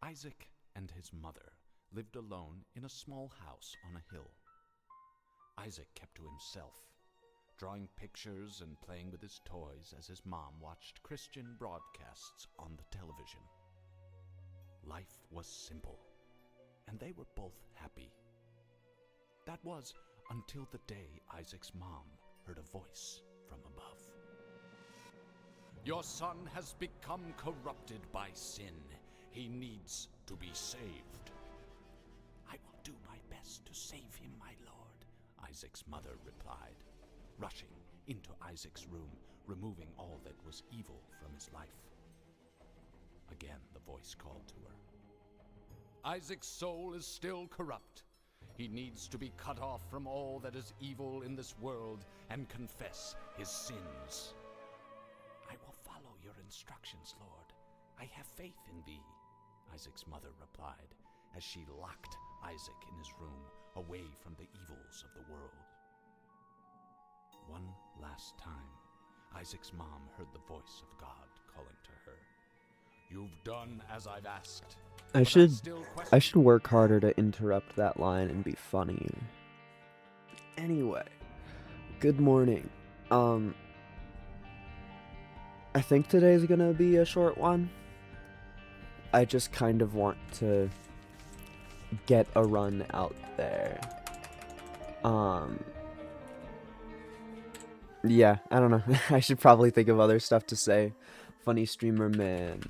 Isaac and his mother lived alone in a small house on a hill. Isaac kept to himself, drawing pictures and playing with his toys as his mom watched Christian broadcasts on the television. Life was simple, and they were both happy. That was until the day Isaac's mom heard a voice from above. "Your son has become corrupted by sin. He needs to be saved." "I will do my best to save him, my lord," Isaac's mother replied, rushing into Isaac's room, removing all that was evil from his life. Again, the voice called to her. "Isaac's soul is still corrupt. He needs to be cut off from all that is evil in this world and confess his sins." "I will follow your instructions, Lord. I have faith in thee," Isaac's mother replied, as she locked Isaac in his room, away from the evils of the world. One last time, Isaac's mom heard the voice of God calling to her. "You've done as I've asked." I should work harder to interrupt that line and be funny. Anyway, good morning. I think today's gonna be a short one. I just kind of want to get a run out there. Yeah, I don't know. I should probably think of other stuff to say. Funny streamer man.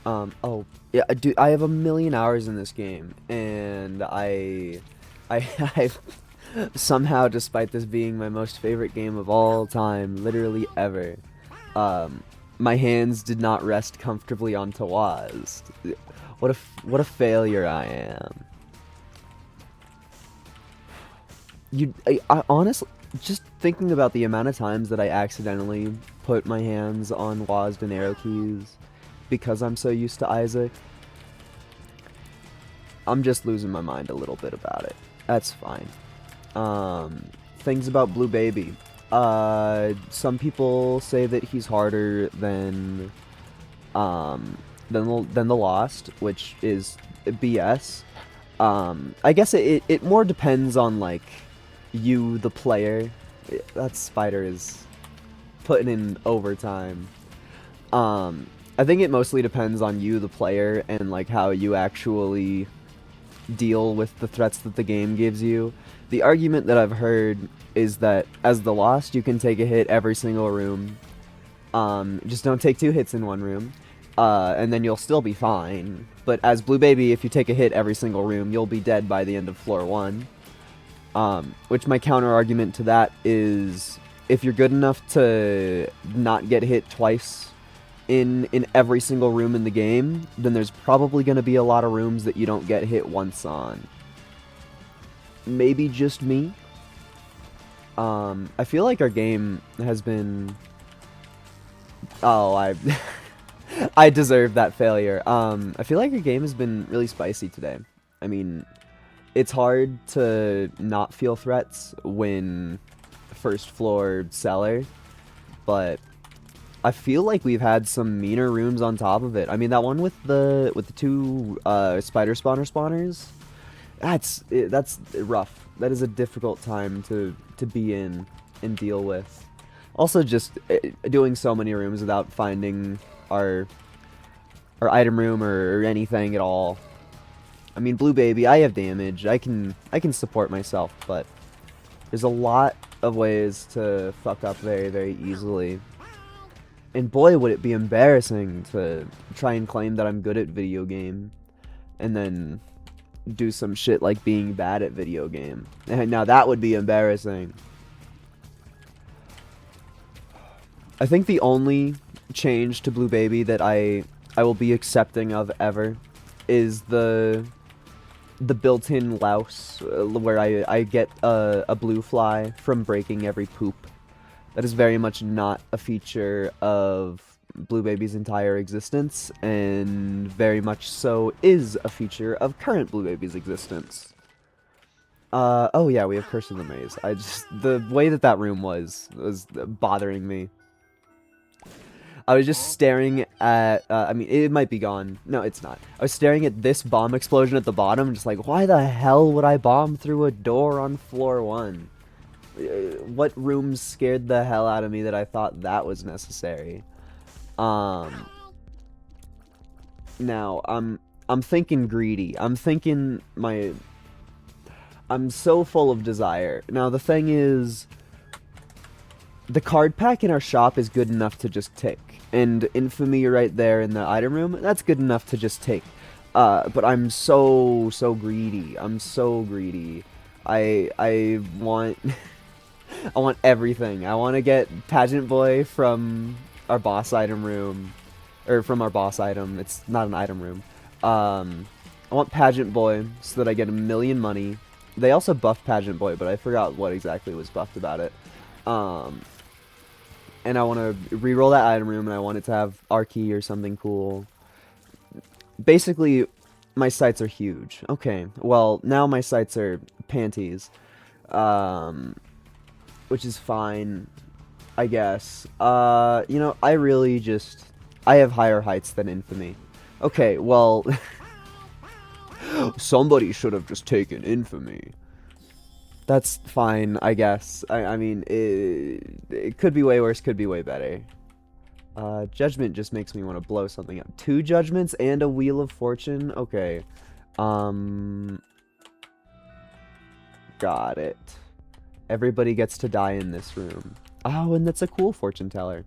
Oh, yeah, dude, I have 1,000,000 hours in this game, and I've somehow, despite this being my most favorite game of all time, literally ever, my hands did not rest comfortably on Tawaz. What a failure I am. I honestly, just thinking about the amount of times that I accidentally put my hands on WASD and arrow keys because I'm so used to Isaac, I'm just losing my mind a little bit about it. That's fine. Things about Blue Baby. Some people say that he's harder than the Lost, which is BS. I guess it more depends on, like, you, the player. That spider is putting in overtime. I think it mostly depends on you, the player, and, like, how you actually deal with the threats that the game gives you. The argument that I've heard is that as the Lost, you can take a hit every single room. Just don't take 2 hits in one room, and then you'll still be fine. But as Blue Baby, if you take a hit every single room, you'll be dead by the end of floor 1. Which my counter argument to that is, if you're good enough to not get hit twice in every single room in the game, then there's probably going to be a lot of rooms that you don't get hit once on. Maybe just me. I feel like our game has been... Oh, I deserve that failure. I feel like our game has been really spicy today. I mean, it's hard to not feel threats when first floor cellar, but I feel like we've had some meaner rooms on top of it. I mean, that one with the 2 spider spawners, that's rough. That is a difficult time to be in and deal with. Also, just doing so many rooms without finding our item room or anything at all. I mean, Blue Baby, I have damage. I can support myself, but there's a lot of ways to fuck up very, very easily. And boy, would it be embarrassing to try and claim that I'm good at video game, and then do some shit like being bad at video game. And now that would be embarrassing. I think the only change to Blue Baby that I will be accepting of ever is the built-in louse, where I get a blue fly from breaking every poop. That is very much not a feature of Blue Baby's entire existence, and very much so is a feature of current Blue Baby's existence. Oh yeah, we have Curse of the Maze. The way that room was bothering me. I was just staring at, I mean, it might be gone. No, it's not. I was staring at this bomb explosion at the bottom, just like, why the hell would I bomb through a door on floor 1? What room scared the hell out of me that I thought that was necessary? Now, I'm thinking greedy. I'm thinking I'm so full of desire. Now, the thing is, the card pack in our shop is good enough to just take. And Infamy right there in the item room, that's good enough to just take. But I'm so greedy. I'm so greedy. I want I want everything. I want to get Pageant Boy from our boss item room, or from our boss item. It's not an item room. I want Pageant Boy so that I get 1,000,000 money. They also buffed Pageant Boy, but I forgot what exactly was buffed about it. And I want to reroll that item room, and I want it to have Archie or something cool. Basically, my sights are huge. Okay, well, now my sights are panties. Which is fine, I guess. You know, I really just... I have higher heights than Infamy. Okay, well... somebody should have just taken Infamy. That's fine, I guess. I mean, it could be way worse, could be way better. Judgment just makes me want to blow something up. 2 judgments and a Wheel of Fortune? Okay. Got it. Everybody gets to die in this room. Oh, and that's a cool fortune teller.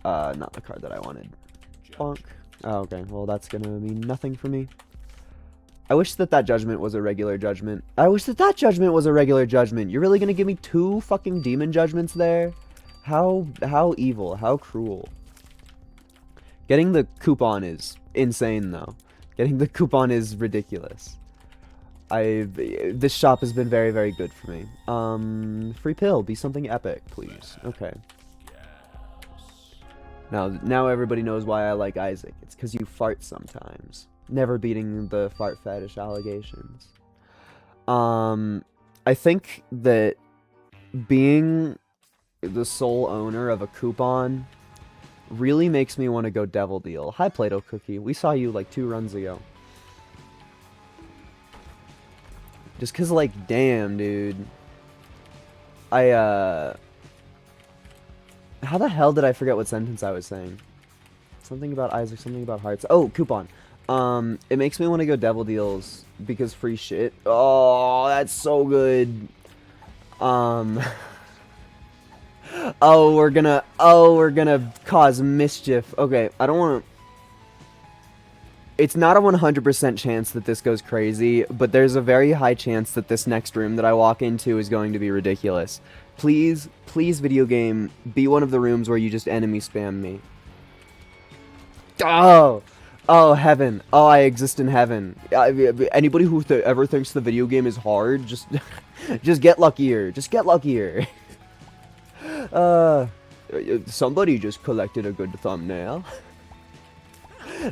Not the card that I wanted. Bonk. Oh, okay. Well, that's gonna mean nothing for me. I wish that judgment was a regular judgment. I wish that judgment was a regular judgment. You're really gonna give me 2 fucking demon judgments there? How evil, how cruel. Getting the coupon is insane, though. Getting the coupon is ridiculous. This shop has been very, very good for me. Free pill, be something epic, please. Okay. Now everybody knows why I like Isaac. It's because you fart sometimes. Never beating the fart fetish allegations. I think that being the sole owner of a coupon really makes me want to go Devil Deal. Hi, Play-Doh Cookie. We saw you like 2 runs ago. Just cause, like, damn, dude. How the hell did I forget what sentence I was saying? Something about Isaac, something about hearts. Oh, coupon. It makes me want to go Devil Deals because free shit. Oh, that's so good. Oh, we're gonna cause mischief. Okay, I don't want to... It's not a 100% chance that this goes crazy, but there's a very high chance that this next room that I walk into is going to be ridiculous. Please, please, video game, be one of the rooms where you just enemy spam me. Oh! Oh, heaven. Oh, I exist in heaven. Anybody who ever thinks the video game is hard, just get luckier. Just get luckier. Somebody just collected a good thumbnail.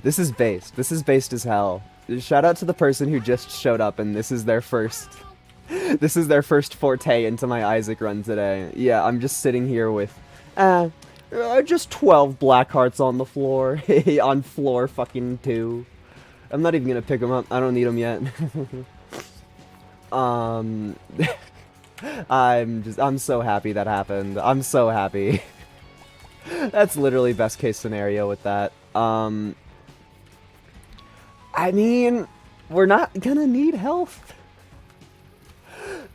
This is based. This is based as hell. Shout out to the person who just showed up and this is their first forte into my Isaac run today. Yeah, I'm just sitting here with just 12 black hearts on the floor. On floor fucking 2. I'm not even gonna pick them up. I don't need them yet. I'm so happy that happened. I'm so happy. That's literally best case scenario with that. I mean, we're not gonna need health.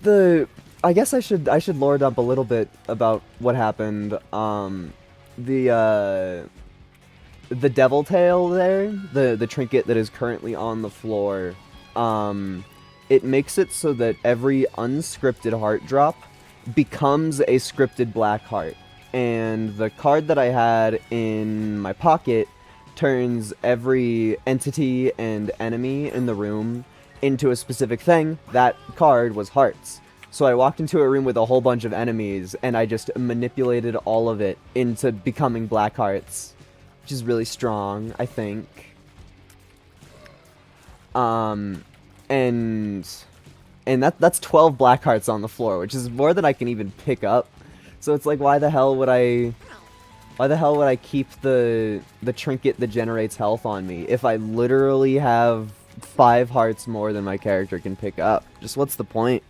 I guess I should lore dump a little bit about what happened. The devil tail there, the trinket that is currently on the floor, it makes it so that every unscripted heart drop becomes a scripted black heart. And the card that I had in my pocket turns every entity and enemy in the room into a specific thing. That card was hearts. So I walked into a room with a whole bunch of enemies, and I just manipulated all of it into becoming black hearts. Which is really strong, I think. And that's 12 black hearts on the floor, which is more than I can even pick up. So it's like, why the hell would I Why the hell would I keep the trinket that generates health on me if I literally have 5 hearts more than my character can pick up? Just what's the point?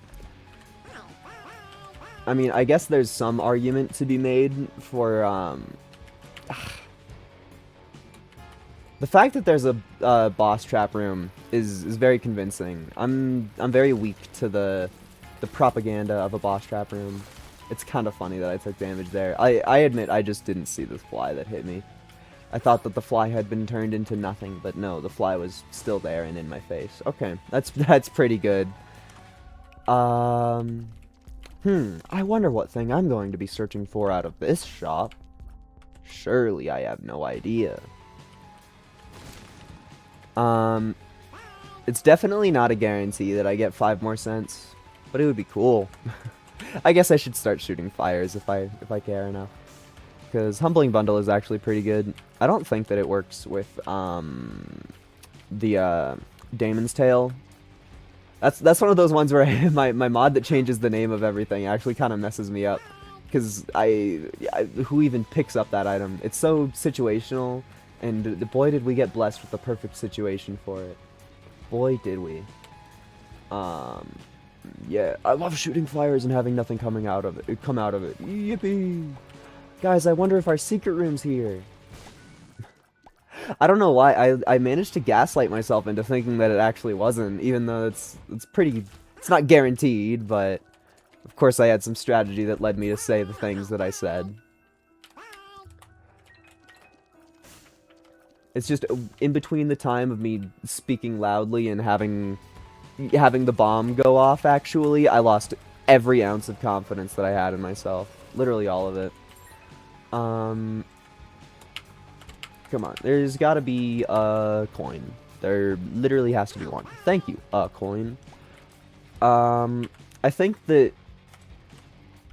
I mean, I guess there's some argument to be made for, the fact that there's a boss trap room is very convincing. I'm very weak to the propaganda of a boss trap room. It's kind of funny that I took damage there. I admit I just didn't see the fly that hit me. I thought that the fly had been turned into nothing, but no, the fly was still there and in my face. Okay, that's pretty good. I wonder what thing I'm going to be searching for out of this shop. Surely I have no idea. It's definitely not a guarantee that I get 5 more cents, but it would be cool. I guess I should start shooting fires if I care enough. Because Humbling Bundle is actually pretty good. I don't think that it works with the Daemon's Tale. That's one of those ones where my mod that changes the name of everything actually kind of messes me up. Because who even picks up that item? It's so situational, and boy did we get blessed with the perfect situation for it. Boy did we. Yeah, I love shooting fires and having nothing come out of it. Yippee! Guys, I wonder if our secret room's here. I don't know why I managed to gaslight myself into thinking that it actually wasn't, even though it's not guaranteed, but of course I had some strategy that led me to say the things that I said. It's just in between the time of me speaking loudly and having the bomb go off, actually, I lost every ounce of confidence that I had in myself. Literally all of it. Come on, there's gotta be a coin. There literally has to be one. Thank you, a coin. I think that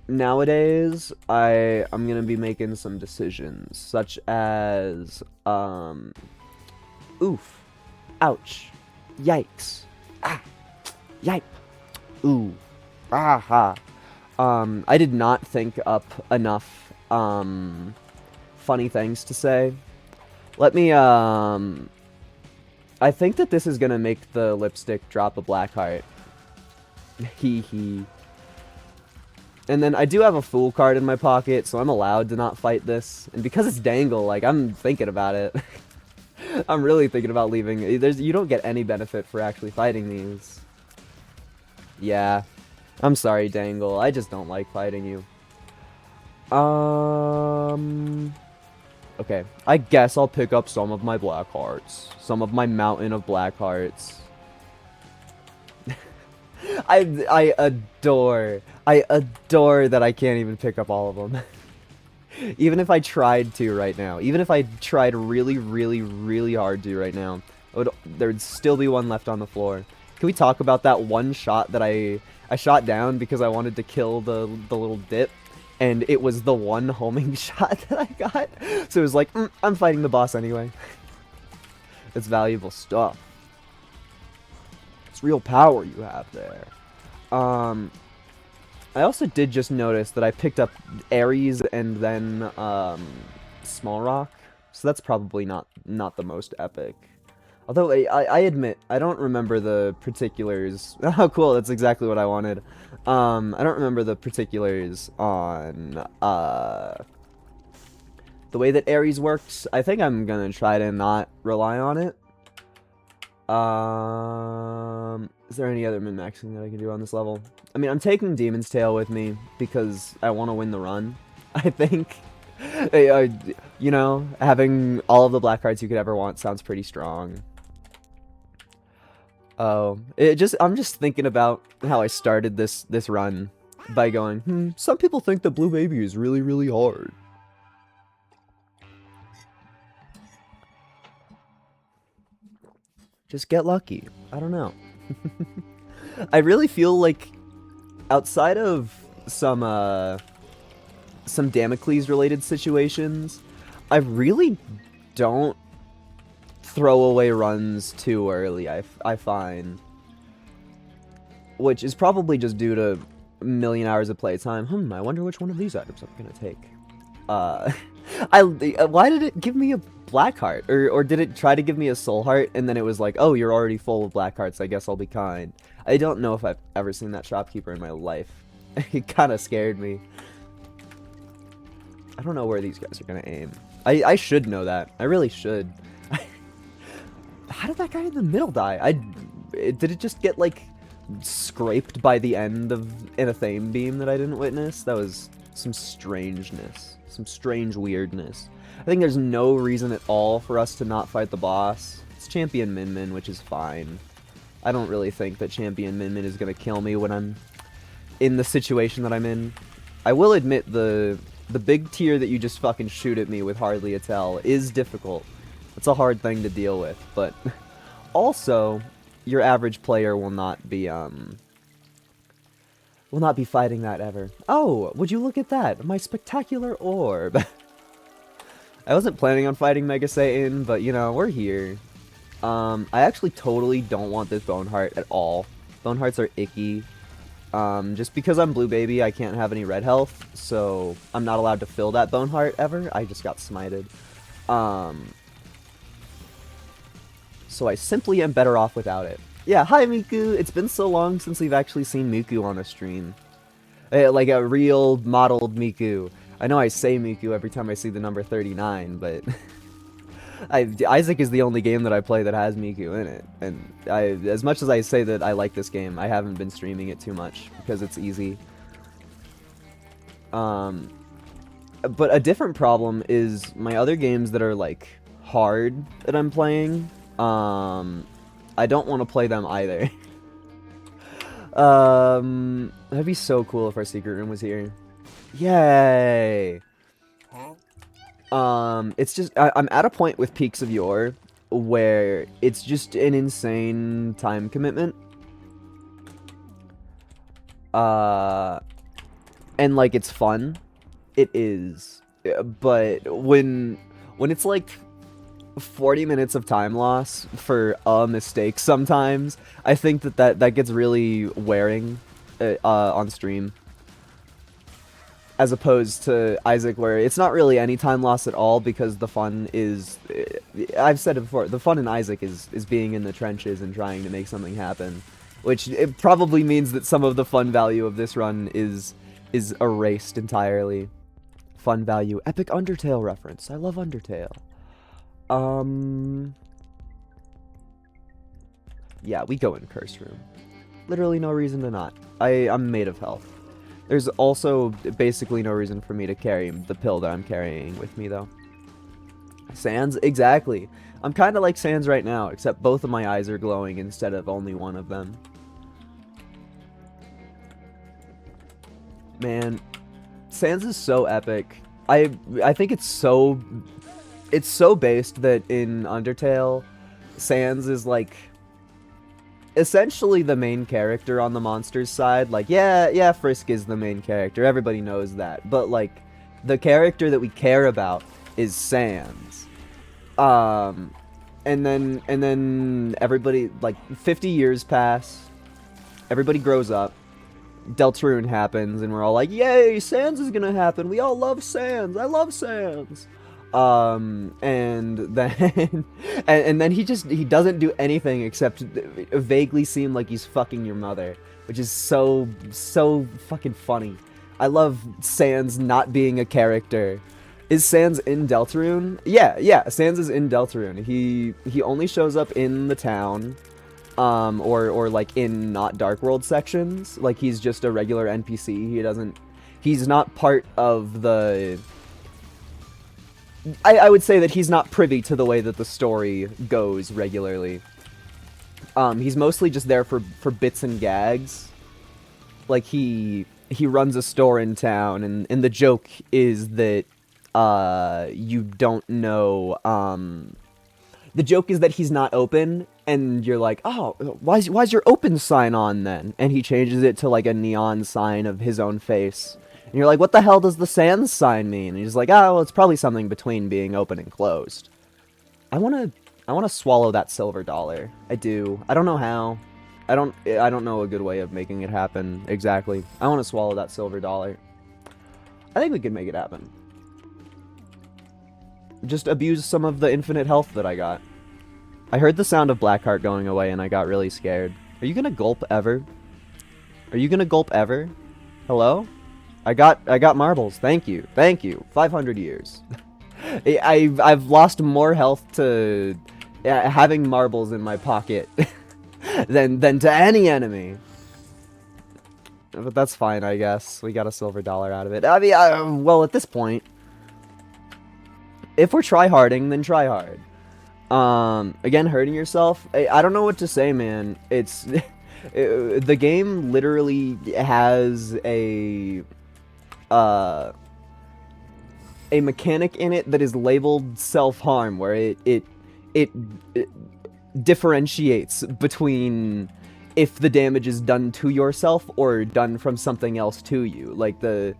nowadays I'm gonna be making some decisions, such as, oof, ouch, yikes, ah, yipe, ooh, aha. I did not think up enough, funny things to say. Let me, I think that this is gonna make the lipstick drop a black heart. Hee hee. And then I do have a fool card in my pocket, so I'm allowed to not fight this. And because it's Dangle, like, I'm thinking about it. I'm really thinking about leaving. You don't get any benefit for actually fighting these. Yeah. I'm sorry, Dangle. I just don't like fighting you. Okay. I guess I'll pick up some of my black hearts. Some of my mountain of black hearts. I adore that I can't even pick up all of them. Even if I tried to right now, even if I tried really, really, really hard to right now, there would still be one left on the floor. Can we talk about that one shot that I shot down because I wanted to kill the little dip, and it was the one homing shot that I got? So it was like, I'm fighting the boss anyway. It's valuable stuff. It's real power you have there. I also did just notice that I picked up Ares and then Small Rock, so that's probably not the most epic. Although I admit I don't remember the particulars. Oh, cool! That's exactly what I wanted. I don't remember the particulars on the way that Ares works. I think I'm gonna try to not rely on it. Is there any other min-maxing that I can do on this level? I mean, I'm taking Demon's Tail with me because I want to win the run, I think. You know, having all of the black cards you could ever want sounds pretty strong. Oh, I'm just thinking about how I started this run by going, some people think that Blue Baby is really, really hard. Just get lucky. I don't know. I really feel like outside of some Damocles related situations, I really don't throw away runs too early, I find. Which is probably just due to a million hours of playtime. I wonder which one of these items I'm gonna take. Why did it give me a black heart? Or did it try to give me a soul heart and then it was like, oh, you're already full of black hearts, I guess I'll be kind. I don't know if I've ever seen that shopkeeper in my life. It kind of scared me. I don't know where these guys are gonna aim. I should know that. I really should. How did that guy in the middle die? Did it just get, like, scraped by the end of an Athame beam that I didn't witness? That was some strangeness. Some strange weirdness. I think there's no reason at all for us to not fight the boss. It's Champion Min Min, which is fine. I don't really think that Champion Min Min is gonna kill me when I'm in the situation that I'm in. I will admit the big tier that you just fucking shoot at me with hardly a tell is difficult. It's a hard thing to deal with, but also your average player will not be fighting that ever. Oh, would you look at that? My spectacular orb. I wasn't planning on fighting Mega Satan, but you know, we're here. I actually totally don't want this Bone Heart at all. Bone Hearts are icky. Just because I'm Blue Baby, I can't have any red health, so I'm not allowed to fill that Bone Heart ever. I just got smited. So I simply am better off without it. Yeah, hi Miku! It's been so long since we've actually seen Miku on a stream. Like a real modeled Miku. I know I say Miku every time I see the number 39, but Isaac is the only game that I play that has Miku in it. And as much as I say that I like this game, I haven't been streaming it too much because it's easy. But a different problem is my other games that are like hard that I'm playing. I don't want to play them either. That'd be so cool if our secret room was here. Yay! It's just, I'm at a point with Peaks of Yore where it's just an insane time commitment. And like, it's fun. It is. But when it's like 40 minutes of time loss for a mistake sometimes, I think that gets really wearing on stream. As opposed to Isaac, where it's not really any time loss at all because the fun is... I've said it before, the fun in Isaac is being in the trenches and trying to make something happen. Which it probably means that some of the fun value of this run is erased entirely. Fun value. Epic Undertale reference. I love Undertale. Yeah, we go in Curse Room. Literally no reason to not. I'm made of health. There's also basically no reason for me to carry the pill that I'm carrying with me, though. Sans? Exactly. I'm kind of like Sans right now, except both of my eyes are glowing instead of only one of them. Man, Sans is so epic. I think it's so based that in Undertale, Sans is like essentially the main character on the monsters side. Like, yeah, Frisk is the main character. Everybody knows that. But like, the character that we care about is Sans. And then everybody, like, 50 years pass. Everybody grows up. Deltarune happens, and we're all like, yay, Sans is gonna happen. We all love Sans. I love Sans. And then and then he doesn't do anything except vaguely seem like he's fucking your mother, which is so fucking funny. I love Sans not being a character. Is Sans in Deltarune? Yeah, Sans is in Deltarune. He only shows up in the town, or like in not Dark World sections. Like, he's just a regular NPC. He's not part of the... I would say that he's not privy to the way that the story goes regularly. He's mostly just there for bits and gags. Like, he runs a store in town, and the joke is that you don't know... the joke is that he's not open, and you're like, oh, why's your open sign on then? And he changes it to like a neon sign of his own face. And you're like, what the hell does the Sans sign mean? And he's like, oh, well, it's probably something between being open and closed. I wanna swallow that silver dollar. I do. I don't know how. I don't know a good way of making it happen exactly. I want to swallow that silver dollar. I think we can make it happen. just abuse some of the infinite health that I got. I heard the sound of Blackheart going away and I got really scared. Are you gonna gulp ever? Are you gonna gulp ever? Hello? I got marbles. Thank you. Thank you. 500 years. I've lost more health to having marbles in my pocket than to any enemy. But that's fine, I guess. We got a silver dollar out of it. I mean, well, at this point, if we're tryharding, then try hard. Again, hurting yourself. I don't know what to say, man. It's the game literally has a mechanic in it that is labeled self-harm, where it differentiates between if the damage is done to yourself or done from something else to you. Like, the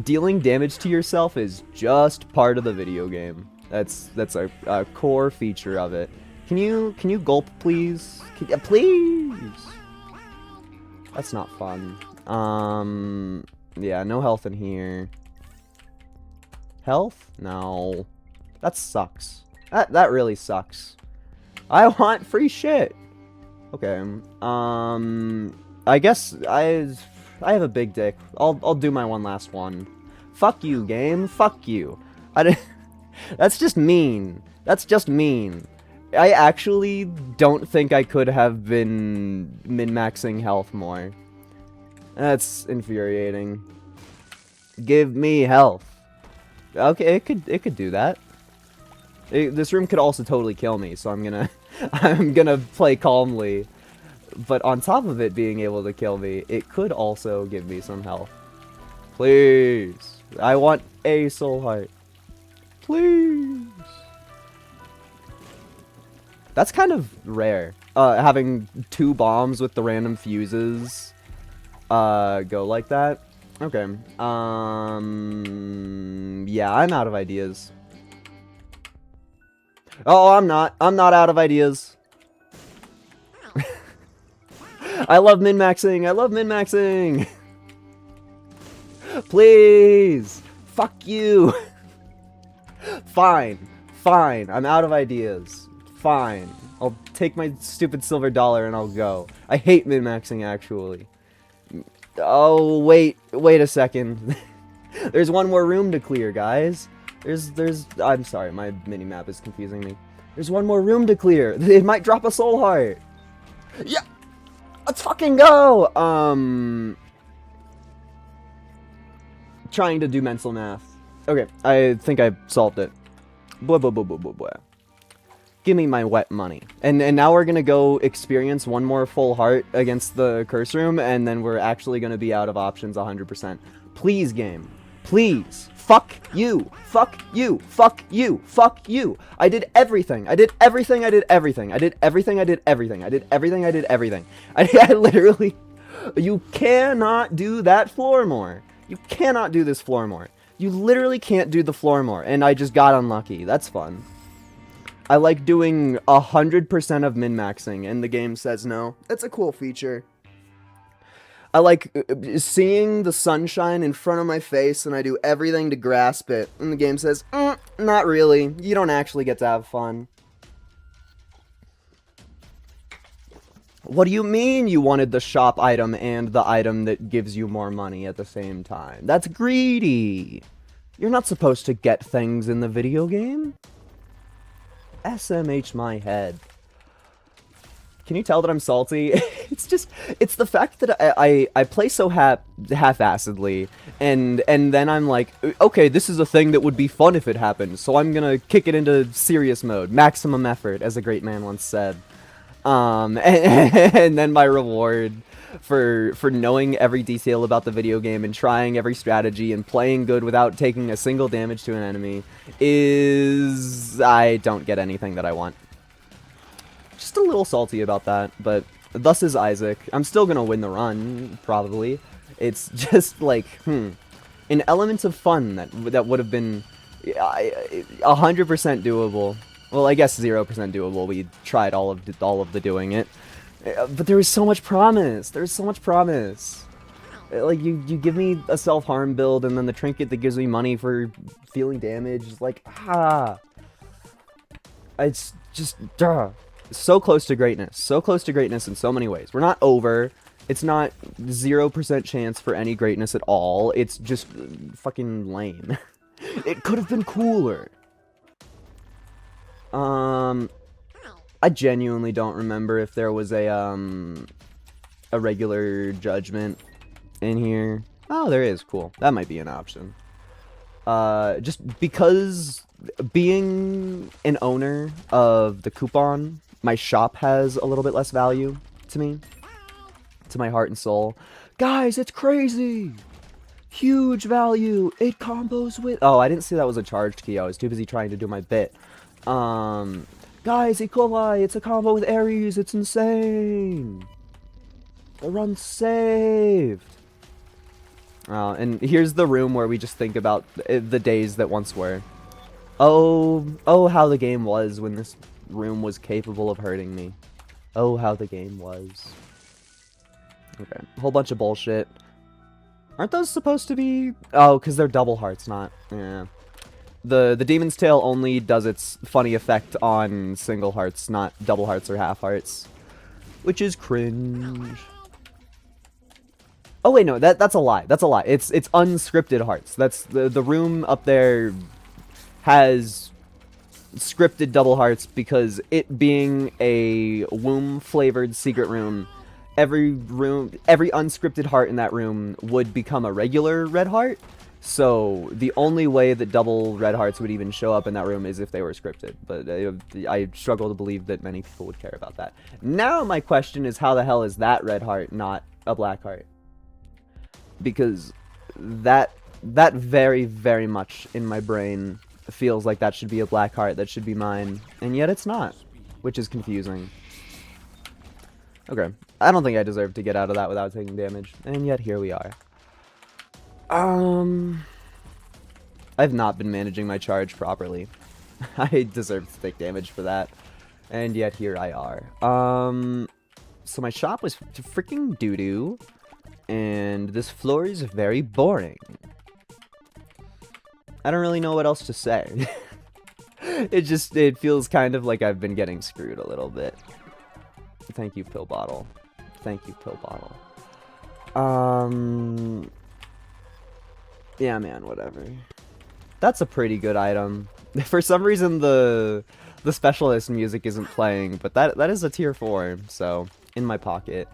dealing damage to yourself is just part of the video game. That's a core feature of it. Can you gulp, please? Please. That's not fun. Yeah, no health in here. Health? No. That sucks. That really sucks. I want free shit. Okay. I guess I have a big dick. I'll do my one last one. Fuck you, game. Fuck you. That's just mean. That's just mean. I actually don't think I could have been min-maxing health more. That's infuriating. Give me health. Okay, it could do that. This room could also totally kill me, so I'm gonna play calmly. But on top of it being able to kill me, it could also give me some health. Please. I want a soul heart. Please. That's kind of rare. Having 2 bombs with the random fuses go like that. Okay. Yeah, I'm out of ideas. Oh, I'm not out of ideas. I love min-maxing. I love min-maxing. Please. Fuck you. Fine. Fine. I'm out of ideas. Fine. I'll take my stupid silver dollar and I'll go. I hate min-maxing, actually. Oh, wait a second. There's one more room to clear, guys. I'm sorry, my mini-map is confusing me. There's one more room to clear. It might drop a soul heart. Yeah! Let's fucking go! Trying to do mental math. Okay, I think I solved it. Blah, blah, blah, blah, blah, blah. Give me my wet money. And now we're gonna go experience one more full heart against the curse room, and then we're actually gonna be out of options 100%. Please, game. Please. Fuck you. Fuck you. Fuck you. Fuck you. I did everything. I did everything. I did everything. I did everything. I did everything. I did everything. I did everything. I literally... You cannot do that floor more. You cannot do this floor more. You literally can't do the floor more, and I just got unlucky. That's fun. I like doing 100% of min-maxing, and the game says no. That's a cool feature. I like seeing the sunshine in front of my face, and I do everything to grasp it, and the game says, not really. You don't actually get to have fun. What do you mean you wanted the shop item and the item that gives you more money at the same time? That's greedy. You're not supposed to get things in the video game. SMH my head. Can you tell that I'm salty? It's the fact that I play so half-assedly, and then I'm like, okay, this is a thing that would be fun if it happened, so I'm gonna kick it into serious mode, maximum effort, as a great man once said. And then my reward for knowing every detail about the video game and trying every strategy and playing good without taking a single damage to an enemy is I don't get anything that I want. Just a little salty about that, but thus is Isaac. I'm still gonna win the run, probably. It's just like, an element of fun that would have been 100% doable. Well, I guess 0% doable. We tried all of the doing it. But there was so much promise. There's so much promise. Like, you give me a self-harm build, and then the trinket that gives me money for feeling damage. Like, It's just so close to greatness. So close to greatness in so many ways. We're not over. It's not 0% chance for any greatness at all. It's just fucking lame. It could have been cooler. I genuinely don't remember if there was a regular judgment in here. Oh, there is. Cool. That might be an option. Just because being an owner of the coupon, my shop has a little bit less value to me, to my heart and soul. Guys, it's crazy! Huge value! It combos with... Oh, I didn't see that was a charged key. I was too busy trying to do my bit. Guys, E. coli, it's a combo with Ares. It's insane! The run's saved! And here's the room where we just think about the days that once were. Oh, how the game was when this room was capable of hurting me. Oh, how the game was. Okay, a whole bunch of bullshit. Aren't those supposed to be... Oh, because they're double hearts, not... Yeah. The Demon's Tail only does its funny effect on single hearts, not double hearts or half hearts. Which is cringe. Oh wait, no, that's a lie. That's a lie. It's unscripted hearts. That's the room up there has scripted double hearts because it being a womb flavored secret room, every unscripted heart in that room would become a regular red heart. So the only way that double red hearts would even show up in that room is if they were scripted. But I struggle to believe that many people would care about that. Now my question is, how the hell is that red heart not a black heart? Because that very, very much in my brain feels like that should be a black heart, that should be mine, and yet it's not, which is confusing. Okay, I don't think I deserve to get out of that without taking damage, and yet here we are. I've not been managing my charge properly. I deserve to take damage for that, and yet here I are. So my shop was freaking doo-doo. And this floor is very boring. I don't really know what else to say. It feels kind of like I've been getting screwed a little bit. Thank you, pill bottle. Thank you, pill bottle. Yeah, man, whatever. That's a pretty good item. For some reason, the specialist music isn't playing, but that is a tier 4, so in my pocket.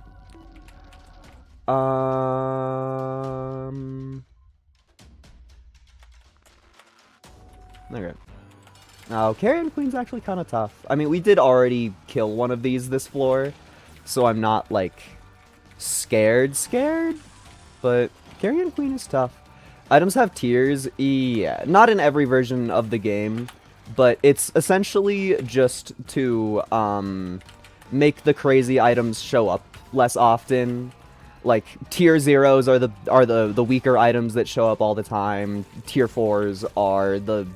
Okay. Oh, Carrion Queen's actually kind of tough. I mean, we did already kill one of these this floor, so I'm not, like, scared, but Carrion Queen is tough. Items have tiers, yeah, not in every version of the game, but it's essentially just to, make the crazy items show up less often. Like, tier 0s are the weaker items that show up all the time. Tier 4s are the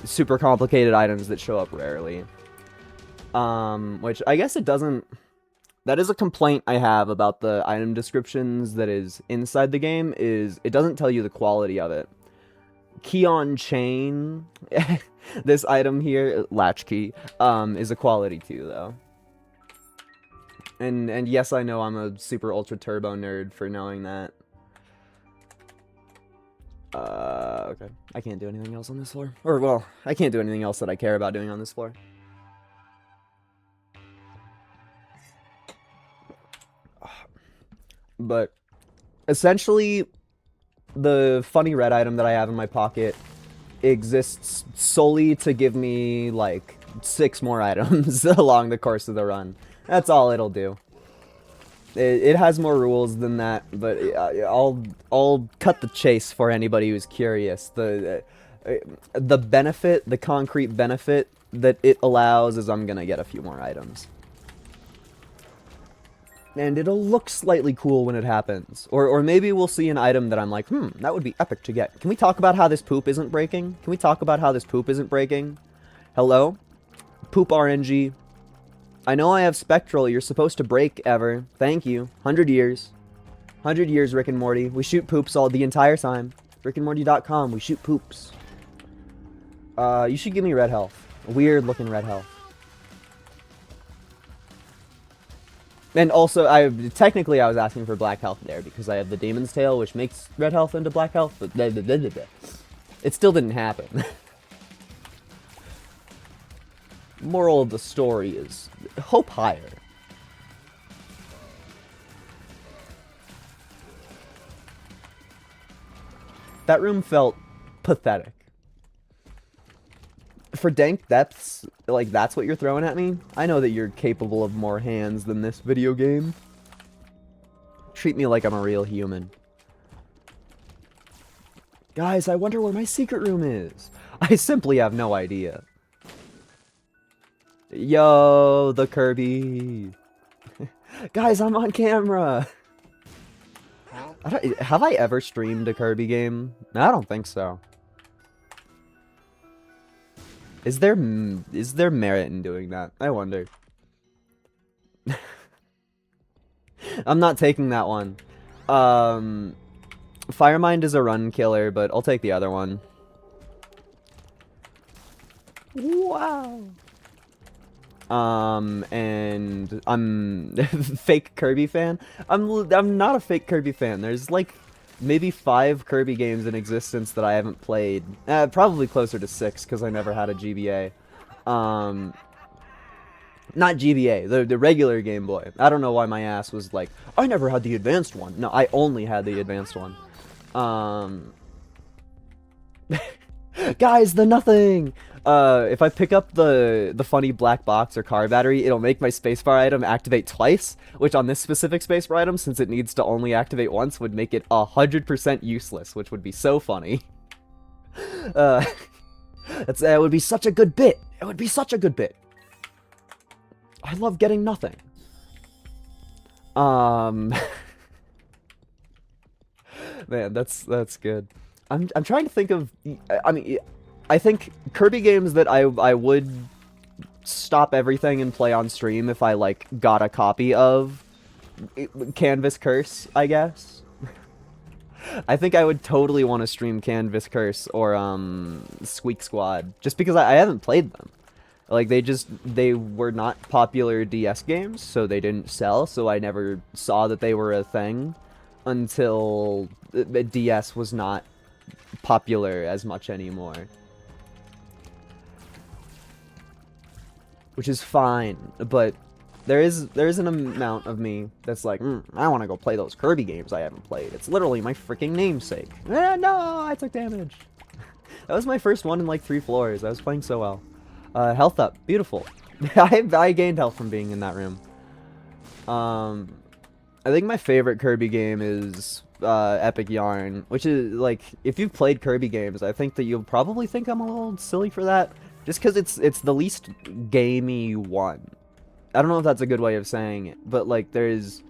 super complicated items that show up rarely. Which I guess it doesn't... That is a complaint I have about the item descriptions that is inside the game, is it doesn't tell you the quality of it. Key on chain, this item here, latchkey, is a quality 2 though. And yes, I know I'm a super ultra turbo nerd for knowing that. Okay. I can't do anything else on this floor. Or, well, I can't do anything else that I care about doing on this floor. But, essentially, the funny red item that I have in my pocket exists solely to give me, like, 6 more items along the course of the run. That's all it'll do. It has more rules than that, but I'll cut the chase for anybody who's curious. The benefit, the concrete benefit that it allows is I'm gonna get a few more items. And it'll look slightly cool when it happens. Or maybe we'll see an item that I'm like, that would be epic to get. Can we talk about how this poop isn't breaking? Can we talk about how this poop isn't breaking? Hello? Poop RNG. I know I have Spectral. You're supposed to break ever. Thank you. 100 years. 100 years, Rick and Morty. We shoot poops all the entire time. rickandmorty.com. We shoot poops. You should give me red health. Weird looking red health. And also, technically I was asking for black health there because I have the Demon's Tail, which makes red health into black health, but it still didn't happen. Moral of the story is hope higher. That room felt pathetic. For dank depths, like, that's what you're throwing at me? I know that you're capable of more hands than this video game. Treat me like I'm a real human. Guys, I wonder where my secret room is. I simply have no idea. Yo, the Kirby. Guys, I'm on camera. Have I ever streamed a Kirby game? I don't think so. Is there merit in doing that? I wonder. I'm not taking that one. Firemind is a run killer, but I'll take the other one. Wow. And I'm fake Kirby fan. I'm not a fake Kirby fan. There's like maybe 5 Kirby games in existence that I haven't played. Probably closer to 6 because I never had a GBA. Not GBA, the regular Game Boy. I don't know why my ass was like, I never had the advanced one. No, I only had the advanced one. Guys, the nothing! If I pick up the funny black box or car battery, it'll make my spacebar item activate twice, which on this specific spacebar item, since it needs to only activate once, would make it 100% useless, which would be so funny. It would be such a good bit. It would be such a good bit. I love getting nothing. Man, that's good. I'm trying to think of. I mean, I think Kirby games that I would stop everything and play on stream if I like got a copy of Canvas Curse, I guess. I think I would totally want to stream Canvas Curse or Squeak Squad just because I haven't played them. Like they were not popular DS games, so they didn't sell, so I never saw that they were a thing until the DS was not popular as much anymore. Which is fine, but there is an amount of me that's like, I want to go play those Kirby games I haven't played. It's literally my freaking namesake. No, I took damage. That was my first one in like 3 floors. I was playing so well. Health up, beautiful. I gained health from being in that room. I think my favorite Kirby game is Epic Yarn, which is like, if you've played Kirby games, I think that you'll probably think I'm a little silly for that, just because it's the least gamey one. I don't know if that's a good way of saying it, but like there's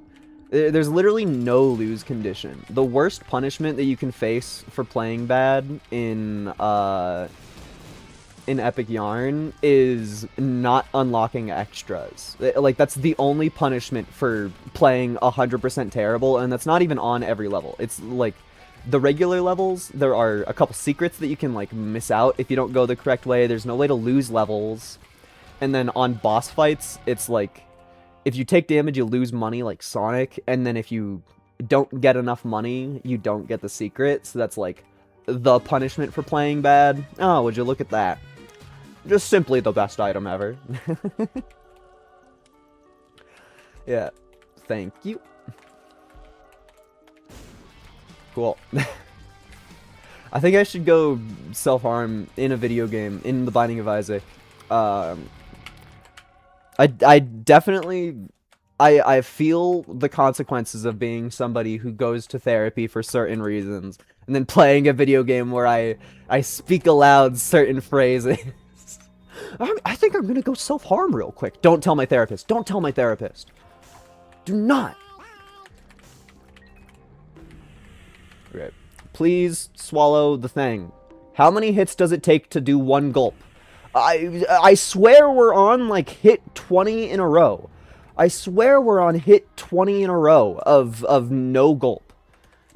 literally no lose condition. The worst punishment that you can face for playing bad in Epic Yarn is not unlocking extras. Like, that's the only punishment for playing 100% terrible, and that's not even on every level. It's like, the regular levels, there are a couple secrets that you can like miss out if you don't go the correct way. There's no way to lose levels. And then on boss fights, it's like, if you take damage, you lose money like Sonic, and then if you don't get enough money, you don't get the secret. So that's like the punishment for playing bad. Oh, would you look at that? Just simply the best item ever. Yeah. Thank you. Cool. I think I should go self-harm in a video game, in The Binding of Isaac. I definitely... I feel the consequences of being somebody who goes to therapy for certain reasons, and then playing a video game where I speak aloud certain phrases. I think I'm gonna go self-harm real quick. Don't tell my therapist. Don't tell my therapist. Do not. Okay. Please swallow the thing. How many hits does it take to do one gulp? I swear we're on, like, hit 20 in a row. I swear we're on hit 20 in a row of no gulp.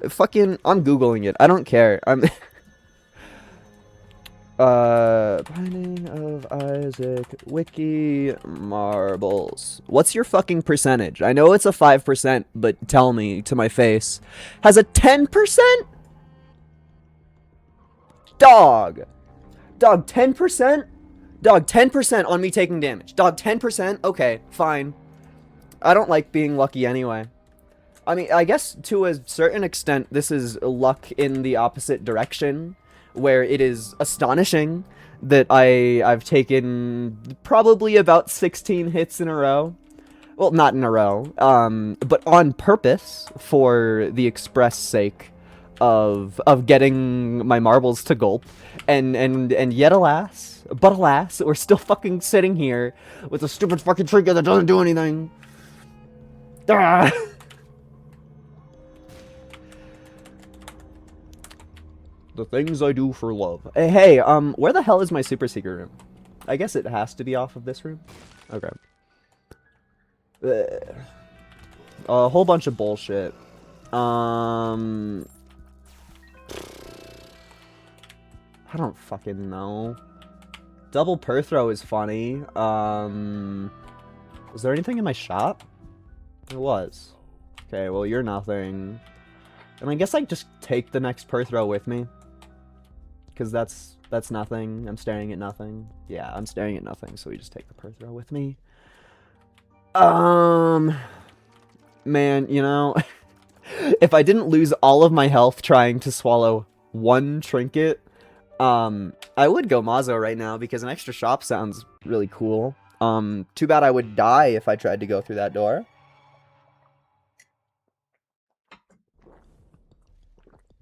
Fucking, I'm Googling it. I don't care. Binding of Isaac, wiki, marbles. What's your fucking percentage? I know it's a 5%, but tell me to my face. Has a 10%? Dog. Dog, 10%? Dog, 10% on me taking damage. Dog, 10%? Okay, fine. I don't like being lucky anyway. I mean, I guess to a certain extent, this is luck in the opposite direction, where it is astonishing that I've taken probably about 16 hits in a row. Well, not in a row, but on purpose for the express sake of getting my marbles to gulp, and yet alas, we're still fucking sitting here with a stupid fucking trigger that doesn't do anything. Ah! The things I do for love. Hey, where the hell is my super secret room? I guess it has to be off of this room. Okay. A whole bunch of bullshit. I don't fucking know. Double per throw is funny. Was there anything in my shop? There was. Okay, well, you're nothing. And I guess I just take the next per throw with me. Because that's nothing. I'm staring at nothing. Yeah, I'm staring at nothing, so we just take the per throw with me. Man, you know, if I didn't lose all of my health trying to swallow one trinket, I would go Mazo right now because an extra shop sounds really cool. Too bad I would die if I tried to go through that door.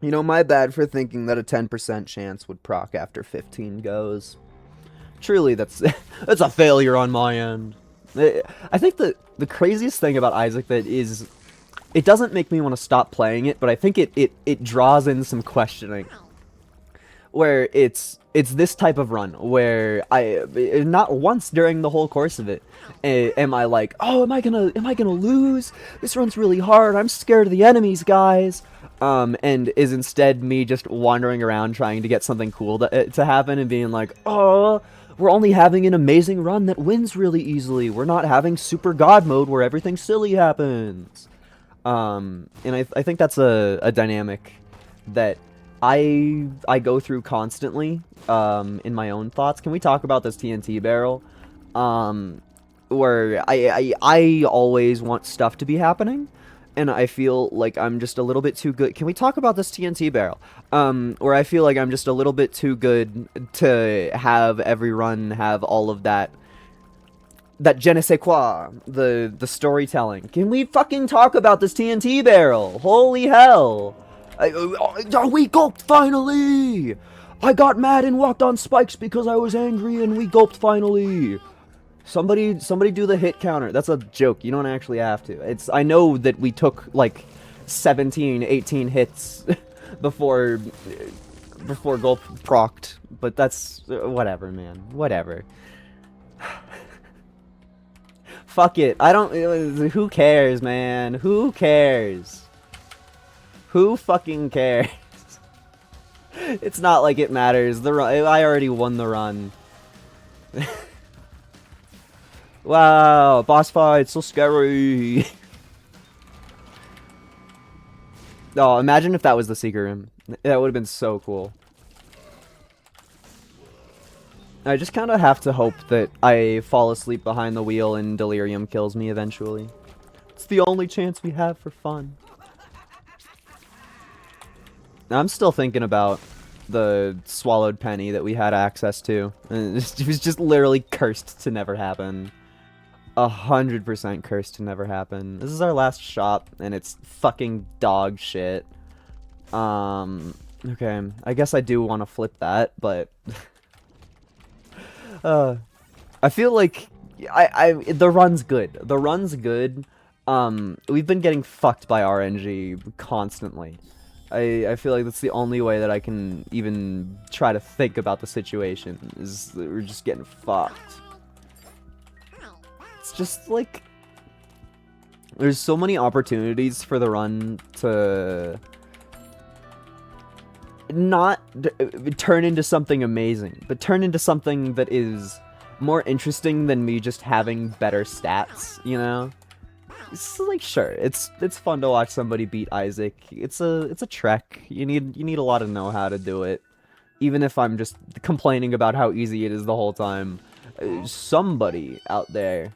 You know, my bad for thinking that a 10% chance would proc after 15 goes. Truly, that's a failure on my end. I think the craziest thing about Isaac that is, it doesn't make me want to stop playing it, but I think it draws in some questioning. Where it's this type of run where not once during the whole course of it am I like, oh, am I gonna lose? This run's really hard. I'm scared of the enemies, guys. And is instead me just wandering around trying to get something cool to happen and being like, oh, we're only having an amazing run that wins really easily. We're not having super god mode where everything silly happens. And I think that's a dynamic that I go through constantly in my own thoughts. Can we talk about this TNT barrel? Where I always want stuff to be happening, and I feel like I'm just a little bit too good. Can we talk about this TNT barrel? Where I feel like I'm just a little bit too good to have every run have all of that je ne sais quoi, the storytelling. Can we fucking talk about this TNT barrel? Holy hell! We gulped finally! I got mad and walked on spikes because I was angry and we gulped finally! Somebody do the hit counter. That's a joke. You don't actually have to. I know that we took like 17, 18 hits before gulp procced, but that's whatever, man. Whatever. Fuck it. Who cares, man? Who cares? Who fucking cares? It's not like it matters. The run, I already won the run. Wow, boss fight, so scary. Oh, imagine if that was the secret room. That would have been so cool. I just kind of have to hope that I fall asleep behind the wheel and Delirium kills me eventually. It's the only chance we have for fun. I'm still thinking about the swallowed penny that we had access to. It was just literally cursed to never happen. 100% cursed to never happen. This is our last shop, and it's fucking dog shit. Okay, I guess I do want to flip that, but... I feel like... the run's good. The run's good. We've been getting fucked by RNG constantly. I feel like that's the only way that I can even try to think about the situation, is that we're just getting fucked. It's just like... There's so many opportunities for the run to not turn into something amazing, but turn into something that is more interesting than me just having better stats, you know? It's like, sure, it's fun to watch somebody beat Isaac. It's a trek. You need a lot of know-how to do it. Even if I'm just complaining about how easy it is the whole time, somebody out there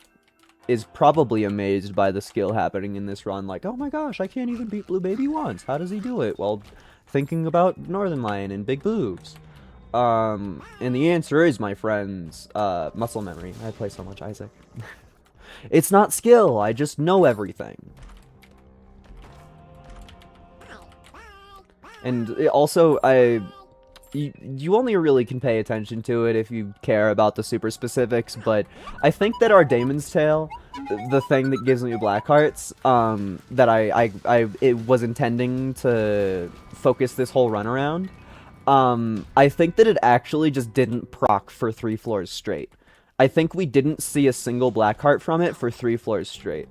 is probably amazed by the skill happening in this run. Like, oh my gosh, I can't even beat Blue Baby once. How does he do it? Well, thinking about Northern Lion and big boobs. And the answer is, my friends, muscle memory. I play so much Isaac. It's not skill, I just know everything. And also, you only really can pay attention to it if you care about the super specifics, but I think that our Daemon's Tale, the thing that gives me black hearts, that it was intending to focus this whole run around, I think that it actually just didn't proc for 3 floors straight. I think we didn't see a single black heart from it for 3 floors straight.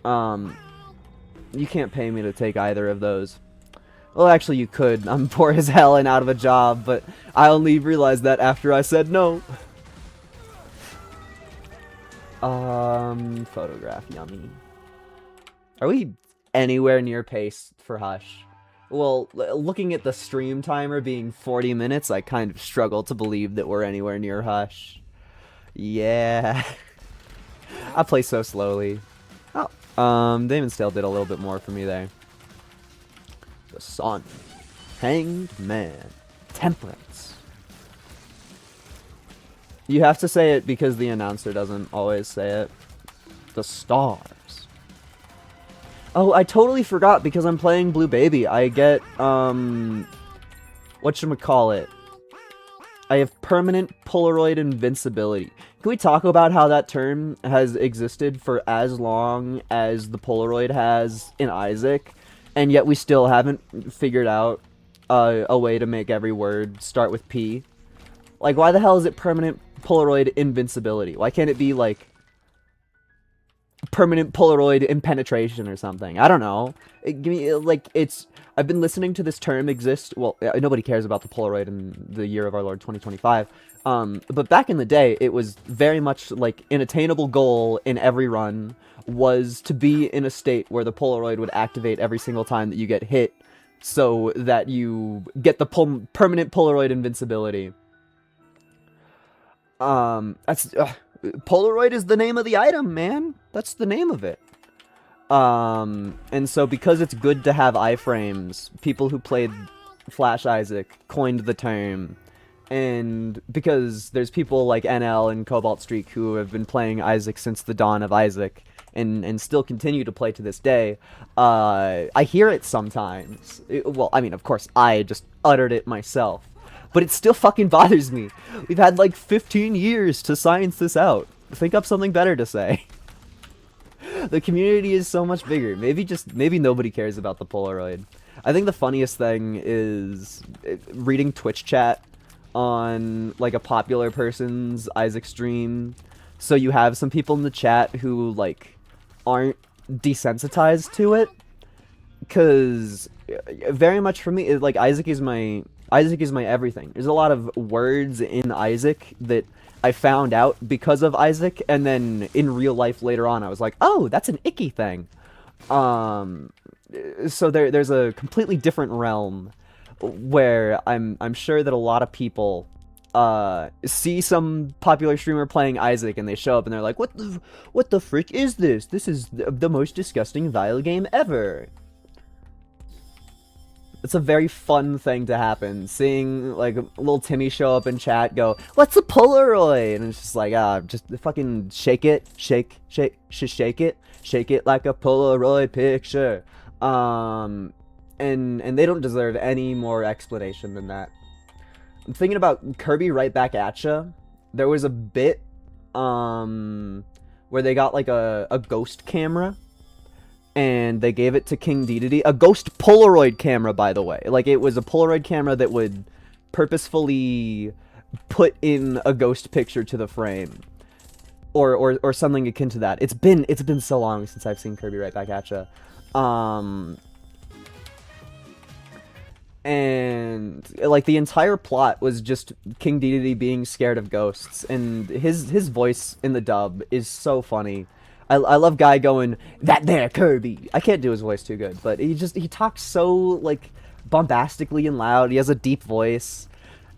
You can't pay me to take either of those. Well, actually, you could. I'm poor as hell and out of a job, but I only realized that after I said no. Photograph, yummy. Are we anywhere near pace for Hush? Well, looking at the stream timer being 40 minutes, I kind of struggle to believe that we're anywhere near Hush. Yeah. I play so slowly. Oh, Daemon's Tale did a little bit more for me there. The sun. Hanged man. Temperance. You have to say it because the announcer doesn't always say it. The stars. Oh, I totally forgot because I'm playing Blue Baby. I get, whatchamacallit. I have permanent Polaroid invincibility. Can we talk about how that term has existed for as long as the Polaroid has in Isaac? And yet we still haven't figured out a way to make every word start with P. Like, why the hell is it permanent Polaroid invincibility? Why can't it be, like, permanent Polaroid impenetration or something? I don't know. I've been listening to this term exist. Well, nobody cares about the Polaroid in the year of our Lord 2025. But back in the day, it was very much like an attainable goal in every run was to be in a state where the Polaroid would activate every single time that you get hit, so that you get the permanent Polaroid invincibility. Polaroid is the name of the item, man. That's the name of it. And so because it's good to have iframes, people who played Flash Isaac coined the term. And because there's people like NL and Cobalt Streak who have been playing Isaac since the dawn of Isaac, and still continue to play to this day, I hear it sometimes. Well, I mean, of course, I just uttered it myself. But it still fucking bothers me. We've had like 15 years to science this out. Think up something better to say. The community is so much bigger. Maybe nobody cares about the Polaroid. I think the funniest thing is reading Twitch chat on like a popular person's Isaac stream. So you have some people in the chat who like aren't desensitized to it, because very much for me, like Isaac is my everything. There's a lot of words in Isaac that I found out because of Isaac, and then in real life later on I was like, oh, that's an icky thing. So there's a completely different realm where I'm sure that a lot of people see some popular streamer playing Isaac and they show up and they're like, what the frick is this? This is the most disgusting vile game ever. It's a very fun thing to happen, seeing like little Timmy show up in chat, go, what's a Polaroid? And it's just like, just fucking shake it like a Polaroid picture. And they don't deserve any more explanation than that. I'm thinking about Kirby Right Back Atcha. There was a bit where they got like a ghost camera and they gave it to King Dedede. A ghost Polaroid camera, by the way. Like, it was a Polaroid camera that would purposefully put in a ghost picture to the frame. Or something akin to that. It's been so long since I've seen Kirby Right Back Atcha. and like the entire plot was just King Dedede being scared of ghosts, and his voice in the dub is so funny. I love Guy going, "That there Kirby." I can't do his voice too good, but he talks so like bombastically and loud. He has a deep voice.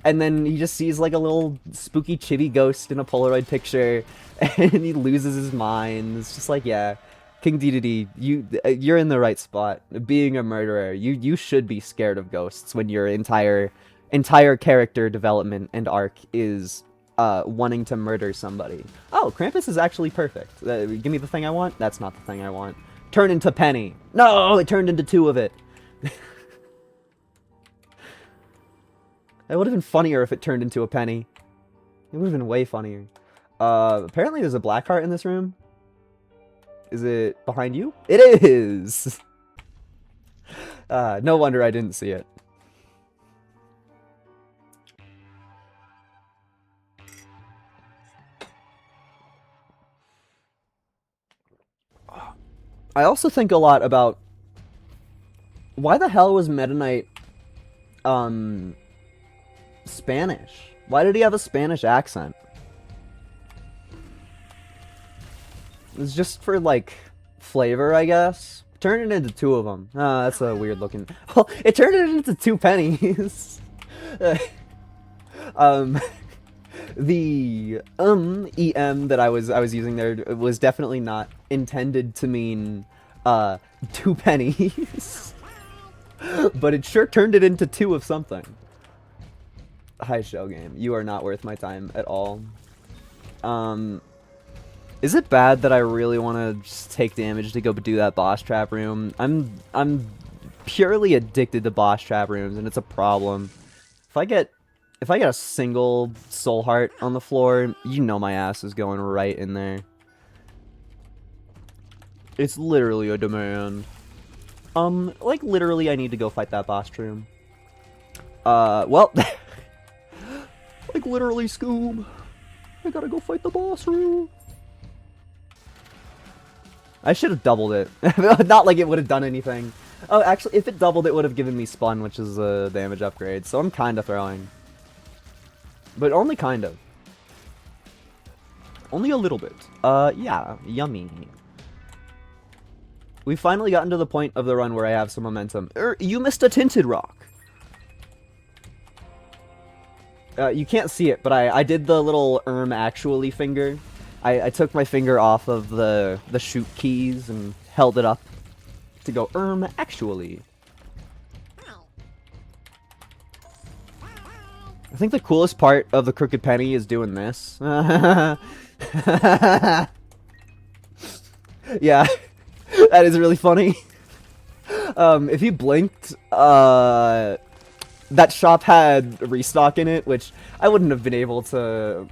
And then he just sees like a little spooky chibi ghost in a Polaroid picture, and he loses his mind. It's just like, yeah, King Dedede, you're in the right spot. Being a murderer, you should be scared of ghosts when your entire character development and arc is wanting to murder somebody. Oh, Krampus is actually perfect. Give me the thing I want. That's not the thing I want. Turn into Penny. No, it turned into two of it. It would have been funnier if it turned into a penny. It would have been way funnier. Apparently there's a black heart in this room. Is it behind you? It is! No wonder I didn't see it. I also think a lot about why the hell was Meta Knight, Spanish? Why did he have a Spanish accent? It's just for, like, flavor, I guess. Turn it into two of them. Ah, that's a weird looking... Well, it turned it into two pennies. The EM that I was using there was definitely not intended to mean two pennies. But it sure turned it into two of something. Hi, Shell Game. You are not worth my time at all. Is it bad that I really want to just take damage to go do that boss trap room? I'm purely addicted to boss trap rooms, and it's a problem. If I get a single soul heart on the floor, you know my ass is going right in there. It's literally a demand. Like literally I need to go fight that boss room. Well, like literally, Scoob, I gotta go fight the boss room. I should have doubled it. Not like it would have done anything. Oh, actually, if it doubled, it would have given me Spun, which is a damage upgrade. So I'm kind of throwing. But only kind of. Only a little bit. Yeah, yummy. We've finally gotten to the point of the run where I have some momentum. You missed a Tinted Rock. You can't see it, but I did the little actually finger. I took my finger off of the shoot keys and held it up to go actually. I think the coolest part of the Crooked Penny is doing this. Yeah, that is really funny. If you blinked, that shop had restock in it, which I wouldn't have been able to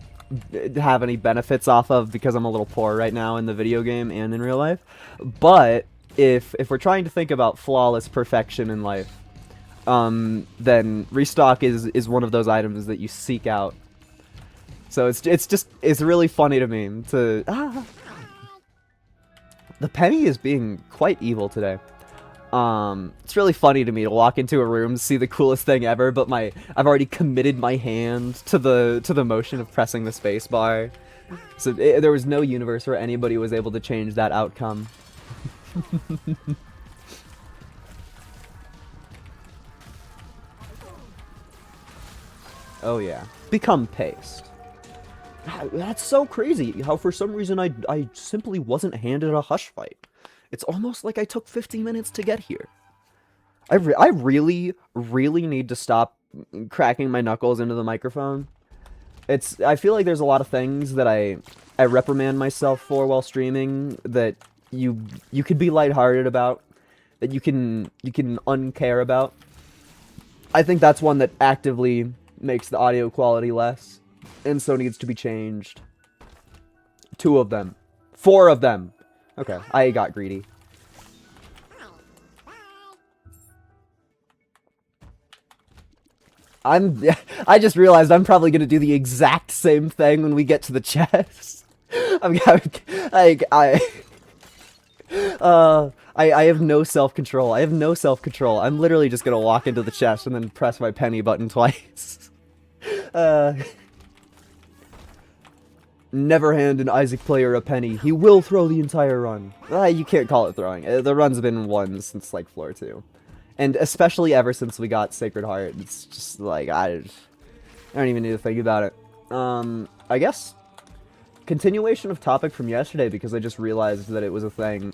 have any benefits off of because I'm a little poor right now in the video game and in real life. But if we're trying to think about flawless perfection in life, then restock is one of those items that you seek out. So it's really funny to me to the penny is being quite evil today. It's really funny to me to walk into a room, see the coolest thing ever, but I've already committed my hand to the motion of pressing the space bar. So there was no universe where anybody was able to change that outcome. Oh yeah, become paste. That's so crazy. How for some reason I simply wasn't handed a hush fight. It's almost like I took 50 minutes to get here. I really need to stop cracking my knuckles into the microphone. I feel like there's a lot of things that I reprimand myself for while streaming that you could be lighthearted about, that you can uncare about. I think that's one that actively makes the audio quality less, and so needs to be changed. 2 of them. 4 of them. Okay, I got greedy. I just realized I'm probably gonna do the exact same thing when we get to the chest. I have no self-control. I have no self-control. I'm literally just gonna walk into the chest and then press my penny button twice. Never hand an Isaac player a penny. He will throw the entire run. You can't call it throwing. The run's been won since, like, floor 2. And especially ever since we got Sacred Heart. It's just, like, I don't even need to think about it. I guess continuation of topic from yesterday, because I just realized that it was a thing.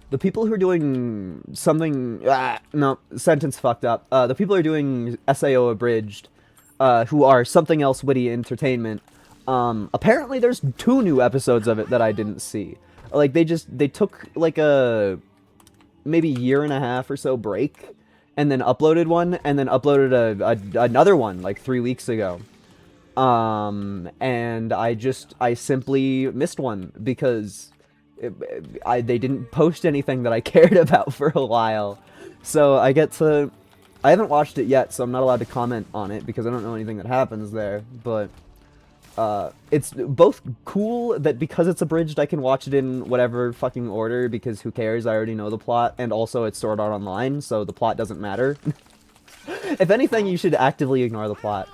The people who are doing something... no, sentence fucked up. The people who are doing SAO Abridged, who are Something Else Witty Entertainment, apparently there's 2 new episodes of it that I didn't see. Like, they took, like, a maybe year and a half or so break, and then uploaded one, and then uploaded another one, like, 3 weeks ago. And I simply missed one, because they didn't post anything that I cared about for a while. So I haven't watched it yet, so I'm not allowed to comment on it because I don't know anything that happens there, but it's both cool that because it's abridged I can watch it in whatever fucking order, because who cares, I already know the plot, and also it's Sword Art Online, so the plot doesn't matter. If anything, you should actively ignore the plot.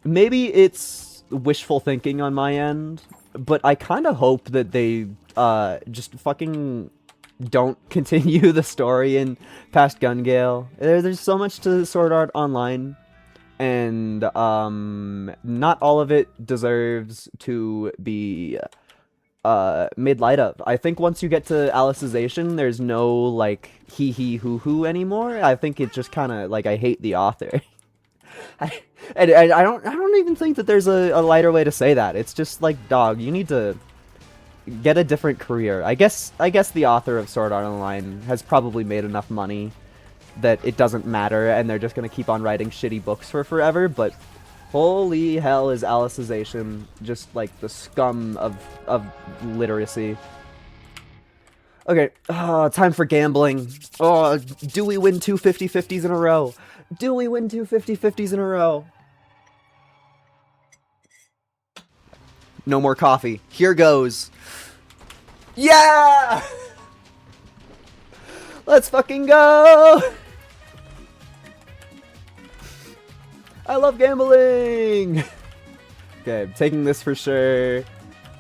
Maybe it's wishful thinking on my end, but I kind of hope that they just fucking don't continue the story in past Gun Gale. There's so much to Sword Art Online, and not all of it deserves to be made light of. I think once you get to Alicization, there's no, like, hee hoo hoo anymore. I think it's just kind of like, I hate the author. I don't even think that there's a lighter way to say that. It's just like, dog, you need to get a different career. I guess the author of Sword Art Online has probably made enough money that it doesn't matter, and they're just gonna keep on writing shitty books for forever, but holy hell is Alicization just like the scum of literacy. Okay, time for gambling. Oh, do we win 2 50-50s in a row? Do we win 2 50-50s in a row? No more coffee. Here goes. Yeah! Let's fucking go! I love gambling! Okay, taking this for sure.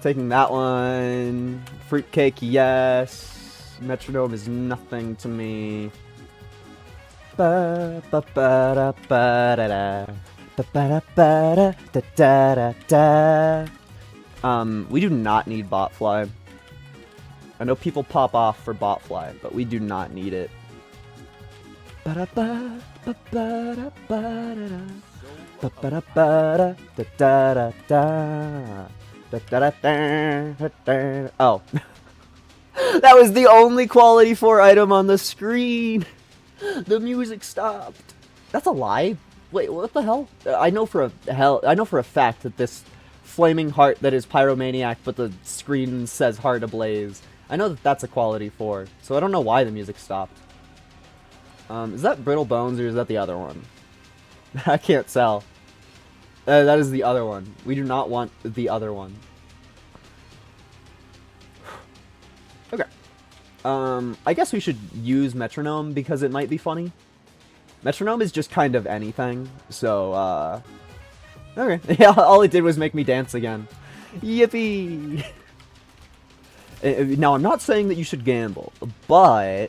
Taking that one. Fruitcake, yes. Metronome is nothing to me. Ba ba ba da ba da da. Ba ba da ba da da da da. We do not need Botfly. I know people pop off for Botfly, but we do not need it. Ba da ba ba ba da ba da da. Ba ba da ba da da da da. Da da da da. Oh. That was the only quality 4 item on the screen. The music stopped. That's a lie. Wait, what the hell? I know for a fact that this flaming heart that is Pyromaniac, but the screen says heart ablaze. I know that that's a quality 4, so I don't know why the music stopped. Is that Brittle Bones or is that the other one? I can't tell. That is the other one. We do not want the other one. Okay. I guess we should use Metronome because it might be funny. Metronome is just kind of anything, so, okay. Yeah, all it did was make me dance again. Yippee! Now, I'm not saying that you should gamble, but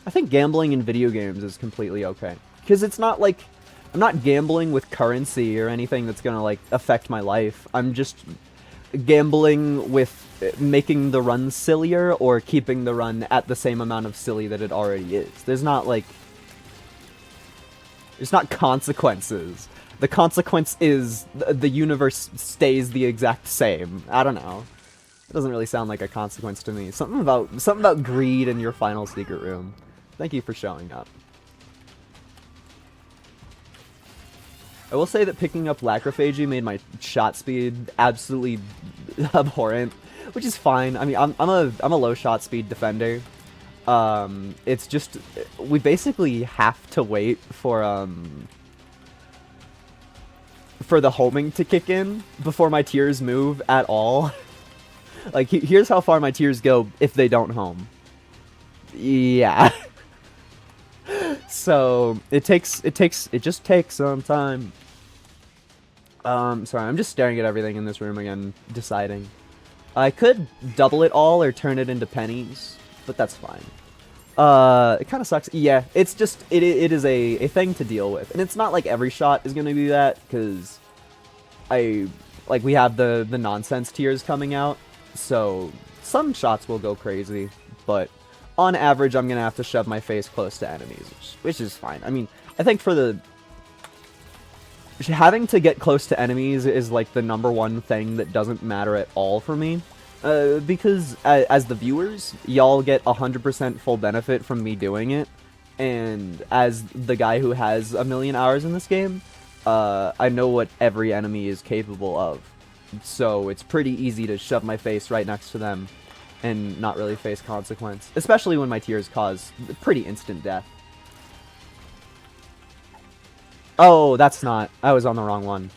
I think gambling in video games is completely okay. Because it's not like, I'm not gambling with currency or anything that's gonna, like, affect my life. I'm just gambling with making the run sillier or keeping the run at the same amount of silly that it already is. There's not, like, there's not consequences. The consequence is the universe stays the exact same. I don't know. It doesn't really sound like a consequence to me. Something about greed in your final secret room. Thank you for showing up. I will say that picking up Lacrophagy made my shot speed absolutely abhorrent, which is fine. I mean, I'm a low shot speed defender. It's just we basically have to wait for for the homing to kick in before my tears move at all. Like, here's how far my tears go if they don't home. Yeah. So, it just takes some time. Sorry, I'm just staring at everything in this room again, deciding. I could double it all or turn it into pennies, but that's fine. It kind of sucks. Yeah, it's just, it is a thing to deal with. And it's not like every shot is going to be that, because we have the nonsense tiers coming out, so some shots will go crazy, but on average, I'm going to have to shove my face close to enemies, which is fine. I mean, I think having to get close to enemies is like the #1 thing that doesn't matter at all for me. Because as the viewers, y'all get 100% full benefit from me doing it, and as the guy who has 1,000,000 hours in this game, I know what every enemy is capable of, so it's pretty easy to shove my face right next to them and not really face consequence, especially when my tears cause pretty instant death. Oh, that's not, I was on the wrong one.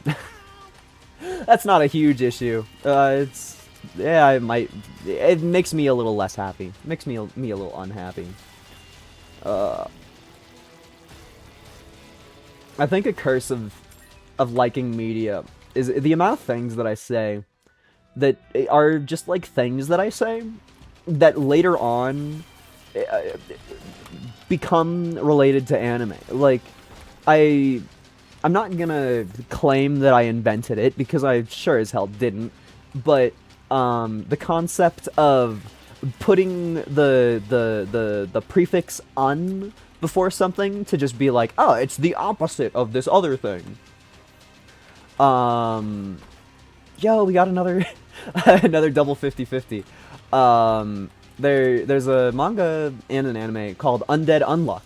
That's not a huge issue. Yeah, it makes me a little less happy. Makes me a little unhappy. I think a curse of liking media is the amount of things that I say that are just like things that I say that later on become related to anime. Like, I'm not gonna claim that I invented it, because I sure as hell didn't, but the concept of putting the prefix "un" before something to just be like, oh, it's the opposite of this other thing. Yo, we got another another double 50-50. There's a manga and an anime called Undead Unluck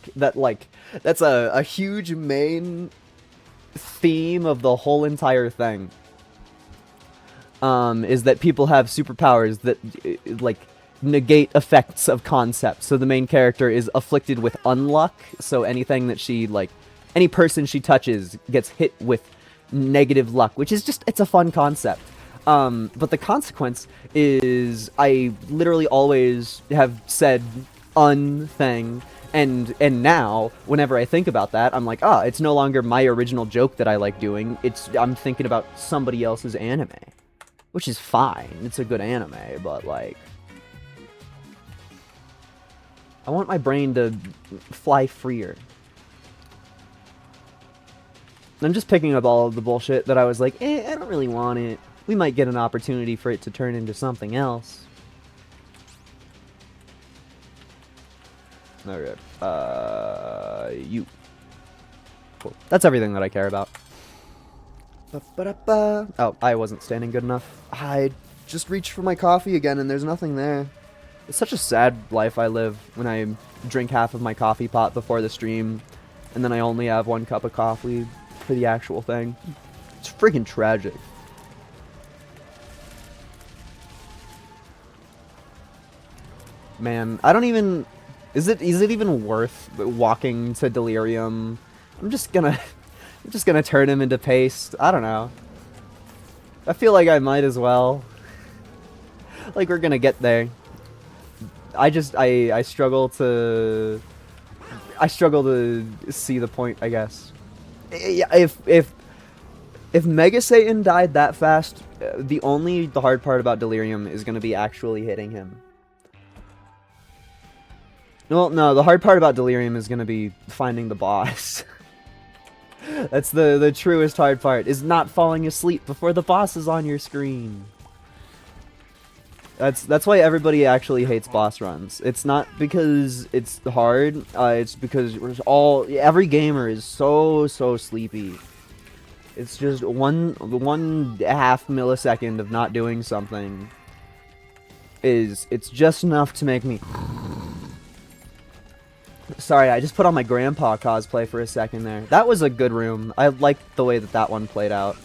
that's a huge main theme of the whole entire thing. Is that people have superpowers that like negate effects of concepts. So the main character is afflicted with unluck, so anything that any person she touches gets hit with negative luck, which is just, it's a fun concept. But the consequence is I literally always have said thing, and now whenever I think about that, I'm like, it's no longer my original joke that I like doing. I'm thinking about somebody else's anime, which is fine. It's a good anime, but like, I want my brain to fly freer. I'm just picking up all of the bullshit that I was like, I don't really want it. We might get an opportunity for it to turn into something else. Okay. You. Cool. That's everything that I care about. Oh, I wasn't standing good enough. I just reached for my coffee again and there's nothing there. It's such a sad life I live when I drink half of my coffee pot before the stream, and then I only have 1 cup of coffee for the actual thing. It's freaking tragic. Man, I don't even... Is it even worth walking to Delirium? I'm just gonna turn him into paste. I don't know. I feel like I might as well. Like, we're gonna get there. I struggle to see the point, I guess. If Mega Satan died that fast, the hard part about Delirium is gonna be actually hitting him. Well, no, the hard part about Delirium is gonna be finding the boss. That's the truest hard part, is not falling asleep before the boss is on your screen. That's why everybody actually hates boss runs. It's not because it's hard, it's because every gamer is so sleepy. It's just one half millisecond of not doing something it's just enough to make me... Sorry, I just put on my grandpa cosplay for a second there. That was a good room. I liked the way that one played out.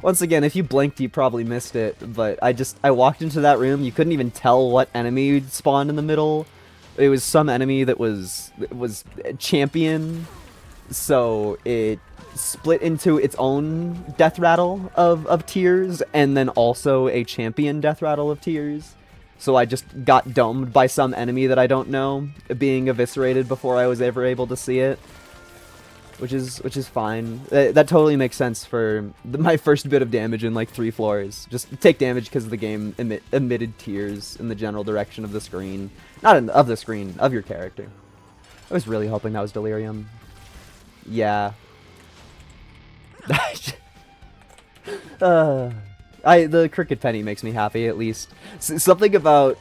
Once again, if you blinked, you probably missed it, but I walked into that room, you couldn't even tell what enemy spawned in the middle. It was some enemy that was champion, So it split into its own death rattle of tiers, and then also a champion death rattle of tiers. So I just got domed by some enemy that I don't know, being eviscerated before I was ever able to see it. Which is fine. That totally makes sense for my first bit of damage in like 3 floors. Just take damage because the game emitted tears in the general direction of the screen. Not of the screen, of your character. I was really hoping that was Delirium. Yeah. The Cricket Penny makes me happy, at least. Something about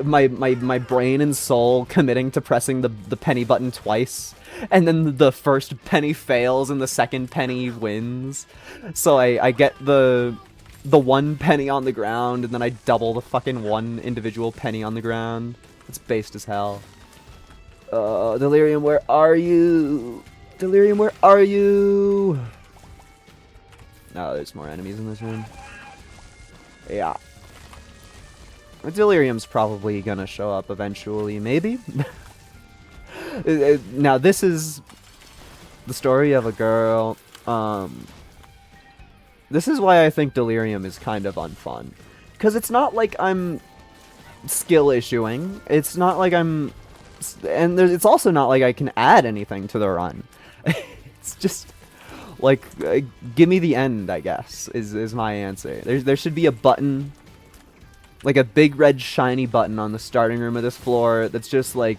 my brain and soul committing to pressing the penny button twice, and then the first penny fails and the second penny wins. So I get the 1 penny on the ground, and then I double the fucking 1 individual penny on the ground. It's based as hell. Delirium, where are you? Delirium, where are you? No, there's more enemies in this room. Yeah. Delirium's probably gonna show up eventually, maybe? Now, this is the story of a girl. This is why I think Delirium is kind of unfun. Because it's not like I'm skill issuing. It's not like I'm... And it's also not like I can add anything to the run. It's just... Like, give me the end, I guess, is my answer. There should be a button, like a big red shiny button on the starting room of this floor that's just like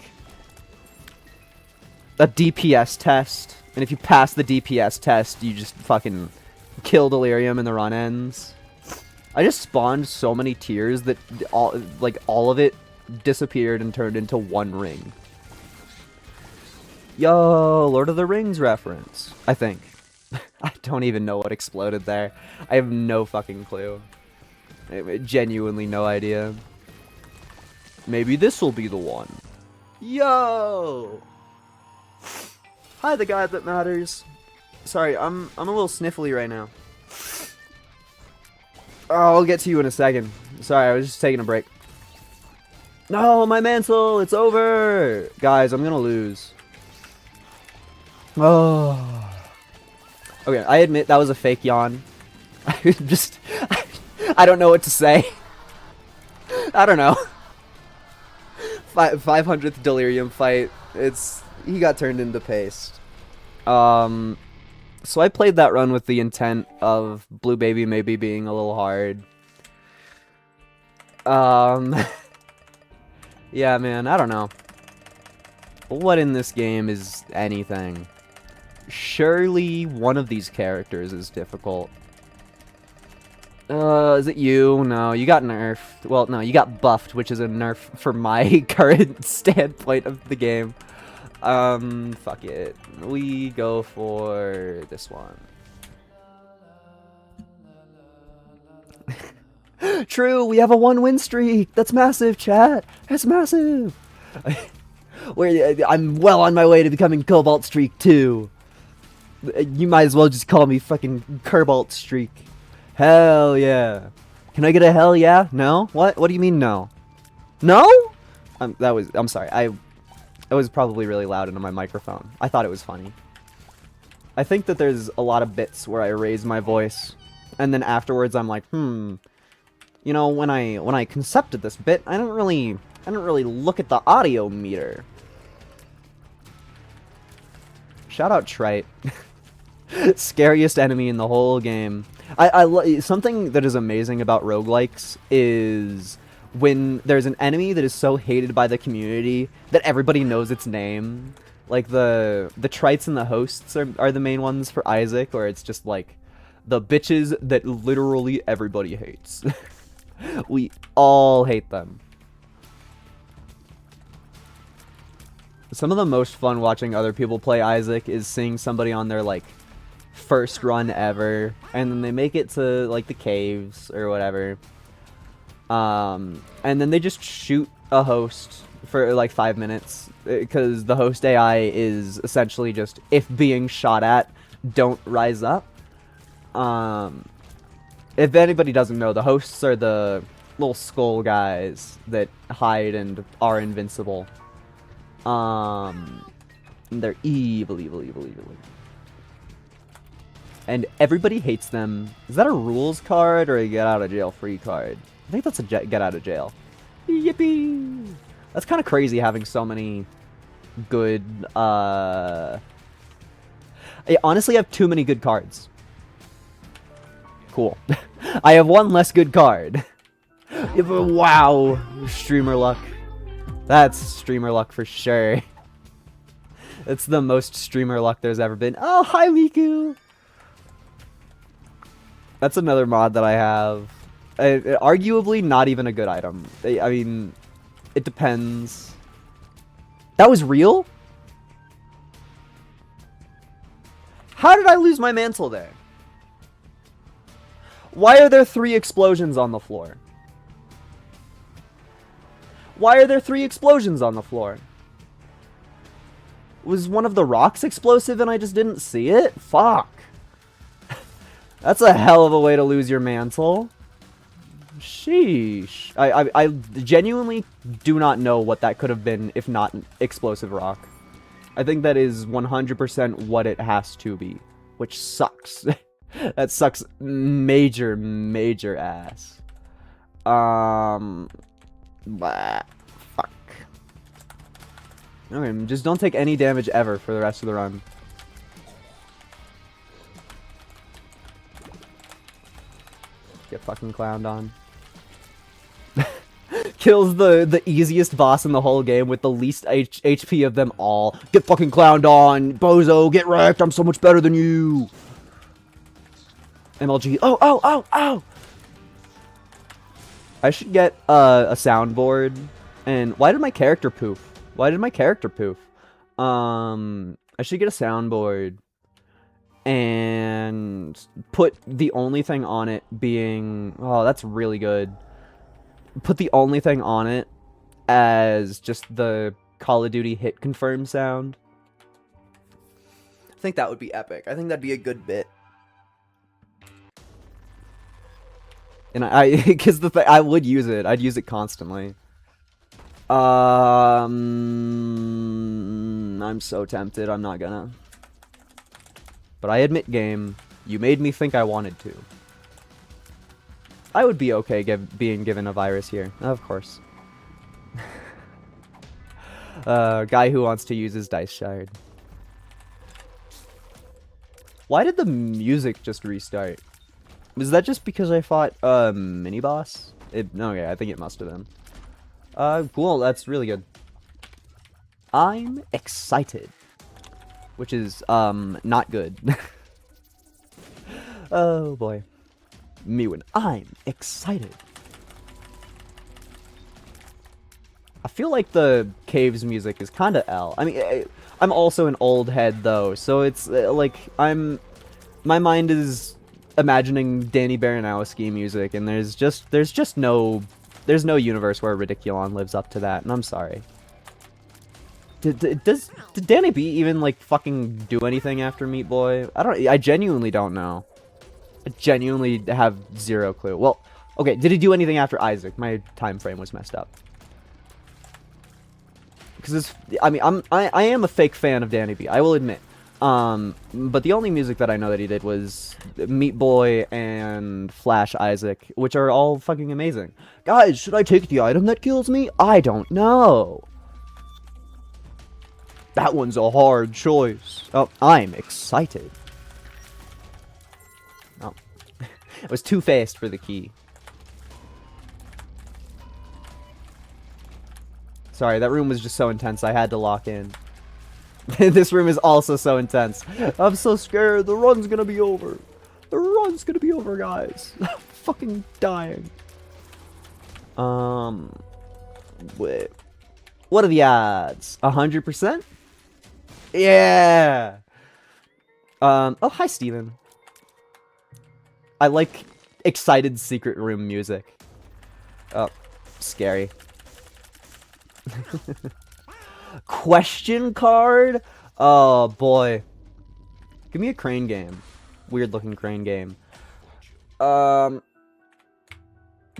a DPS test. And if you pass the DPS test, you just fucking kill Delirium and the run ends. I just spawned so many tiers that all of it disappeared and turned into 1 ring. Yo, Lord of the Rings reference, I think. I don't even know what exploded there. I have no fucking clue. Genuinely no idea. Maybe this will be the one. Yo! Hi, the guy that matters. Sorry, I'm a little sniffly right now. Oh, I'll get to you in a second. Sorry, I was just taking a break. No, my mantle! It's over! Guys, I'm gonna lose. Oh... Okay, I admit that was a fake yawn. I don't know what to say. I don't know. 500th Delirium fight. He got turned into paste. So I played that run with the intent of Blue Baby maybe being a little hard. Yeah, man, I don't know. What in this game is anything? Surely one of these characters is difficult. Is it you? No, you got nerfed. Well, no, you got buffed, which is a nerf for my current standpoint of the game. Fuck it. We go for this one. True, we have a 1-win streak. That's massive, chat. That's massive. I'm well on my way to becoming Cobalt Streak 2. You might as well just call me fucking Cobalt Streak. Hell yeah. Can I get a hell yeah? No? What? What do you mean no? No? I'm sorry. I was probably really loud into my microphone. I thought it was funny. I think that there's a lot of bits where I raise my voice, and then afterwards I'm like, you know, when I concepted this bit, I didn't really look at the audio meter. Shout out Trite. Scariest enemy in the whole game. Something that is amazing about roguelikes is when there's an enemy that is so hated by the community that everybody knows its name. Like the Trites and the Hosts are the main ones for Isaac, or it's just like the bitches that literally everybody hates. We all hate them. Some of the most fun watching other people play Isaac is seeing somebody on their like first run ever, and then they make it to like the caves or whatever, and then they just shoot a host for like 5 minutes because the host AI is essentially just, if being shot at, don't rise up. If anybody doesn't know, the hosts are the little skull guys that hide and are invincible. And they're evil, evil, evil, evil. And everybody hates them. Is that a rules card or a get out of jail free card? I think that's a get out of jail. Yippee! That's kind of crazy having so many good, I honestly have too many good cards. Cool. I have one less good card. Wow. Streamer luck. That's streamer luck for sure. It's the most streamer luck there's ever been. Oh, hi, Miku! That's another mod that I have. Arguably not even a good item. I mean, it depends. That was real? How did I lose my mantle there? Why are there 3 explosions on the floor? Why are there 3 explosions on the floor? Was one of the rocks explosive and I just didn't see it? Fuck. That's a hell of a way to lose your mantle. Sheesh. I genuinely do not know what that could have been if not an explosive rock. I think that is 100% what it has to be, which sucks. That sucks major, major ass. Fuck. Okay, just don't take any damage ever for the rest of the run. Get fucking clowned on. Kills the easiest boss in the whole game with the least HP of them all. Get fucking clowned on, bozo, get wrecked, I'm so much better than you. MLG, oh. I should get a soundboard. And why did my character poof? I should get a soundboard and put the only thing on it being, oh, that's really good. Put the only thing on it as just the Call of Duty hit confirm sound. I think that would be epic. I think that'd be a good bit. And because I would use it. I'd use it constantly. I'm so tempted. I'm not gonna. But I admit, game, you made me think I wanted to. I would be okay being given a virus here. Of course. Guy who wants to use his dice shard. Why did the music just restart? Was that just because I fought a mini-boss? Okay, I think it must have been. Cool, that's really good. I'm excited. Which is, not good. Oh, boy. Me when I'm excited. I feel like the Caves music is kind of L. I mean, I'm also an old head, though, so it's, like, my mind is imagining Danny Baranowski music, and there's no universe where Ridiculon lives up to that, and I'm sorry. Did Danny B even, like, fucking do anything after Meat Boy? I genuinely don't know. I genuinely have zero clue. Well, okay, did he do anything after Isaac? My time frame was messed up. Because I mean, I am a fake fan of Danny B, I will admit. But the only music that I know that he did was Meat Boy and Flash Isaac, which are all fucking amazing. Guys, should I take the item that kills me? I don't know. That one's a hard choice. Oh, I'm excited. Oh. It was too fast for the key. Sorry, that room was just so intense, I had to lock in. This room is also so intense. I'm so scared. The run's gonna be over. The run's gonna be over, guys. I'm fucking dying. Wait. What are the odds? 100%? Yeah. Oh, hi, Steven. I like excited secret room music. Oh, scary. Question card? Oh, boy. Give me a crane game. Weird looking crane game.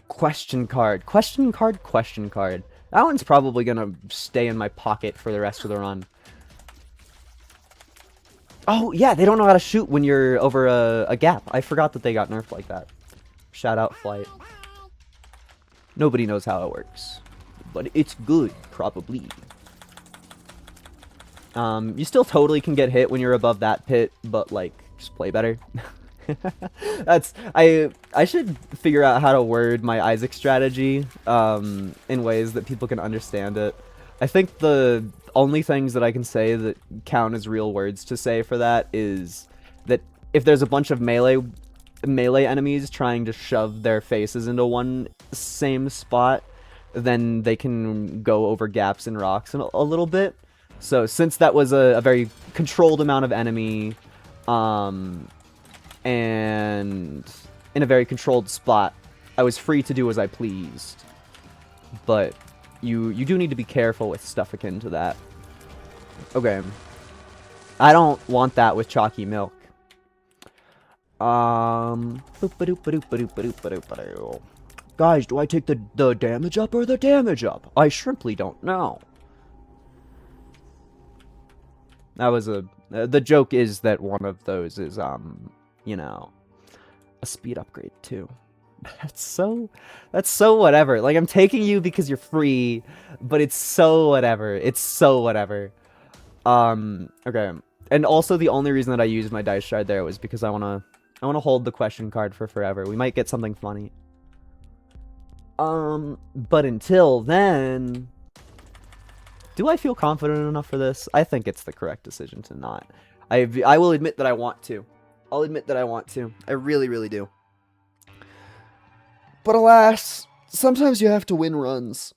Question card. Question card, question card. That one's probably gonna stay in my pocket for the rest of the run. Oh, yeah, they don't know how to shoot when you're over a gap. I forgot that they got nerfed like that. Shout out Flight. Nobody knows how it works. But it's good, probably. You still totally can get hit when you're above that pit, but, like, just play better. I should figure out how to word my Isaac strategy, in ways that people can understand it. I think the only things that I can say that count as real words to say for that is that if there's a bunch of melee enemies trying to shove their faces into one same spot, then they can go over gaps and rocks a little bit. So since that was a very controlled amount of enemy, and in a very controlled spot, I was free to do as I pleased. But you do need to be careful with stuff akin to that. Okay. I don't want that with chalky milk. Guys, do I take the damage up or the damage up? I simply don't know. That was the joke is that one of those is, you know, a speed upgrade too. That's so whatever. Like, I'm taking you because you're free, but it's so whatever. It's so whatever. Okay. And also the only reason that I used my dice shard there was because I wanna hold the question card for forever. We might get something funny. But until then, do I feel confident enough for this? I think it's the correct decision to not. I will admit that I want to. I'll admit that I want to. I really, really do. But alas, sometimes you have to win runs.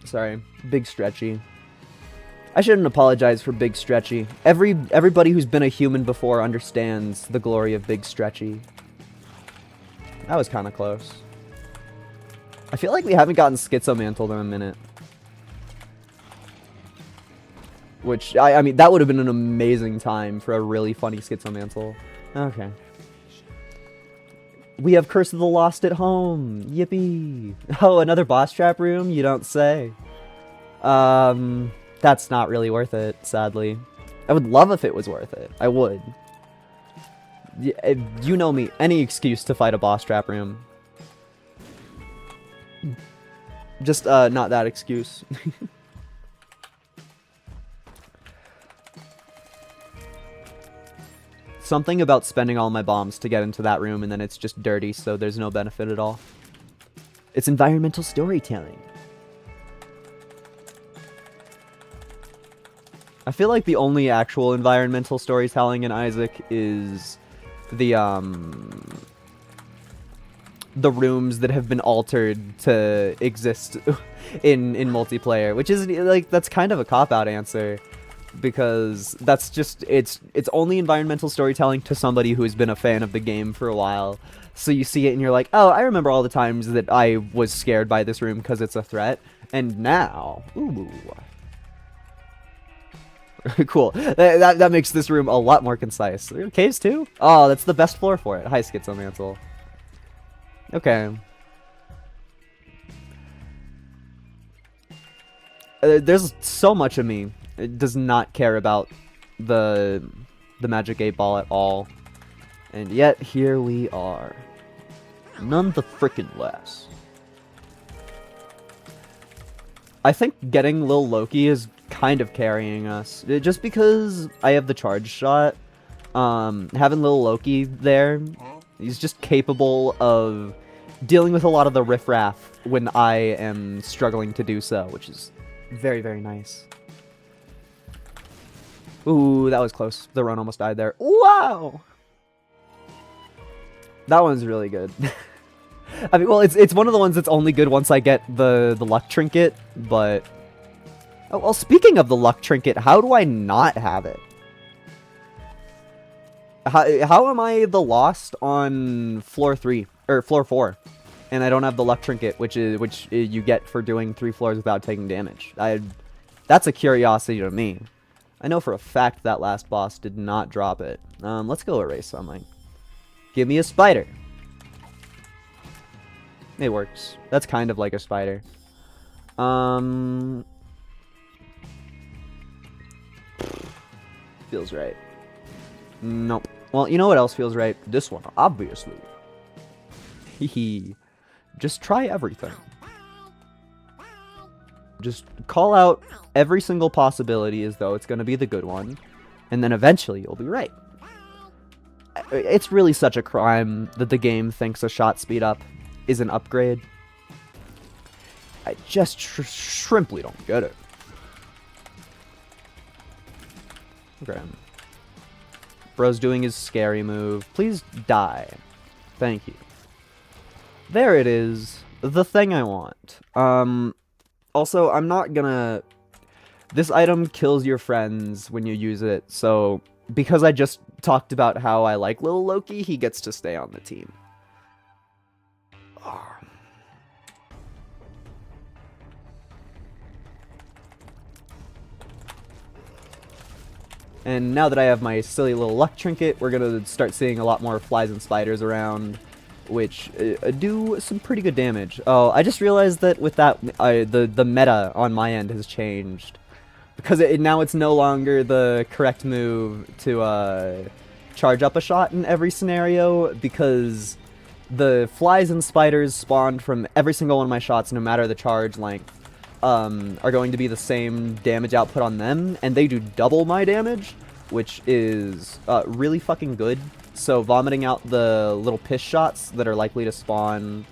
Sorry, Big Stretchy. I shouldn't apologize for Big Stretchy. Everybody who's been a human before understands the glory of Big Stretchy. That was kind of close. I feel like we haven't gotten Schizomantled in a minute. Which, I mean, that would have been an amazing time for a really funny Schizomantle. Okay. We have Curse of the Lost at home. Yippee. Oh, another boss trap room? You don't say. That's not really worth it, sadly. I would love if it was worth it. I would. You know me. Any excuse to fight a boss trap room. Just, not that excuse. Something about spending all my bombs to get into that room and then it's just dirty, so there's no benefit at all. It's environmental storytelling. I feel like the only actual environmental storytelling in Isaac is the rooms that have been altered to exist in multiplayer, which is, like, that's kind of a cop-out answer. Because that's just, it's only environmental storytelling to somebody who has been a fan of the game for a while. So you see it and you're like, oh, I remember all the times that I was scared by this room because it's a threat. And now, ooh. Cool. That makes this room a lot more concise. Caves too? Oh, that's the best floor for it. Hi, Schizomantle. Okay. There's so much of me. It does not care about the Magic 8 Ball at all. And yet, here we are. None the frickin' less. I think getting Lil Loki is kind of carrying us. Just because I have the charge shot, having Lil Loki there, he's just capable of dealing with a lot of the riffraff when I am struggling to do so, which is very, very nice. Ooh, that was close. The run almost died there. Wow! That one's really good. I mean, well, it's one of the ones that's only good once I get the luck trinket, but... Oh, well, speaking of the luck trinket, how do I not have it? How am I the lost on floor 3, or floor 4? And I don't have the luck trinket, which you get for doing 3 floors without taking damage. That's a curiosity to me. I know for a fact that last boss did not drop it. Let's go erase something. Give me a spider. It works. That's kind of like a spider. Feels right. Nope. Well, you know what else feels right? This one, obviously. Hehe. Just try everything. Just call out every single possibility as though it's going to be the good one, and then eventually you'll be right. It's really such a crime that the game thinks a shot speed up is an upgrade. I just shrimply don't get it. Okay. Bro's doing his scary move. Please die. Thank you. There it is. The thing I want. Also, I'm not gonna... This item kills your friends when you use it, so... Because I just talked about how I like Little Loki, he gets to stay on the team. And now that I have my silly little luck trinket, we're gonna start seeing a lot more flies and spiders around, which do some pretty good damage. Oh, I just realized that with that, the meta on my end has changed. Because now it's no longer the correct move to charge up a shot in every scenario, because the flies and spiders spawned from every single one of my shots, no matter the charge length, are going to be the same damage output on them, and they do double my damage, which is really fucking good. So vomiting out the little piss shots that are likely to spawn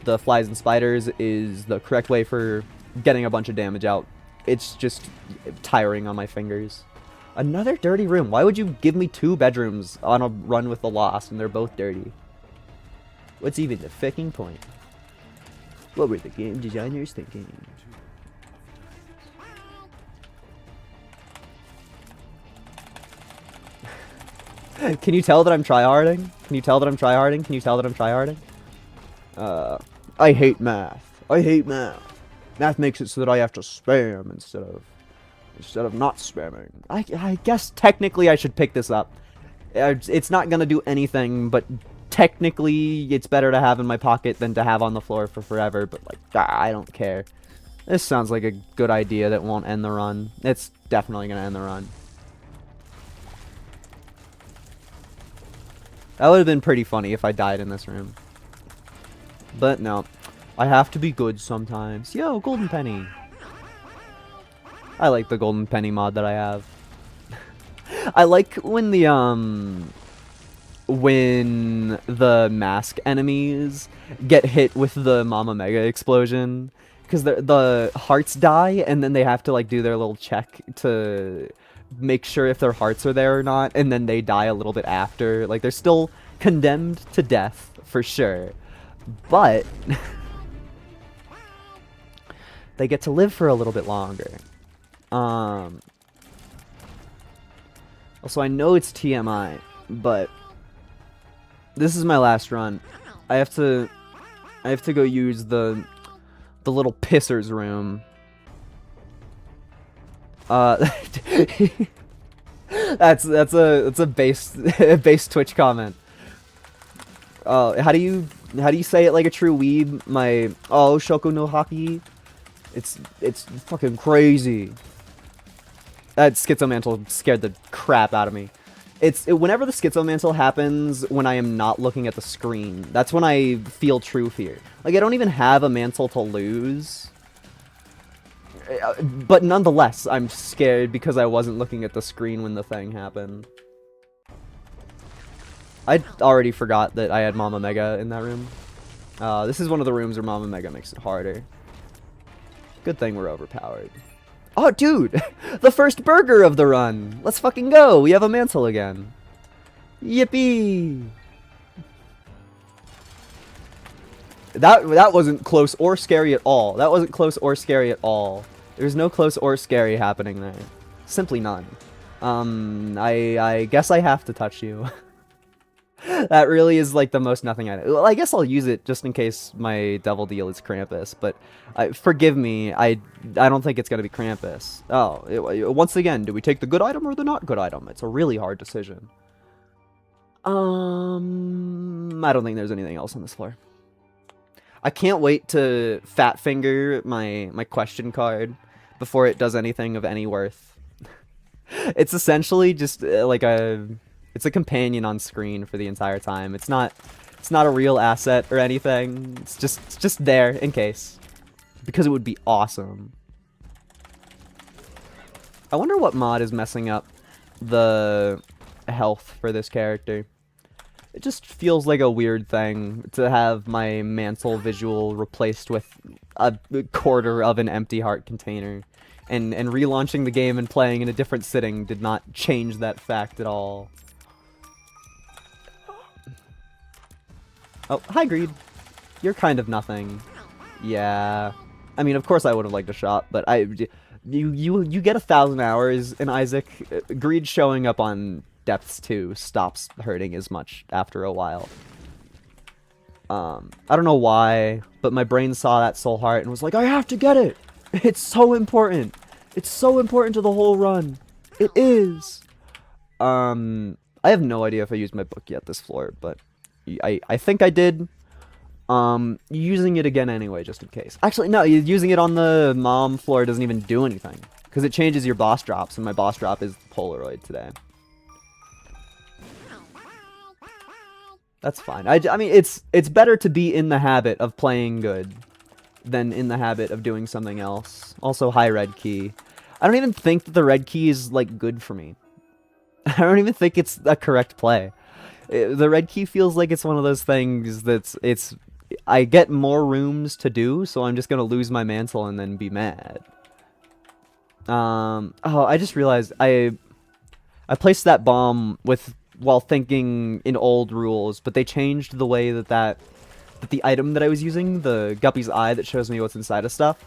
the flies and spiders is the correct way for getting a bunch of damage out. It's just tiring on my fingers. Another dirty room. Why would you give me 2 bedrooms on a run with the Lost and they're both dirty? What's even the fucking point? What were the game designers thinking? Can you tell that I'm tryharding? Can you tell that I'm tryharding? Can you tell that I'm tryharding? I hate math. I hate math. Math makes it so that I have to spam instead of not spamming. I guess technically I should pick this up. It's not gonna do anything, but technically it's better to have in my pocket than to have on the floor for forever, but like, I don't care. This sounds like a good idea that won't end the run. It's definitely gonna end the run. That would have been pretty funny if I died in this room. But no. I have to be good sometimes. Yo, golden penny. I like the golden penny mod that I have. I like when the mask enemies get hit with the Mama Mega explosion, because the hearts die and then they have to like do their little check to make sure if their hearts are there or not, and then they die a little bit after. Like, they're still condemned to death for sure, but they get to live for a little bit longer. Also, I know it's TMI, but this is my last run. I have to go use the little pissers room. That's a base Twitch comment. How do you say it like a true weeb? Shoko no Haki. It's fucking crazy. That Schizomantle scared the crap out of me. Whenever the Schizomantle happens when I am not looking at the screen, that's when I feel true fear. Like, I don't even have a mantle to lose. But nonetheless, I'm scared because I wasn't looking at the screen when the thing happened. I already forgot that I had Mama Mega in that room. This is one of the rooms where Mama Mega makes it harder. Good thing we're overpowered. Oh, dude! The first burger of the run! Let's fucking go! We have a mantle again. Yippee! That wasn't close or scary at all. That wasn't close or scary at all. There's no close or scary happening there. Simply none. I guess I have to touch you. That really is like the most nothing I know. Well, I guess I'll use it just in case my devil deal is Krampus, but forgive me, I don't think it's gonna be Krampus. Once again, do we take the good item or the not good item? It's a really hard decision. I don't think there's anything else on this floor. I can't wait to fat finger my question card before it does anything of any worth. It's essentially just like it's a companion on screen for the entire time. It's not a real asset or anything. It's just there in case, because it would be awesome. I wonder what mod is messing up the health for this character. It just feels like a weird thing to have my mantle visual replaced with a quarter of an empty heart container. And relaunching the game and playing in a different sitting did not change that fact at all. Oh, hi Greed. You're kind of nothing. Yeah. I mean, of course I would have liked a shot, but you get 1,000 hours in Isaac. Greed showing up on Depths 2 stops hurting as much after a while. I don't know why, but my brain saw that soul heart and was like, I have to get it! It's so important! It's so important to the whole run! It is! I have no idea if I used my book yet this floor, but I think I did. Using it again anyway, just in case. Actually, no, using it on the mom floor doesn't even do anything, because it changes your boss drops, and my boss drop is Polaroid today. That's fine. I mean, it's better to be in the habit of playing good than in the habit of doing something else. Also, hi, red key. I don't even think that the red key is, like, good for me. I don't even think it's a correct play. The red key feels like it's one of those things that's, I get more rooms to do, so I'm just gonna lose my mantle and then be mad. Oh, I just realized I placed that bomb while thinking in old rules, but they changed the way that the item that I was using, the Guppy's Eye that shows me what's inside of stuff,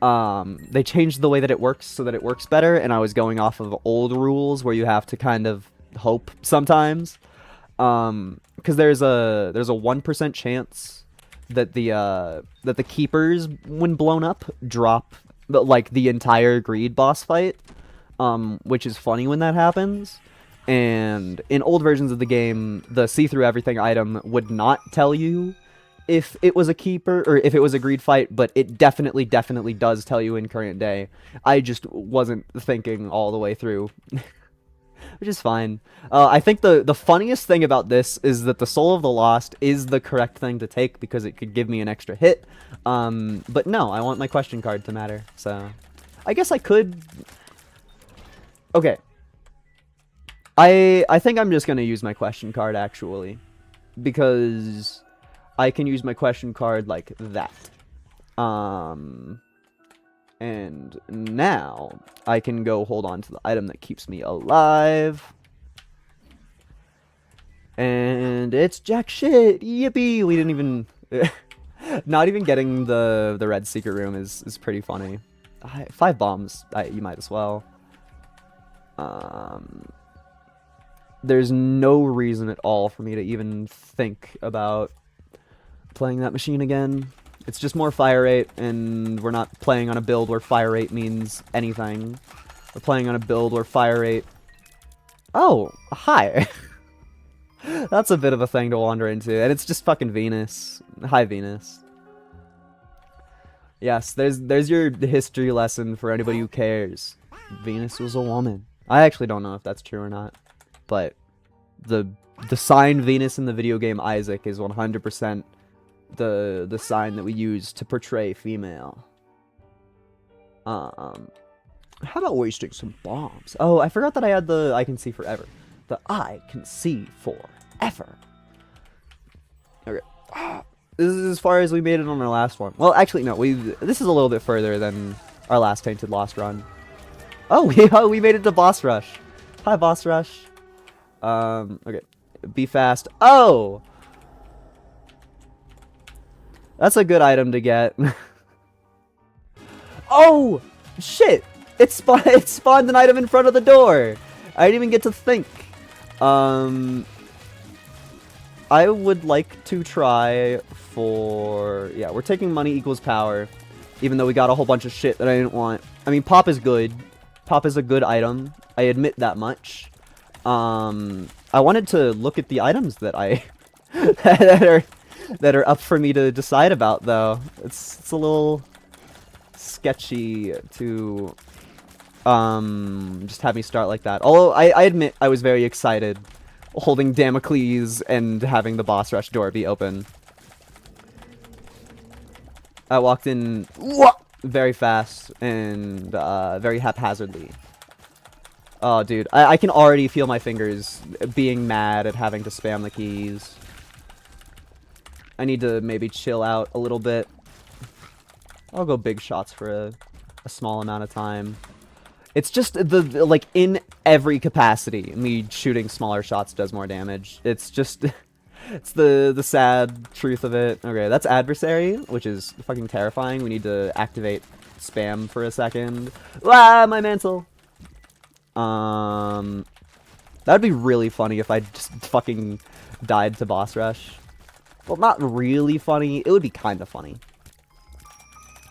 they changed the way that it works so that it works better, and I was going off of old rules where you have to kind of hope sometimes. Because there's a 1% chance that the keepers, when blown up, drop like the entire Greed boss fight, which is funny when that happens. And in old versions of the game, the see-through everything item would not tell you if it was a keeper or if it was a Greed fight, but it definitely does tell you in current day. I just wasn't thinking all the way through. Which is fine. I think the funniest thing about this is that the Soul of the Lost is the correct thing to take because it could give me an extra hit. But no, I want my question card to matter. So I guess I could... Okay. I think I'm just going to use my question card, actually. Because I can use my question card like that. And now I can go hold on to the item that keeps me alive. And it's jack shit. Yippee! We didn't even... Not even getting the red secret room is pretty funny. 5 bombs. You might as well. There's no reason at all for me to even think about playing that machine again. It's just more fire rate, and we're not playing on a build where fire rate means anything. We're playing on a build where fire rate... Oh, hi! That's a bit of a thing to wander into, and it's just fucking Venus. Hi, Venus. Yes, there's your history lesson for anybody who cares. Venus was a woman. I actually don't know if that's true or not, but the sign Venus in the video game Isaac is 100% the sign that we use to portray female. How about wasting some bombs? Oh, I forgot that I had the I can see forever. The I can see forever. Okay. This is as far as we made it on our last one. Well, actually, no. This is a little bit further than our last Tainted Lost run. Oh, we made it to Boss Rush. Hi, Boss Rush. Okay. Be fast. Oh! That's a good item to get. Oh! Shit! It spawned an item in front of the door! I didn't even get to think. I would like to try for... Yeah, we're taking money equals power. Even though we got a whole bunch of shit that I didn't want. I mean, Pop is good. Pop is a good item. I admit that much. I wanted to look at the items that I... that are up for me to decide about, though. It's a little sketchy to Just have me start like that. Although I admit I was very excited holding Damocles and having the boss rush door be open. I walked in very fast and very haphazardly. Oh, dude, I can already feel my fingers being mad at having to spam the keys. I need to maybe chill out a little bit. I'll go big shots for a small amount of time. It's just like in every capacity, me shooting smaller shots does more damage. It's just, it's the sad truth of it. Okay, that's adversary, which is fucking terrifying. We need to activate spam for a second. Ah, my mantle. That'd be really funny if I just fucking died to boss rush. Well, not really funny. It would be kind of funny.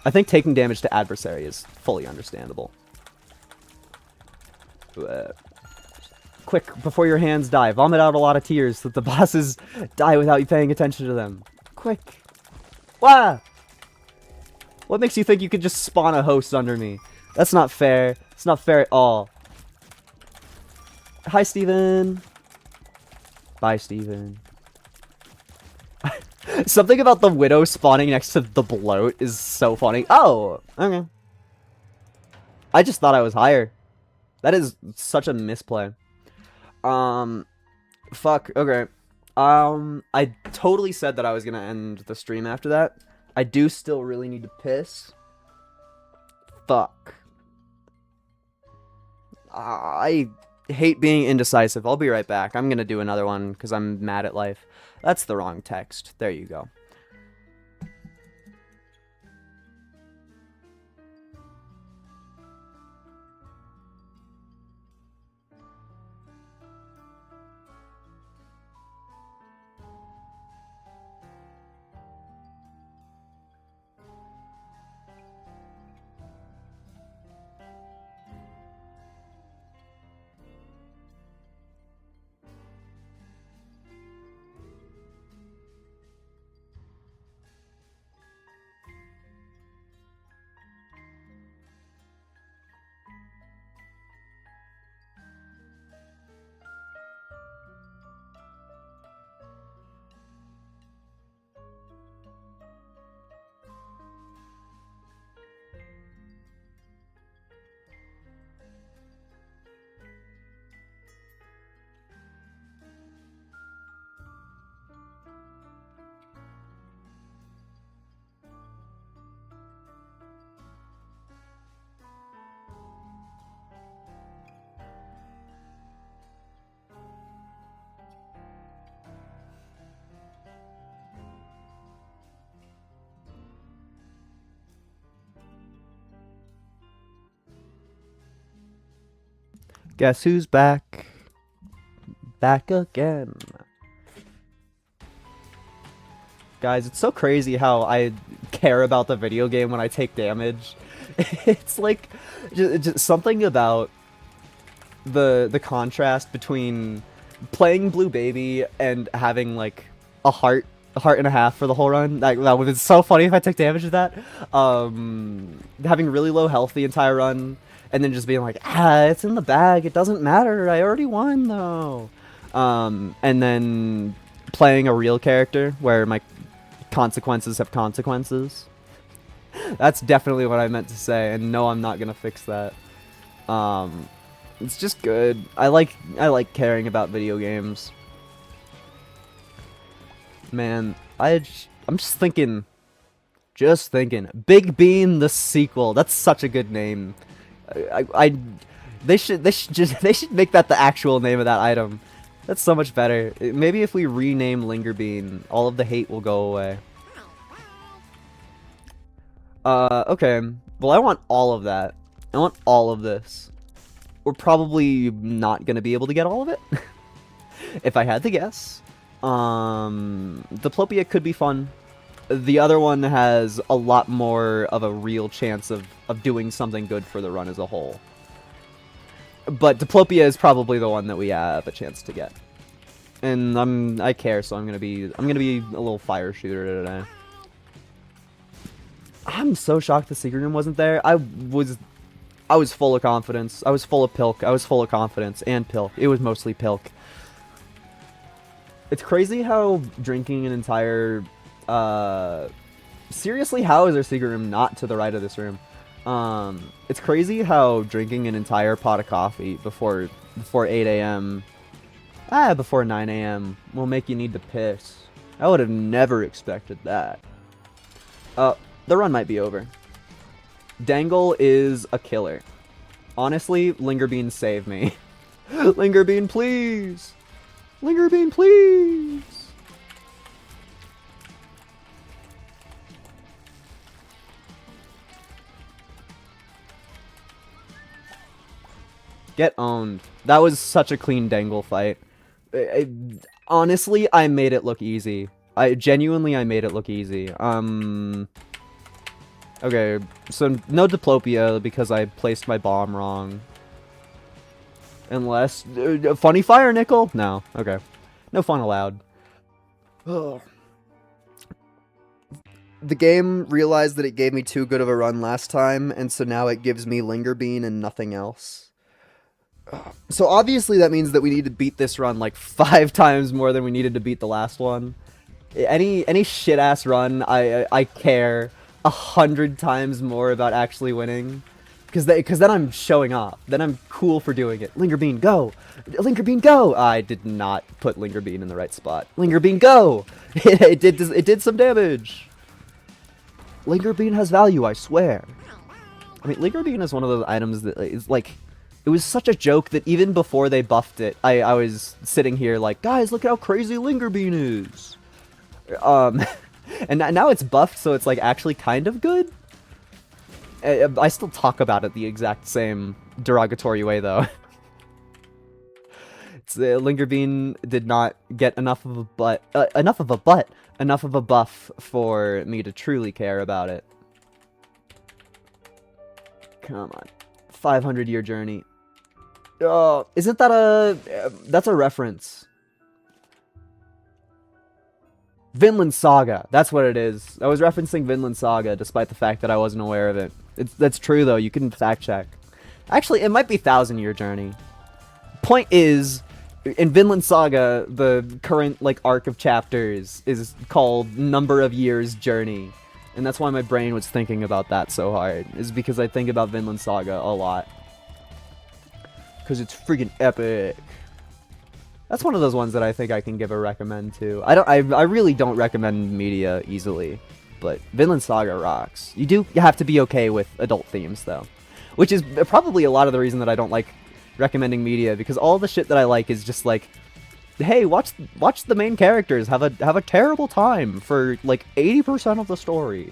I think taking damage to adversary is fully understandable. Quick, before your hands die, vomit out a lot of tears so that the bosses die without you paying attention to them. Quick. Wah! What makes you think you could just spawn a host under me? That's not fair. It's not fair at all. Hi, Steven. Bye, Steven. Something about the widow spawning next to the bloat is so funny. Oh, okay. I just thought I was higher. That is such a misplay. Fuck, okay. I totally said that I was gonna end the stream after that. I do still really need to piss. Fuck. I hate being indecisive. I'll be right back. I'm gonna do another one because I'm mad at life. That's the wrong text. There you go. Guess who's back? Back again. Guys, it's so crazy how I care about the video game when I take damage. It's like just something about the contrast between playing Blue Baby and having like a heart and a half for the whole run. That would have been so funny if I took damage to that. Having really low health the entire run. And then just being like, it's in the bag. It doesn't matter. I already won, though. And then playing a real character where my consequences have consequences. That's definitely what I meant to say. And no, I'm not going to fix that. It's just good. I like caring about video games. Man, I'm just thinking. Big Bean the sequel. That's such a good name. They should make that the actual name of that item. That's so much better. Maybe if we rename Linger Bean, all of the hate will go away. Okay. Well, I want all of that. I want all of this. We're probably not gonna be able to get all of it. If I had to guess. Diplopia could be fun. The other one has a lot more of a real chance of doing something good for the run as a whole. But Diplopia is probably the one that we have a chance to get. And I care, so I'm gonna be a little fire shooter today. I'm so shocked the secret room wasn't there. I I was full of confidence. I was full of pilk. I was full of confidence and pilk. It was mostly pilk. It's crazy how drinking an entire... seriously, how is there a secret room not to the right of this room? It's crazy how drinking an entire pot of coffee before 8 a.m. Before 9 a.m. will make you need to piss. I would have never expected that. The run might be over. Dangle is a killer. Honestly, Linger Bean save me. Linger Bean, please! Linger Bean, please! Get owned. That was such a clean Dangle fight. Honestly, I made it look easy. I made it look easy. Okay, so no Diplopia because I placed my bomb wrong. Unless... funny fire, Nickel? No, okay. No fun allowed. Ugh. The game realized that it gave me too good of a run last time, and so now it gives me Linger Bean and nothing else. So obviously that means that we need to beat this run like 5 times more than we needed to beat the last one. Any shit-ass run, I care 100 times more about actually winning. Because then I'm showing off. Then I'm cool for doing it. Linger Bean, go! Linger Bean, go! I did not put Linger Bean in the right spot. Linger Bean, go! It did some damage. Linger Bean has value, I swear. I mean, Linger Bean is one of those items that is like... It was such a joke that even before they buffed it, I was sitting here like, guys, look how crazy Linger Bean is. And now it's buffed, so it's like actually kind of good. I still talk about it the exact same derogatory way, though. Linger Bean did not get enough of a buff for me to truly care about it. Come on, 500-year journey. Oh, isn't that that's a reference? Vinland Saga, that's what it is. I was referencing Vinland Saga, despite the fact that I wasn't aware of it. That's true, though. You can fact check. Actually, it might be 1,000-year journey. Point is, in Vinland Saga, the current like arc of chapters is called Number of Years Journey, and that's why my brain was thinking about that so hard. Is because I think about Vinland Saga a lot, because it's freaking epic. That's one of those ones that I think I can give a recommend to. I really don't recommend media easily, but Vinland Saga rocks. You have to be okay with adult themes though, which is probably a lot of the reason that I don't like recommending media, because all the shit that I like is just like, hey, watch the main characters have a terrible time for like 80% of the story.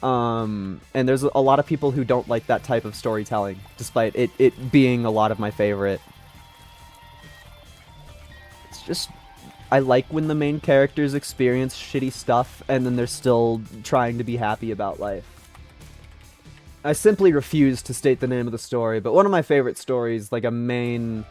And there's a lot of people who don't like that type of storytelling, despite it being a lot of my favorite. It's just, I like when the main characters experience shitty stuff and then they're still trying to be happy about life. I simply refuse to state the name of the story, but one of my favorite stories, like a main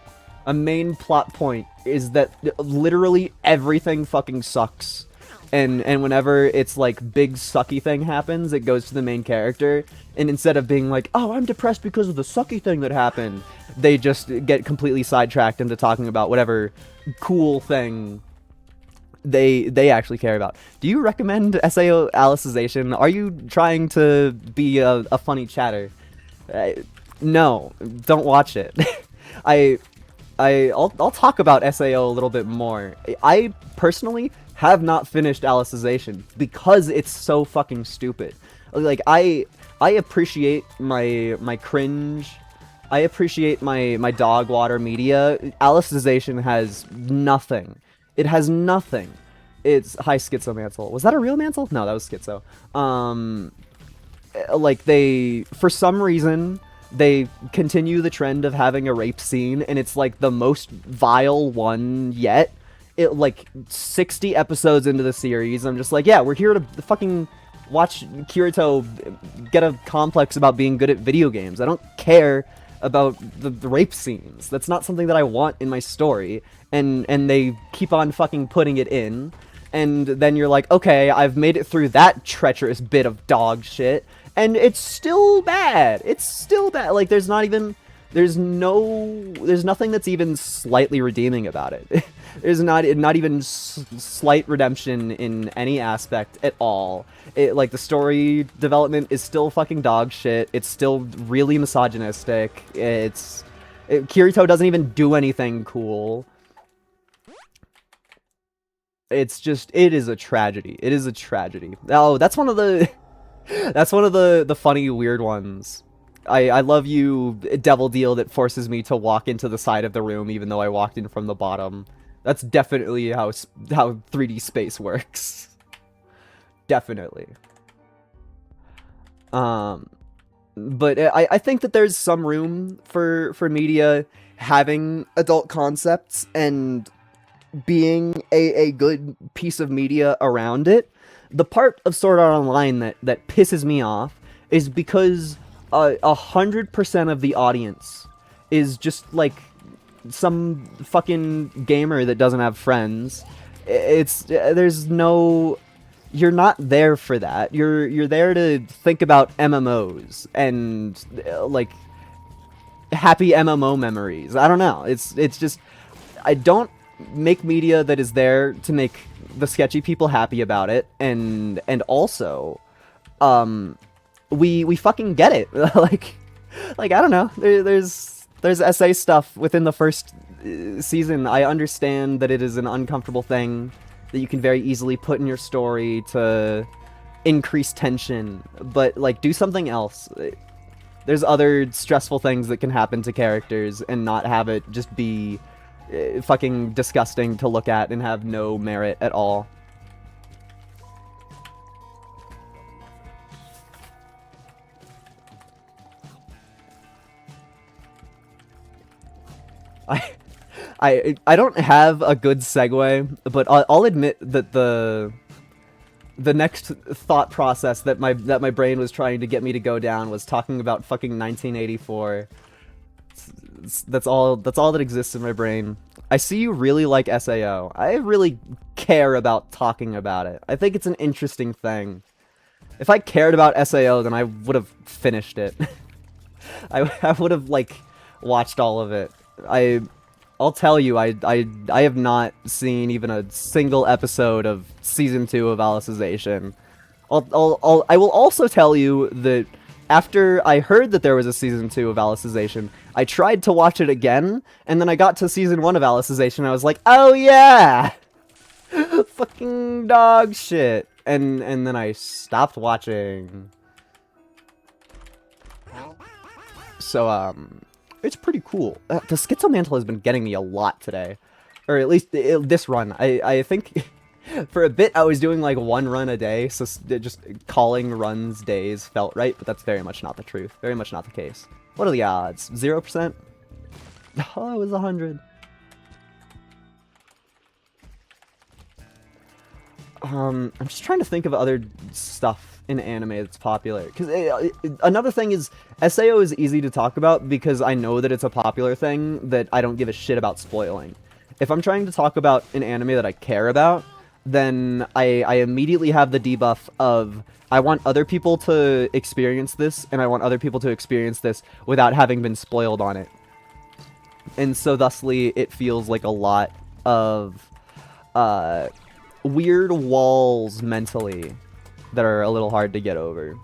plot point, is that literally everything fucking sucks. And whenever it's like big sucky thing happens, it goes to the main character, and instead of being like, oh, I'm depressed because of the sucky thing that happened, they just get completely sidetracked into talking about whatever cool thing they actually care about. Do you recommend SAO Alicization? Are you trying to be a funny chatter? No, don't watch it. I'll talk about SAO a little bit more. I personally have not finished Alicization because it's so fucking stupid. Like, I appreciate my cringe. I appreciate my dog water media. Alicization has nothing. It has nothing. It's Hi Schizomantle. Was that a real mantle? No, that was Schizo. Like, for some reason, they continue the trend of having a rape scene, and it's like the most vile one yet. It, like, 60 episodes into the series, I'm just like, yeah, we're here to fucking watch Kirito get a complex about being good at video games. I don't care about the rape scenes. That's not something that I want in my story, and they keep on fucking putting it in. and then you're like, okay, I've made it through that treacherous bit of dog shit, and it's still bad. It's still bad. Like, there's nothing that's even slightly redeeming about it. There's not even slight redemption in any aspect at all. Like, the story development is still fucking dog shit. It's still really misogynistic. Kirito doesn't even do anything cool. It's just, it is a tragedy. It is a tragedy. Oh, that's one of the funny, weird ones. I love you, Devil Deal, that forces me to walk into the side of the room even though I walked in from the bottom. That's definitely how 3D space works. Definitely. But I think that there's some room for media having adult concepts and being a good piece of media around it. The part of Sword Art Online that pisses me off is because 100% of the audience is just like some fucking gamer that doesn't have friends. You're not there for that. You're there to think about MMOs and like happy MMO memories. I don't know. It's just, I don't make media that is there to make the sketchy people happy about it, and also we fucking get it. like I don't know, there's SA stuff within the first season. I understand that it is an uncomfortable thing that you can very easily put in your story to increase tension, but like, do something else. There's other stressful things that can happen to characters and not have it just be fucking disgusting to look at and have no merit at all. I don't have a good segue, but I'll admit that the next thought process that my brain was trying to get me to go down was talking about fucking 1984. That's all that exists in my brain. I see you really like SAO. I really care about talking about it. I think it's an interesting thing. If I cared about SAO, then I would have finished it. I would have like watched all of it. I'll tell you, I have not seen even a single episode of Season 2 of Alicization. I will also tell you that after I heard that there was a Season 2 of Alicization, I tried to watch it again, and then I got to Season 1 of Alicization, and I was like, oh yeah! Fucking dog shit. And then I stopped watching. So, it's pretty cool. The Schizomantle has been getting me a lot today. Or at least this run. I think for a bit I was doing like one run a day, so just calling runs days felt right, but that's very much not the truth. Very much not the case. What are the odds? 0%? Oh, it was 100. I'm just trying to think of other stuff in anime that's popular. Because another thing is, SAO is easy to talk about because I know that it's a popular thing that I don't give a shit about spoiling. If I'm trying to talk about an anime that I care about, then I immediately have the debuff of, I want other people to experience this, and I want other people to experience this without having been spoiled on it. And so thusly, it feels like a lot of weird walls mentally that are a little hard to get over.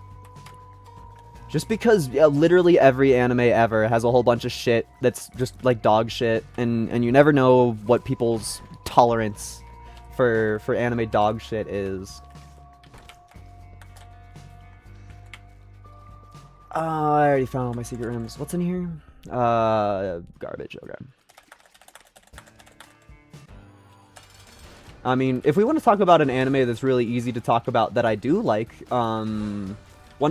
Just because literally every anime ever has a whole bunch of shit that's just like dog shit, and you never know what people's tolerance for anime dog shit is. I already found all my secret rooms. What's in here? Garbage. Okay. I mean, if we want to talk about an anime that's really easy to talk about that I do like, One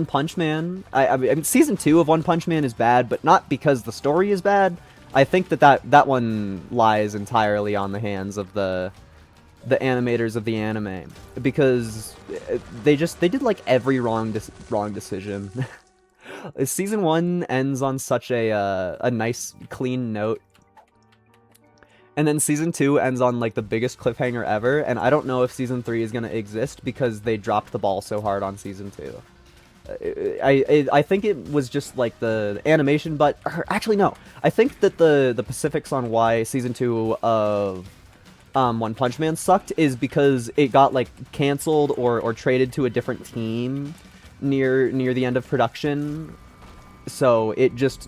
Punch Man. I mean, Season 2 of One Punch Man is bad, but not because the story is bad. I think that one lies entirely on the hands of the animators of the anime, because they did like every wrong decision. Season 1 ends on such a nice, clean note. And then season 2 ends on like the biggest cliffhanger ever, and I don't know if season 3 is gonna exist because they dropped the ball so hard on season 2. I think it was just like the animation, but actually no. I think that the specifics on why season 2 of One Punch Man sucked is because it got like canceled or traded to a different team near the end of production. So it just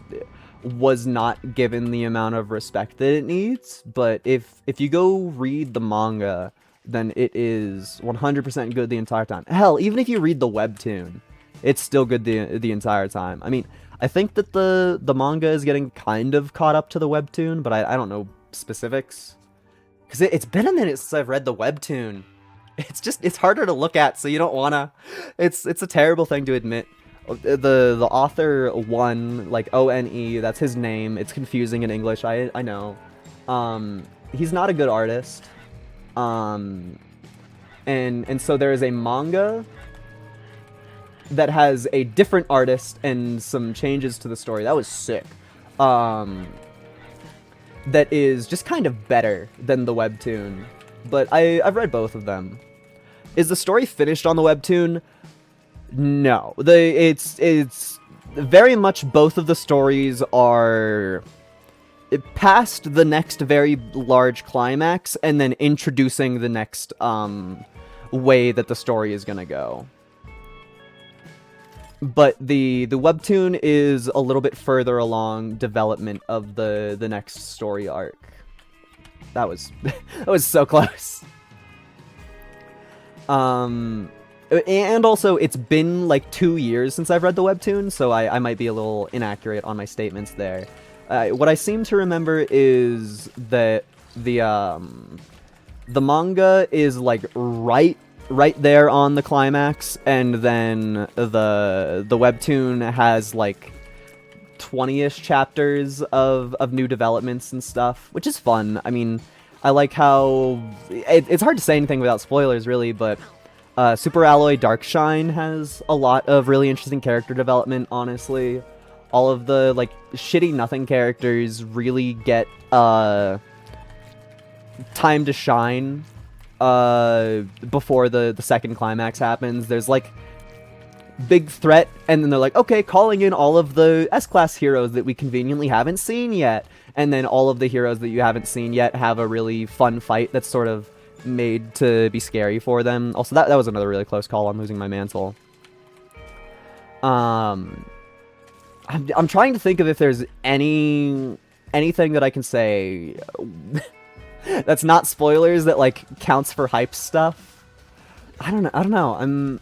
was not given the amount of respect that it needs. But if you go read the manga, then it is 100% good the entire time. Hell, even if you read the webtoon, it's still good the entire time. I mean, I think that the manga is getting kind of caught up to the webtoon, but I don't know specifics. Because it's been a minute since I've read the webtoon. It's harder to look at, so you don't wanna. It's a terrible thing to admit. The author One, like ONE, that's his name. It's confusing in English. I know. He's not a good artist. And so there is a manga that has a different artist and some changes to the story. That was sick. That is just kind of better than the webtoon. But I've read both of them. Is the story finished on the webtoon? No. It's very much both of the stories are past the next very large climax and then introducing the next way that the story is gonna go. But the webtoon is a little bit further along development of the next story arc. That was that was so close. And also, it's been like 2 years since I've read the webtoon, so I might be a little inaccurate on my statements there. What I seem to remember is that the manga is like right there on the climax, and then the webtoon has like 20-ish chapters of new developments and stuff, which is fun. I mean, I like how it's hard to say anything without spoilers, really, but Super Alloy Darkshine has a lot of really interesting character development, honestly. All of the like shitty nothing characters really get time to shine before the second climax happens. There's like big threat, and then they're like, okay, calling in all of the S-class heroes that we conveniently haven't seen yet, and then all of the heroes that you haven't seen yet have a really fun fight that's sort of made to be scary for them. Also, that was another really close call on losing my mantle. I'm trying to think of if there's anything that I can say that's not spoilers that like counts for hype stuff. I don't know.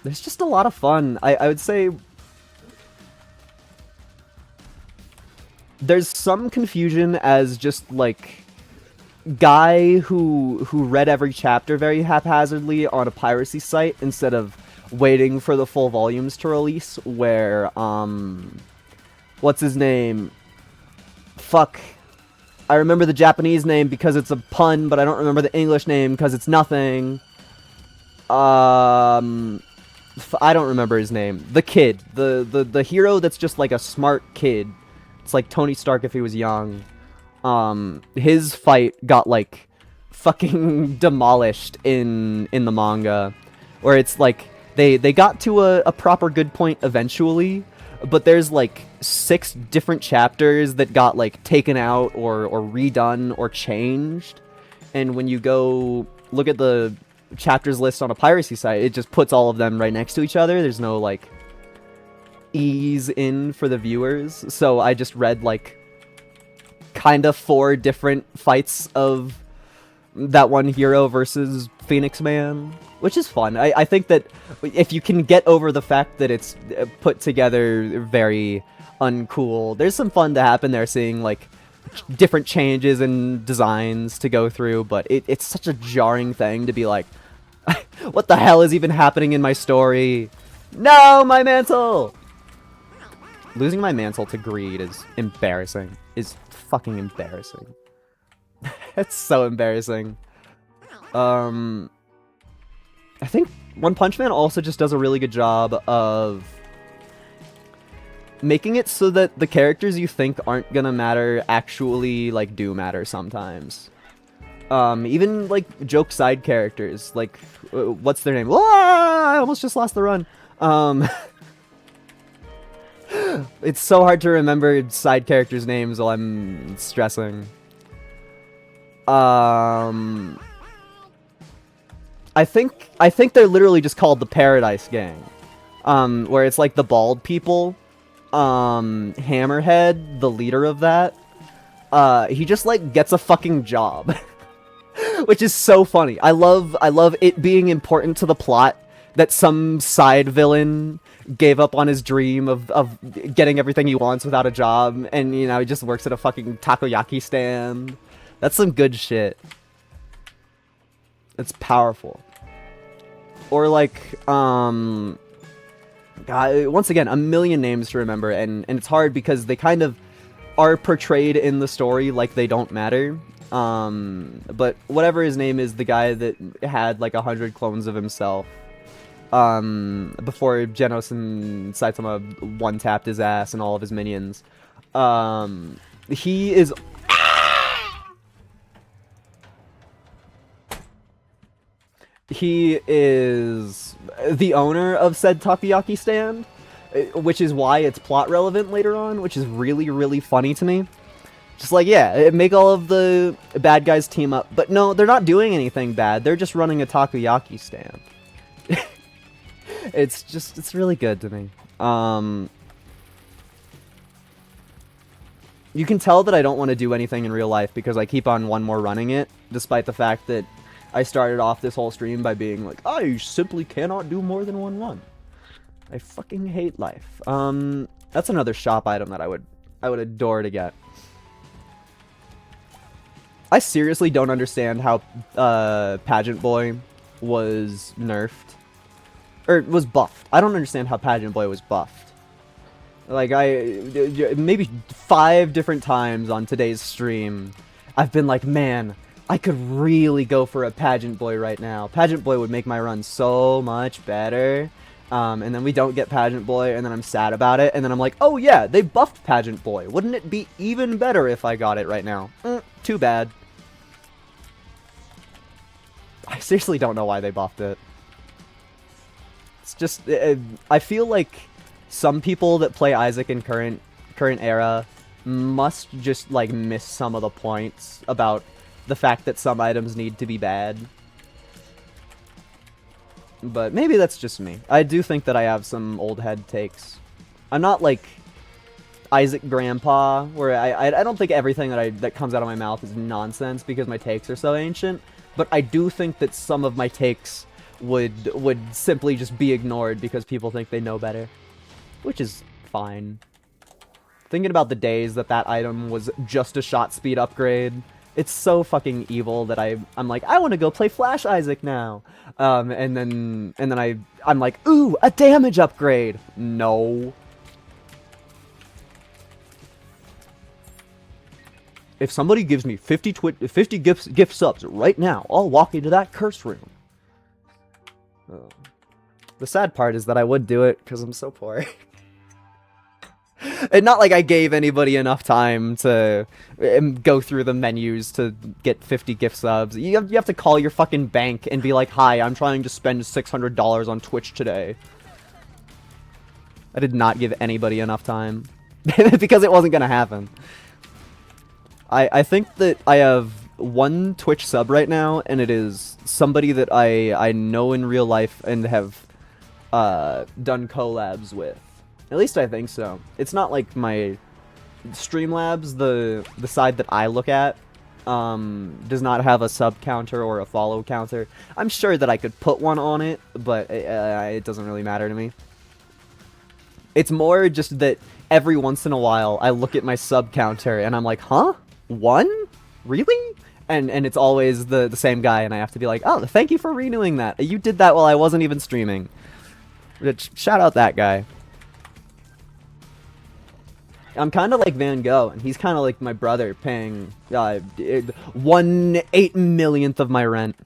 There's just a lot of fun. I would say there's some confusion as just like guy who read every chapter very haphazardly on a piracy site instead of waiting for the full volumes to release, where what's his name? Fuck. I remember the Japanese name because it's a pun, but I don't remember the English name because it's nothing. I don't remember his name. The kid. The hero that's just like a smart kid. It's like Tony Stark if he was young. His fight got like fucking demolished in the manga, where it's like they got to a proper good point eventually, but there's like 6 different chapters that got like taken out or redone or changed, and when you go look at the chapters list on a piracy site, it just puts all of them right next to each other. There's no like ease in for the viewers, so I just read like kind of 4 different fights of that one hero versus Phoenix Man, which is fun. I think that if you can get over the fact that it's put together very uncool, there's some fun to happen there, seeing like different changes and designs to go through, but it's such a jarring thing to be like, what the hell is even happening in my story? No, my mantle! Losing my mantle to Greed is embarrassing. Is fucking embarrassing. It's so embarrassing. I think One Punch Man also just does a really good job of making it so that the characters you think aren't gonna matter actually, like, do matter sometimes. Even, like, joke side characters, like, what's their name? Ah, I almost just lost the run. It's so hard to remember side characters' names while I'm stressing. I think they're literally just called the Paradise Gang. Where it's like the bald people. Hammerhead, the leader of that. He just like gets a fucking job. Which is so funny. I love it being important to the plot that some side villain gave up on his dream of getting everything he wants without a job, and you know, he just works at a fucking takoyaki stand. That's some good shit. It's powerful. Or like, God, once again, a million names to remember, and it's hard because they kind of are portrayed in the story like they don't matter. But whatever his name is, the guy that had like 100 clones of himself, before Genos and Saitama one-tapped his ass and all of his minions, he is... He is the owner of said takoyaki stand, which is why it's plot relevant later on, which is really, really funny to me. Just like, yeah, make all of the bad guys team up. But no, they're not doing anything bad. They're just running a takoyaki stand. It's really good to me. You can tell that I don't want to do anything in real life because I keep on one more running it, despite the fact that I started off this whole stream by being like, I simply cannot do more than one run. I fucking hate life. That's another shop item that I would adore to get. I seriously don't understand how Pageant Boy was nerfed. Or was buffed. I don't understand how Pageant Boy was buffed. Like, maybe 5 different times on today's stream, I've been like, man, I could really go for a Pageant Boy right now. Pageant Boy would make my run so much better. And then we don't get Pageant Boy, and then I'm sad about it, and then I'm like, oh yeah, they buffed Pageant Boy. Wouldn't it be even better if I got it right now? Too bad. I seriously don't know why they buffed it. It's just, I feel like some people that play Isaac in current era must just, like, miss some of the points about the fact that some items need to be bad. But maybe that's just me. I do think that I have some old head takes. I'm not like Isaac Grandpa, where I don't think everything that comes out of my mouth is nonsense because my takes are so ancient. But I do think that some of my takes would simply just be ignored because people think they know better, which is fine. Thinking about the days that item was just a shot speed upgrade, it's so fucking evil that I'm like, I want to go play Flash Isaac now. And then I'm like, ooh, a damage upgrade. No. If somebody gives me 50 gift subs right now, I'll walk into that curse room. The sad part is that I would do it because I'm so poor. And not like I gave anybody enough time to go through the menus to get 50 gift subs. You have to call your fucking bank and be like, hi, I'm trying to spend $600 on Twitch today. I did not give anybody enough time. Because it wasn't going to happen. I think that I have one Twitch sub right now, and it is somebody that I know in real life and have done collabs with. At least I think so. It's not like my Streamlabs, the side that I look at, does not have a sub counter or a follow counter. I'm sure that I could put one on it, but it doesn't really matter to me. It's more just that every once in a while I look at my sub counter and I'm like, huh? 1? Really? And it's always the same guy, and I have to be like, oh, thank you for renewing that. You did that while I wasn't even streaming. Shout out that guy. I'm kind of like Van Gogh, and he's kind of like my brother, paying 1/8 millionth of my rent.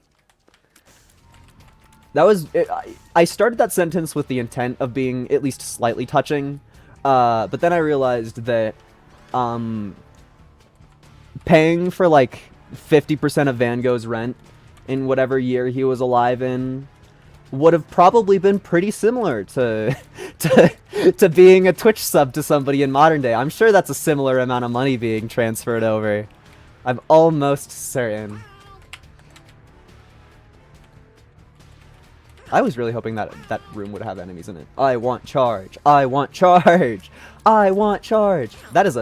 That was... I started that sentence with the intent of being at least slightly touching, But then I realized that paying for like 50% of Van Gogh's rent in whatever year he was alive in would have probably been pretty similar to to being a Twitch sub to somebody in modern day. I'm sure that's a similar amount of money being transferred over. I'm almost certain. I was really hoping that that room would have enemies in it. I want charge. I want charge. I want charge. That is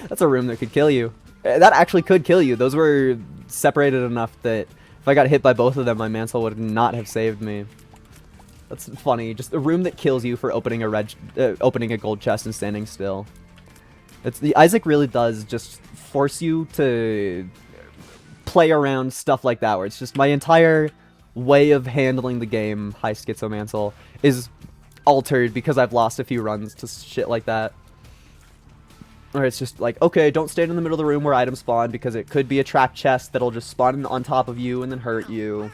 that's a room that could kill you. That actually could kill you. Those were separated enough that if I got hit by both of them, my mantle would not have saved me. That's funny. Just a room that kills you for opening a gold chest and standing still. Isaac really does just force you to play around stuff like that, where it's just my entire way of handling the game, High Schizomantle, is altered because I've lost a few runs to shit like that. Or it's just like, okay, don't stand in the middle of the room where items spawn because it could be a trap chest that'll just spawn on top of you and then hurt you.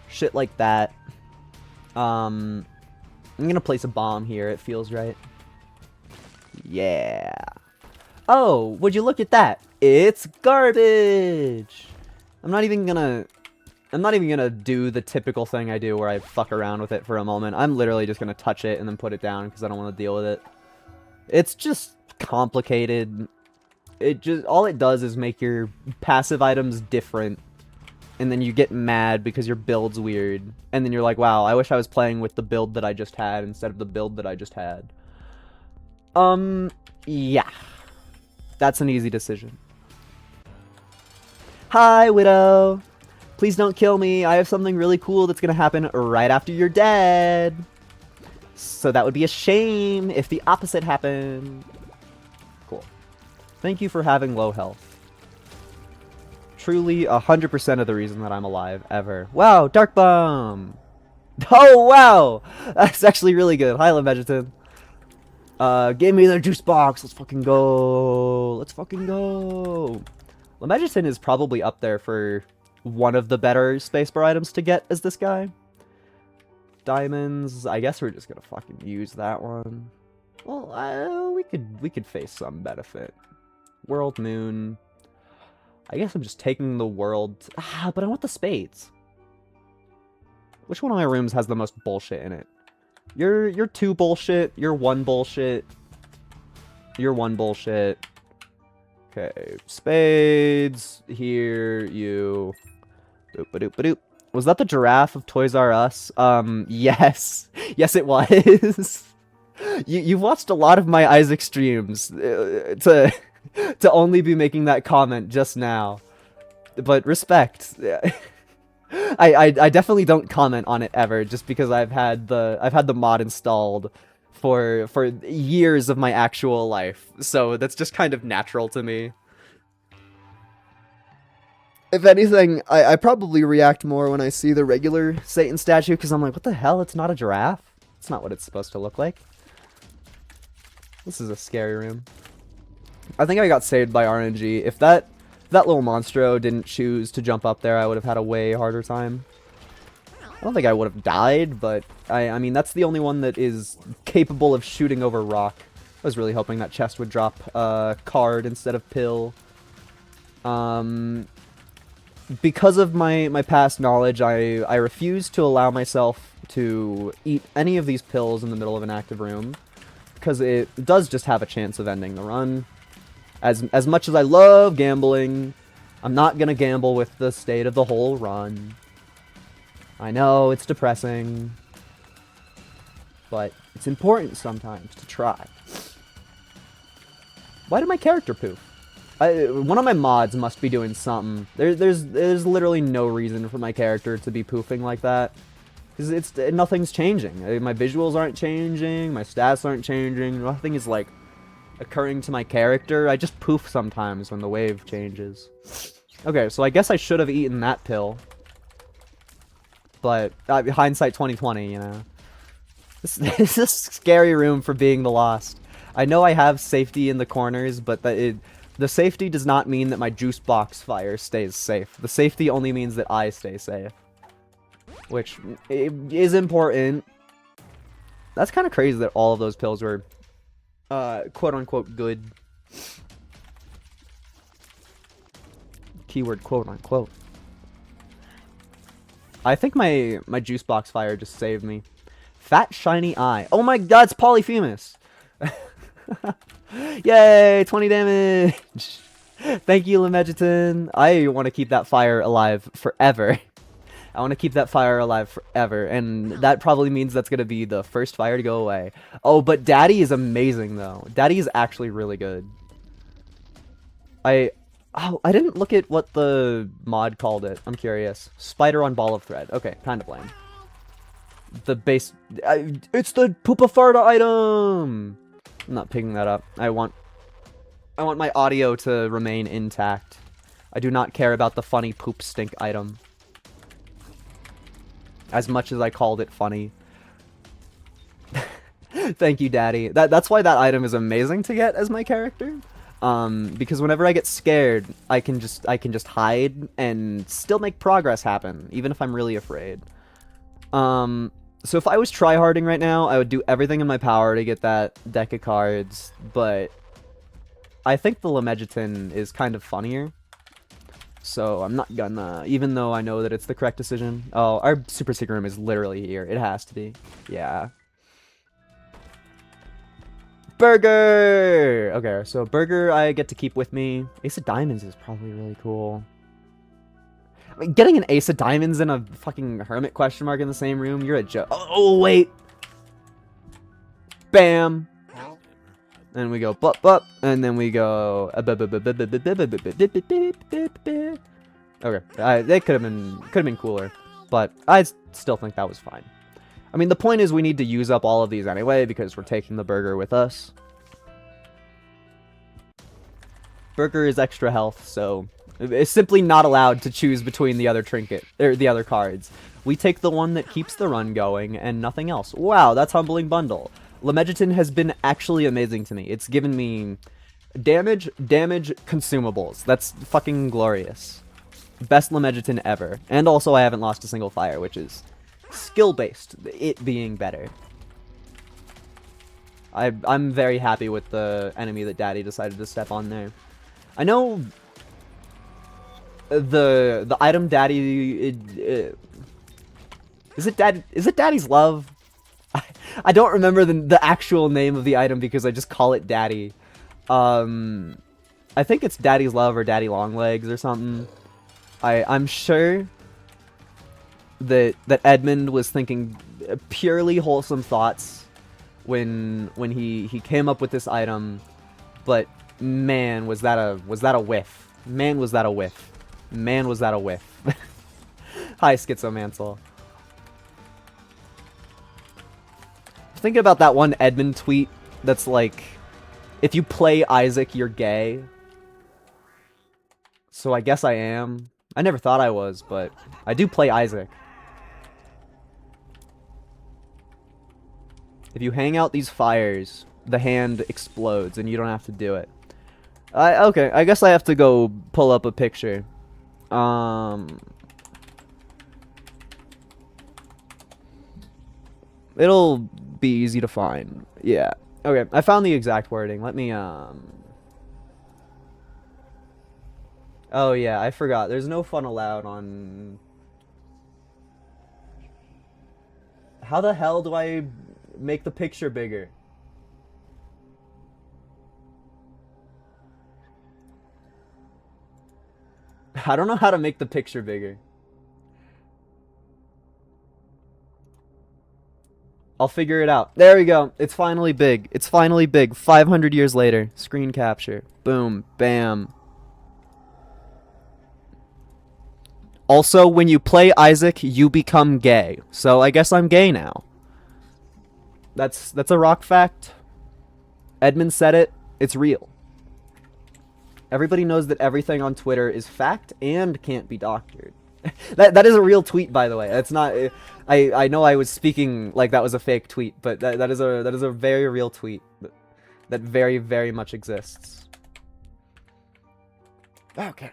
Shit like that. I'm gonna place a bomb here, it feels right. Yeah. Oh, would you look at that? It's garbage! I'm not even gonna do the typical thing I do where I fuck around with it for a moment. I'm literally just gonna touch it and then put it down because I don't want to deal with it. It's just complicated. All it does is make your passive items different. And then you get mad because your build's weird. And then you're like, wow, I wish I was playing with the build that I just had instead of the build that I just had. Yeah. That's an easy decision. Hi, Widow! Please don't kill me. I have something really cool that's gonna happen right after you're dead. So that would be a shame if the opposite happened. Cool. Thank you for having low health. Truly 100% of the reason that I'm alive, ever. Wow, Dark Bomb! Oh, wow! That's actually really good. Hi, Lemegeton. Give me the juice box! Let's fucking go! Let's fucking go! Lemegeton is probably up there for one of the better spacebar items to get as this guy. Diamonds, I guess we're just gonna fucking use that one. Well, we could face some benefit. World Moon. I guess I'm just taking the world. But I want the spades. Which one of my rooms has the most bullshit in it? You're 2 bullshit. You're 1 bullshit. You're 1 bullshit. Okay, spades. Here, you. Boop-a-doop-a-doop. Was that the giraffe of Toys R Us? Yes. Yes, it was. You've watched a lot of my Isaac streams to only be making that comment just now. But respect. I definitely don't comment on it ever, just because I've had the mod installed for years of my actual life. So that's just kind of natural to me. If anything, I probably react more when I see the regular Satan statue, because I'm like, what the hell? It's not a giraffe. It's not what it's supposed to look like. This is a scary room. I think I got saved by RNG. If that little monstro didn't choose to jump up there, I would have had a way harder time. I don't think I would have died, but I mean, that's the only one that is capable of shooting over rock. I was really hoping that chest would drop card instead of pill. Because of my past knowledge, I refuse to allow myself to eat any of these pills in the middle of an active room, because it does just have a chance of ending the run. As much as I love gambling, I'm not gonna gamble with the state of the whole run. I know, it's depressing, but it's important sometimes to try. Why did my character poof? One of my mods must be doing something. There's literally no reason for my character to be poofing like that. Because nothing's changing. My visuals aren't changing, my stats aren't changing, nothing is like occurring to my character. I just poof sometimes when the wave changes. Okay, so I guess I should have eaten that pill. But hindsight 2020, you know. This is a scary room for being the Lost. I know I have safety in the corners, but the safety does not mean that my juice box fire stays safe. The safety only means that I stay safe. Which is important. That's kind of crazy that all of those pills were, quote unquote good. Keyword quote unquote. I think my juice box fire just saved me. Fat shiny eye. Oh my god, it's Polyphemus. Yay, 20 damage. Thank you, Lemegeton. I want to keep that fire alive forever. I want to keep that fire alive forever, and that probably means that's going to be the first fire to go away. Oh, but Daddy is amazing, though. Daddy is actually really good. I didn't look at what the mod called it. I'm curious. Spider on ball of thread. Okay, kind of lame. The base... it's the Poopafarda item! I'm not picking that up. I want my audio to remain intact. I do not care about the funny poop stink item. As much as I called it funny. Thank you, Daddy. That's why that item is amazing to get as my character. Because whenever I get scared, I can just hide and still make progress happen, even if I'm really afraid. So if I was tryharding right now, I would do everything in my power to get that deck of cards, but I think the Lemegeton is kind of funnier. So I'm not gonna, even though I know that it's the correct decision. Oh, our super secret room is literally here. It has to be. Yeah. Burger! Okay, so Burger I get to keep with me. Ace of Diamonds is probably really cool. I mean, getting an Ace of Diamonds and a fucking Hermit question mark in the same room, you're a joke. Oh, wait! Bam! And we go bup bup, and then we go... Okay, they could have been cooler, but I still think that was fine. I mean, the point is we need to use up all of these anyway, because we're taking the Burger with us. Burger is extra health, so it's simply not allowed to choose between the other trinket, or the other cards. We take the one that keeps the run going, and nothing else. Wow, that's Humbling Bundle. Lemegeton has been actually amazing to me. It's given me damage, consumables. That's fucking glorious. Best Lemegeton ever. And also I haven't lost a single fire, which is skill-based, it being better. I'm very happy with the enemy that Daddy decided to step on there. I know the item Daddy... is it Daddy's Love? I don't remember the actual name of the item because I just call it Daddy. I think it's Daddy's Love or Daddy Longlegs or something. I'm sure that Edmund was thinking purely wholesome thoughts when he came up with this item, but man, was that a whiff. Man, was that a whiff. Man, was that a whiff. Hi, Schizomancel. Thinking about that one Edmund tweet that's like, if you play Isaac, you're gay. So I guess I am. I never thought I was, but I do play Isaac. If you hang out these fires, the hand explodes and you don't have to do it. Okay, I guess I have to go pull up a picture. It'll be easy to find. Yeah. Okay, I found the exact wording. Let me, Oh, yeah, I forgot. There's no fun allowed on... How the hell do I make the picture bigger? I don't know how to make the picture bigger. I'll figure it out. There we go. It's finally big. It's finally big. 500 years later. Screen capture. Boom. Bam. Also, when you play Isaac, you become gay. So I guess I'm gay now. That's a rock fact. Edmund said it. It's real. Everybody knows that everything on Twitter is fact and can't be doctored. That is a real tweet, by the way. It's not. I know I was speaking like that was a fake tweet, but that is a very real tweet that very, very much exists. Okay.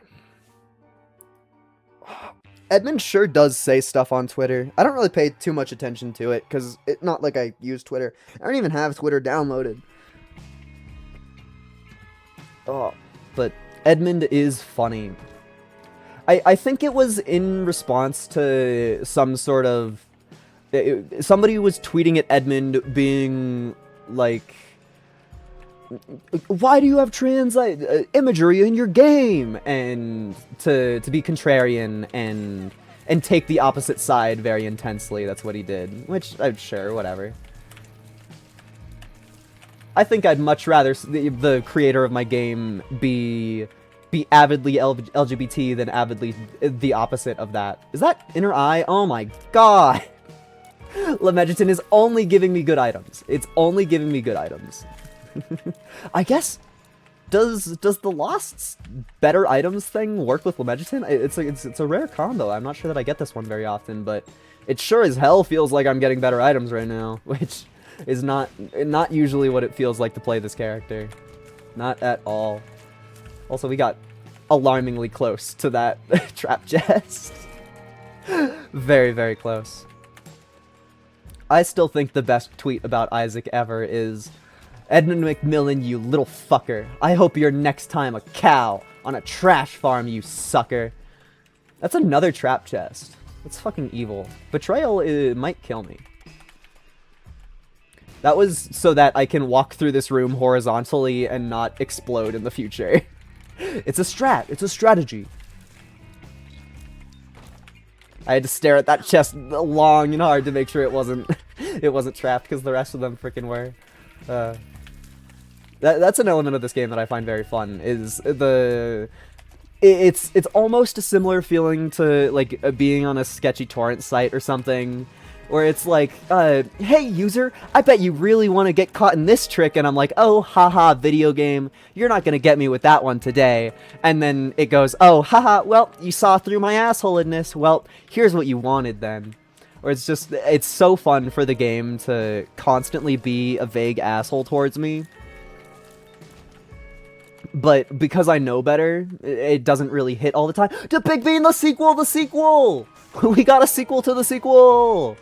Edmund sure does say stuff on Twitter. I don't really pay too much attention to it, because it's not like I use Twitter. I don't even have Twitter downloaded. Oh, but Edmund is funny. I think it was in response to some sort of... somebody was tweeting at Edmund being like... Why do you have trans imagery in your game? And to be contrarian and take the opposite side very intensely. That's what he did. Which, I'm sure, whatever. I think I'd much rather the creator of my game be avidly LGBT than avidly the opposite of that. Is that inner eye? Oh my god! Lemegeton is only giving me good items. It's only giving me good items. I guess, does the Lost better items thing work with Lemegeton? It's a rare combo. I'm not sure that I get this one very often, but it sure as hell feels like I'm getting better items right now, which is not usually what it feels like to play this character. Not at all. Also, we got alarmingly close to that trap chest. Very, very close. I still think the best tweet about Isaac ever is, Edmund McMillan, you little fucker. I hope you're next time a cow on a trash farm, you sucker. That's another trap chest. That's fucking evil. Betrayal might kill me. That was so that I can walk through this room horizontally and not explode in the future. It's a strat. It's a strategy. I had to stare at that chest long and hard to make sure it wasn't trapped, because the rest of them freaking were. That's an element of this game that I find very fun. Is it's almost a similar feeling to like being on a sketchy torrent site or something, where it's like, hey user, I bet you really want to get caught in this trick, and I'm like, oh haha, video game, you're not gonna get me with that one today. And then it goes, oh haha, well, you saw through my assholedness, well, here's what you wanted then. Or it's so fun for the game to constantly be a vague asshole towards me. But because I know better, it doesn't really hit all the time. The Big Bean, the sequel! The sequel! We got a sequel to the sequel!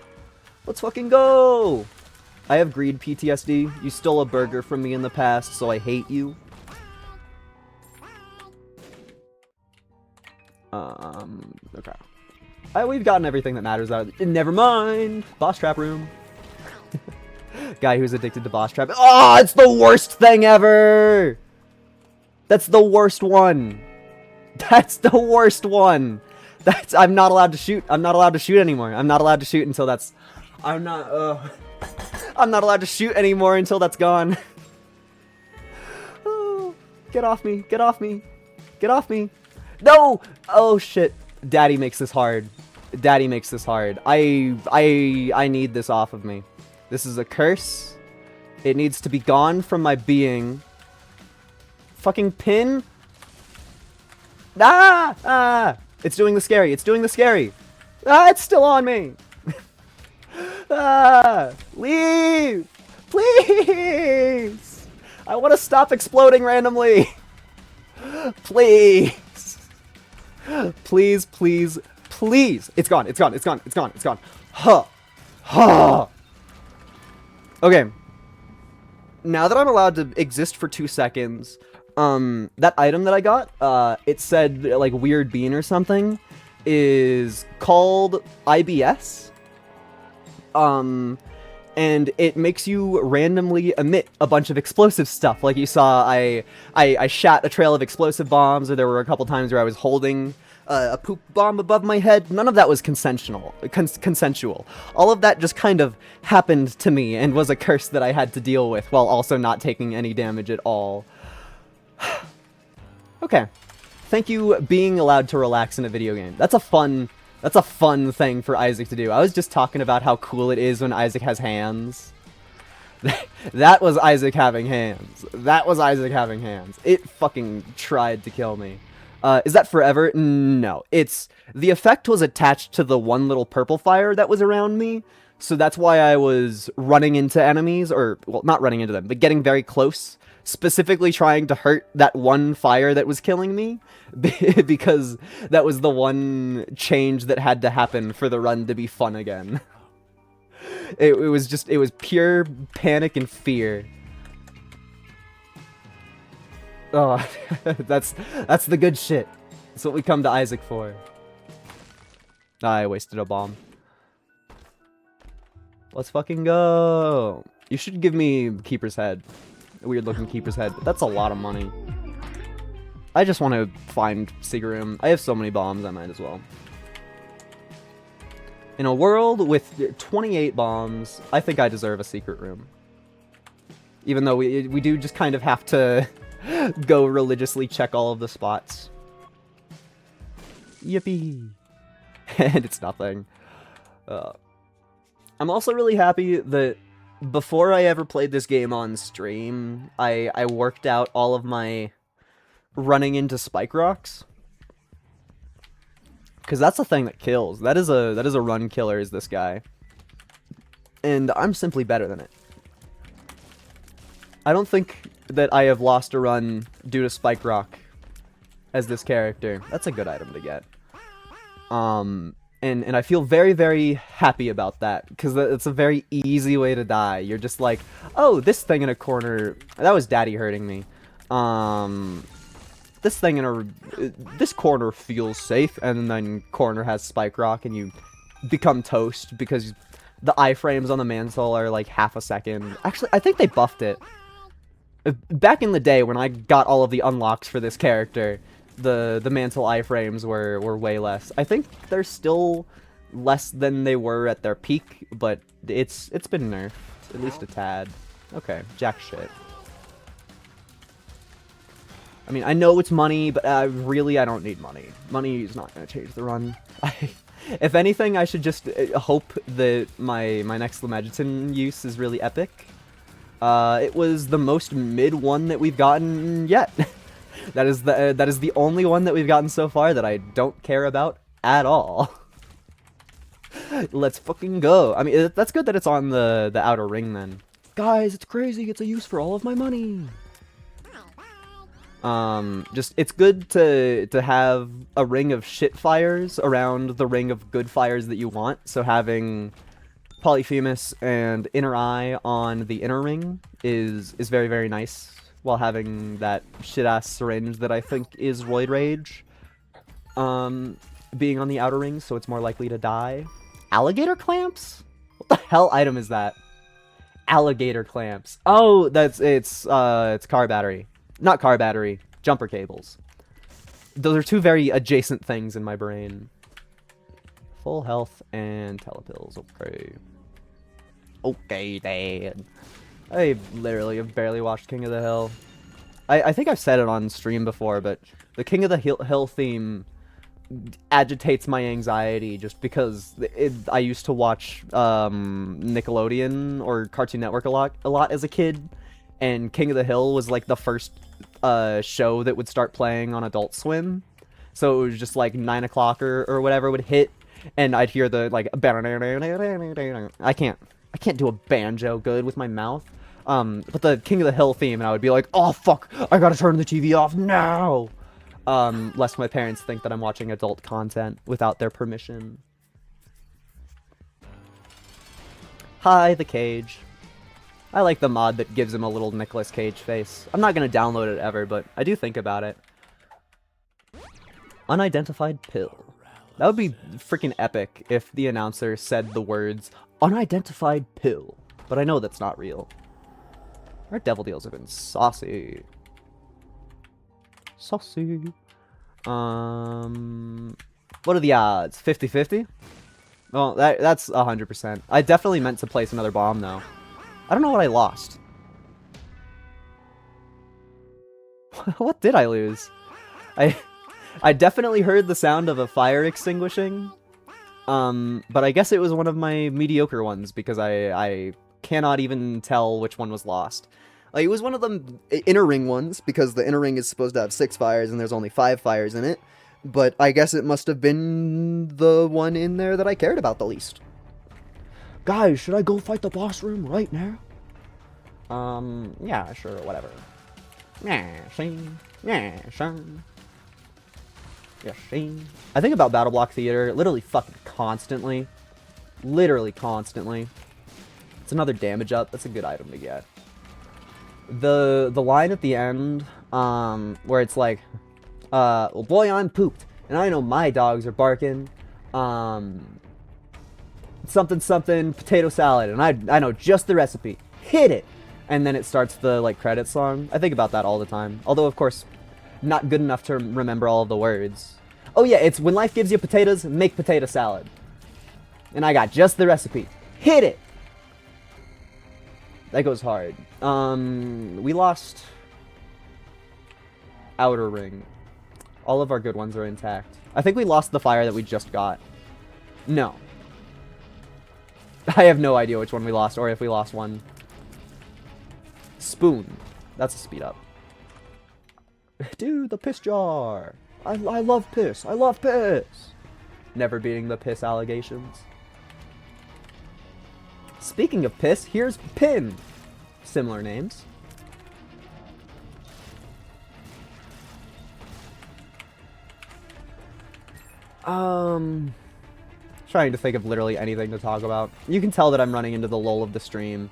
Let's fucking go! I have greed PTSD. You stole a burger from me in the past, so I hate you. Okay. We've gotten everything that matters out of it. Never mind! Boss trap room. Guy who's addicted to boss trap. Oh, it's the worst thing ever! That's the worst one. That's the worst one. I'm not allowed to shoot. I'm not allowed to shoot anymore. I'm not allowed to shoot until that's... I'm not allowed to shoot anymore until that's gone. Oh, get off me. Get off me. Get off me. No! Oh, shit. Daddy makes this hard. Daddy makes this hard. I need this off of me. This is a curse. It needs to be gone from my being. Fucking pin. Ah! Ah! It's doing the scary. It's doing the scary. Ah, it's still on me. Ah! Leave! Please! I want to stop exploding randomly. Please. Please, please, please. It's gone. It's gone. It's gone. It's gone. It's gone. Huh. Huh. Okay. Now that I'm allowed to exist for 2 seconds, that item that I got, it said, like, weird bean or something, is called IBS. And it makes you randomly emit a bunch of explosive stuff. Like you saw, I shot a trail of explosive bombs, or there were a couple times where I was holding a poop bomb above my head. None of that was consensual. All of that just kind of happened to me and was a curse that I had to deal with while also not taking any damage at all. Okay. Thank you being allowed to relax in a video game. That's a fun thing for Isaac to do. I was just talking about how cool it is when Isaac has hands. That was Isaac having hands. That was Isaac having hands. It fucking tried to kill me. Is that forever? No. The effect was attached to the one little purple fire that was around me. So that's why I was running into enemies, or, well, not running into them, but getting very close, specifically trying to hurt that one fire that was killing me, because that was the one change that had to happen for the run to be fun again. It was pure panic and fear. Oh, that's the good shit. That's what we come to Isaac for. I wasted a bomb. Let's fucking go. You should give me Keeper's Head. A weird looking Keeper's Head, but that's a lot of money. I just want to find secret room. I have so many bombs, I might as well. In a world with 28 bombs, I think I deserve a secret room. Even though we do just kind of have to go religiously check all of the spots. Yippee! And it's nothing. I'm also really happy that before I ever played this game on stream, I worked out all of my running into spike rocks. Because that's a thing that kills. That is a run killer, is this guy. And I'm simply better than it. I don't think that I have lost a run due to spike rock as this character. That's a good item to get. And I feel very, very happy about that, because it's a very easy way to die. You're just like, oh, this thing in a corner, that was daddy hurting me. This thing this corner feels safe, and then corner has spike rock, and you become toast because the iframes on the mantle are like half a second. Actually, I think they buffed it. Back in the day when I got all of the unlocks for this character, the mantle iframes were way less. I think they're still less than they were at their peak, but it's been nerfed, at least a tad. Okay, jack shit. I mean, I know it's money, but really I don't need money. Money is not going to change the run. If anything, I should just hope that my next Lemegeton use is really epic. It was the most mid one that we've gotten yet. That is the only one that we've gotten so far that I don't care about at all. Let's fucking go. I mean, that's good that it's on the outer ring then. Guys, it's crazy. It's a use for all of my money. Just, it's good to have a ring of shit fires around the ring of good fires that you want. So having Polyphemus and Inner Eye on the inner ring is very, very nice, while having that shit-ass syringe that I think is Roid Rage, being on the outer ring, so it's more likely to die. Alligator clamps? What the hell item is that? Alligator clamps. Oh, it's car battery. Not car battery, jumper cables. Those are two very adjacent things in my brain. Full health and telepills, okay. Okay, Dad. I literally have barely watched King of the Hill. I think I've said it on stream before, but the King of the Hill theme agitates my anxiety just because I used to watch Nickelodeon or Cartoon Network a lot as a kid, and King of the Hill was like the first show that would start playing on Adult Swim. So it was just like 9 o'clock or whatever would hit, and I'd hear the like I can't do a banjo good with my mouth. But the King of the Hill theme, and I would be like, oh fuck, I gotta turn the TV off now! Lest my parents think that I'm watching adult content without their permission. Hi, the Cage. I like the mod that gives him a little Nicolas Cage face. I'm not gonna download it ever, but I do think about it. Unidentified pill. That would be freaking epic if the announcer said the words, unidentified pill. But I know that's not real. Our devil deals have been saucy. Saucy. What are the odds? 50-50? Well, that's 100%. I definitely meant to place another bomb, though. I don't know what I lost. What did I lose? I definitely heard the sound of a fire extinguishing. But I guess it was one of my mediocre ones, because I cannot even tell which one was lost. Like, it was one of them inner ring ones, because the inner ring is supposed to have 6 fires and there's only 5 fires in it. But I guess it must have been the one in there that I cared about the least. Guys, should I go fight the boss room right now? Yeah, sure, whatever. I think about Battle Block Theater literally fucking constantly. Literally constantly. It's another damage up. That's a good item to get. The line at the end, where it's like, well, boy, I'm pooped, and I know my dogs are barking. Something something potato salad, and I know just the recipe. Hit it, and then it starts the like credit song. I think about that all the time. Although, of course, not good enough to remember all of the words. Oh yeah, it's when life gives you potatoes, make potato salad. And I got just the recipe. Hit it. That goes hard. We lost Outer Ring. All of our good ones are intact. I think we lost the fire that we just got. No. I have no idea which one we lost, or if we lost one. Spoon. That's a speed up. Dude, the piss jar. I love piss. I love piss. Never beating the piss allegations. Speaking of piss, here's Pin. Similar names. Trying to think of literally anything to talk about. You can tell that I'm running into the lull of the stream.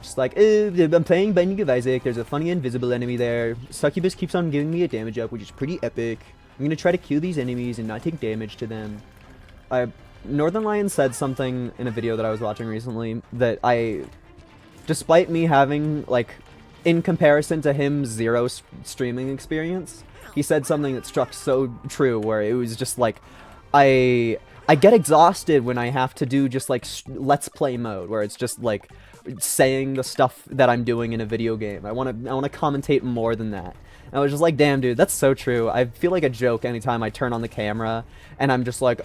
Just like, I'm playing Binding of Isaac, there's a funny invisible enemy there. Succubus keeps on giving me a damage up, which is pretty epic. I'm gonna try to kill these enemies and not take damage to them. Northern Lion said something in a video that I was watching recently that despite me having, like, in comparison to him, zero streaming experience, he said something that struck so true, where it was just like, I get exhausted when I have to do just like let's play mode, where it's just like saying the stuff that I'm doing in a video game. I want to commentate more than that. And I was just like, damn, dude, that's so true. I feel like a joke anytime I turn on the camera and I'm just like,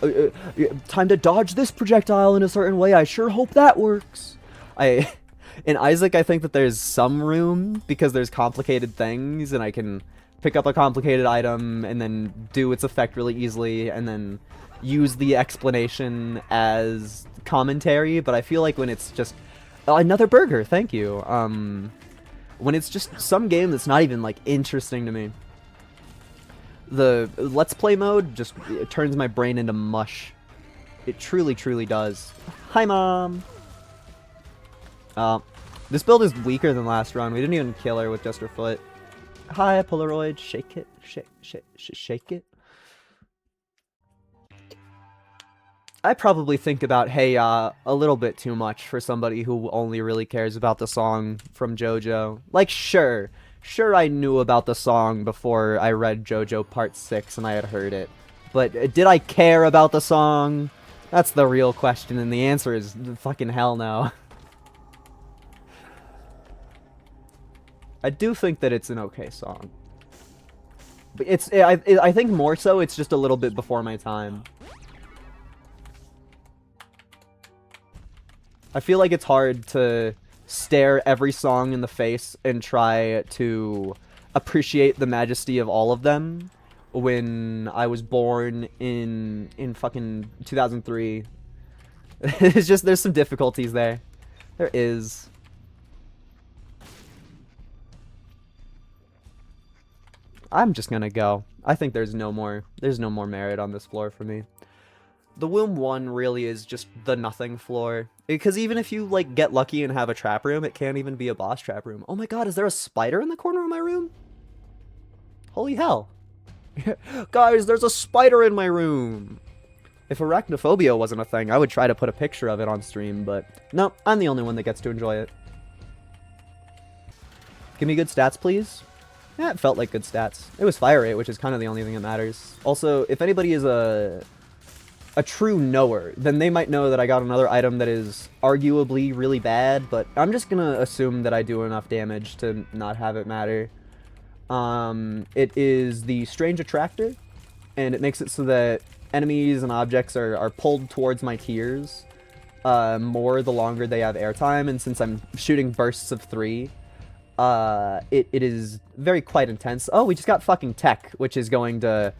time to dodge this projectile in a certain way. I sure hope that works. In Isaac, I think that there's some room because there's complicated things, and I can pick up a complicated item and then do its effect really easily, and then use the explanation as commentary. But I feel like when it's just another burger, thank you. When it's just some game that's not even like interesting to me, the let's play mode just turns my brain into mush. It truly, truly does. Hi, Mom. This build is weaker than last run. We didn't even kill her with just her foot. Hi, Polaroid. Shake it. Shake it. I probably think about Hey Ya a little bit too much for somebody who only really cares about the song from JoJo. Like, sure I knew about the song before I read JoJo Part 6 and I had heard it. But did I care about the song? That's the real question, and the answer is fucking hell no. I do think that it's an okay song. But I think more so it's just a little bit before my time. I feel like it's hard to stare every song in the face and try to appreciate the majesty of all of them when I was born in fucking 2003. It's just, there's some difficulties there. There is. I'm just gonna go. I think there's no more merit on this floor for me. The Womb 1 really is just the nothing floor. Because even if you, like, get lucky and have a trap room, it can't even be a boss trap room. Oh my god, is there a spider in the corner of my room? Holy hell. Guys, there's a spider in my room! If arachnophobia wasn't a thing, I would try to put a picture of it on stream, but no, I'm the only one that gets to enjoy it. Give me good stats, please. Yeah, it felt like good stats. It was fire rate, which is kind of the only thing that matters. Also, if anybody is a true knower, then they might know that I got another item that is arguably really bad, but I'm just gonna assume that I do enough damage to not have it matter. It is the Strange Attractor, and it makes it so that enemies and objects are pulled towards my tiers more the longer they have airtime, and since I'm shooting bursts of 3, it is very quite intense. Oh, we just got fucking tech, which is going to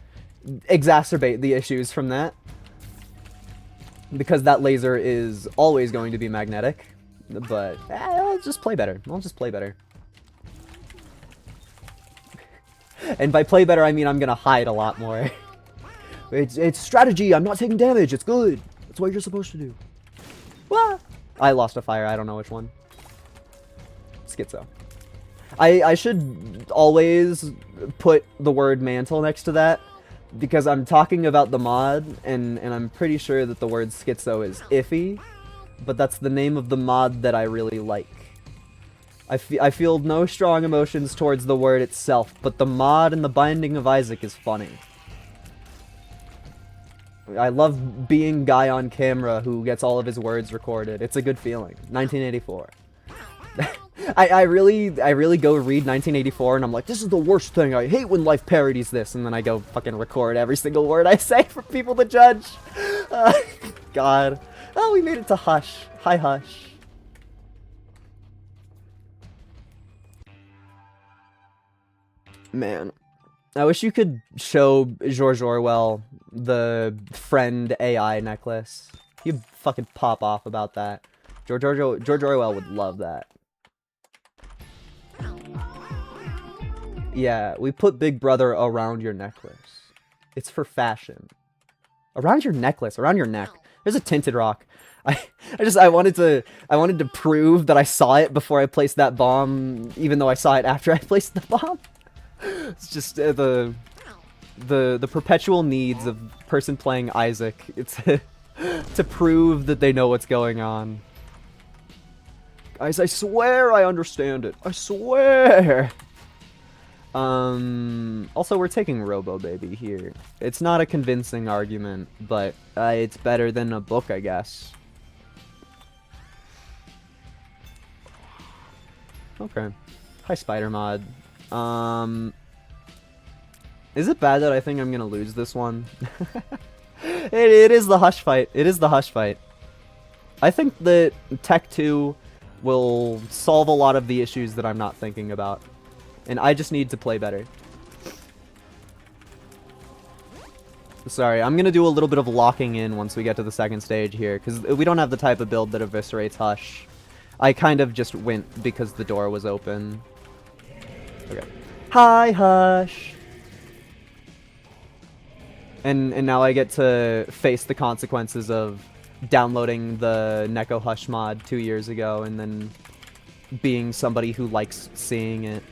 exacerbate the issues from that. Because that laser is always going to be magnetic. But, I'll just play better. And by play better, I mean I'm gonna hide a lot more. It's strategy. I'm not taking damage. It's good. That's what you're supposed to do. Wah! I lost a fire. I don't know which one. Schizo. I should always put the word mantle next to that, because I'm talking about the mod, and I'm pretty sure that the word schizo is iffy, but that's the name of the mod that I really like. I feel no strong emotions towards the word itself, but the mod and the Binding of Isaac is funny. I love being guy on camera who gets all of his words recorded. It's a good feeling. 1984. I really go read 1984 and I'm like, this is the worst thing. I hate when life parodies this, and then I go fucking record every single word I say for people to judge. God. Oh, we made it to Hush. Hi, Hush. Man, I wish you could show George Orwell the friend AI necklace. He'd fucking pop off about that. George Orwell would love that. Yeah, we put Big Brother around your necklace. It's for fashion. Around your necklace, around your neck. There's a tinted rock. I wanted to prove that I saw it before I placed that bomb, even though I saw it after I placed the bomb. It's just the perpetual needs of person playing Isaac. It's to prove that they know what's going on. Guys, I swear I understand it. I swear. Also, we're taking Robo Baby here. It's not a convincing argument, but it's better than a book, I guess. Okay. Hi, Spider Mod. Is it bad that I think I'm gonna lose this one? It is the Hush fight. It is the Hush fight. I think that Tech 2 will solve a lot of the issues that I'm not thinking about. And I just need to play better. Sorry, I'm gonna do a little bit of locking in once we get to the second stage here, because we don't have the type of build that eviscerates Hush. I kind of just went because the door was open. Okay. Hi, Hush! And now I get to face the consequences of downloading the Neko Hush mod 2 years ago and then being somebody who likes seeing it.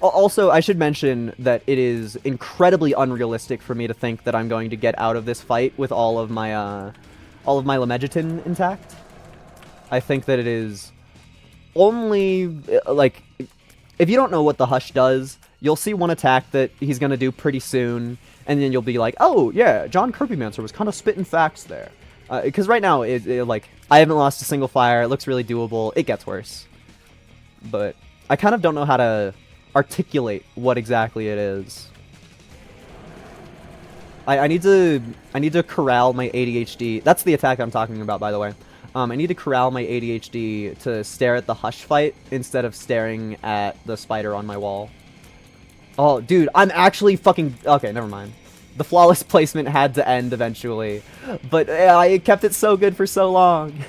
Also, I should mention that it is incredibly unrealistic for me to think that I'm going to get out of this fight with all of my Lemegeton intact. I think that it is only, like, if you don't know what the Hush does, you'll see one attack that he's going to do pretty soon, and then you'll be like, oh, yeah, John Kirbymancer was kind of spitting facts there. Because right now, like, I haven't lost a single fire, it looks really doable, it gets worse. But I kind of don't know how to articulate what exactly it is. I need to corral my ADHD. That's the attack I'm talking about, by the way. I need to corral my ADHD to stare at the Hush fight instead of staring at the spider on my wall. Oh, dude, I'm actually fucking... Okay, never mind. The flawless placement had to end eventually. But I kept it so good for so long.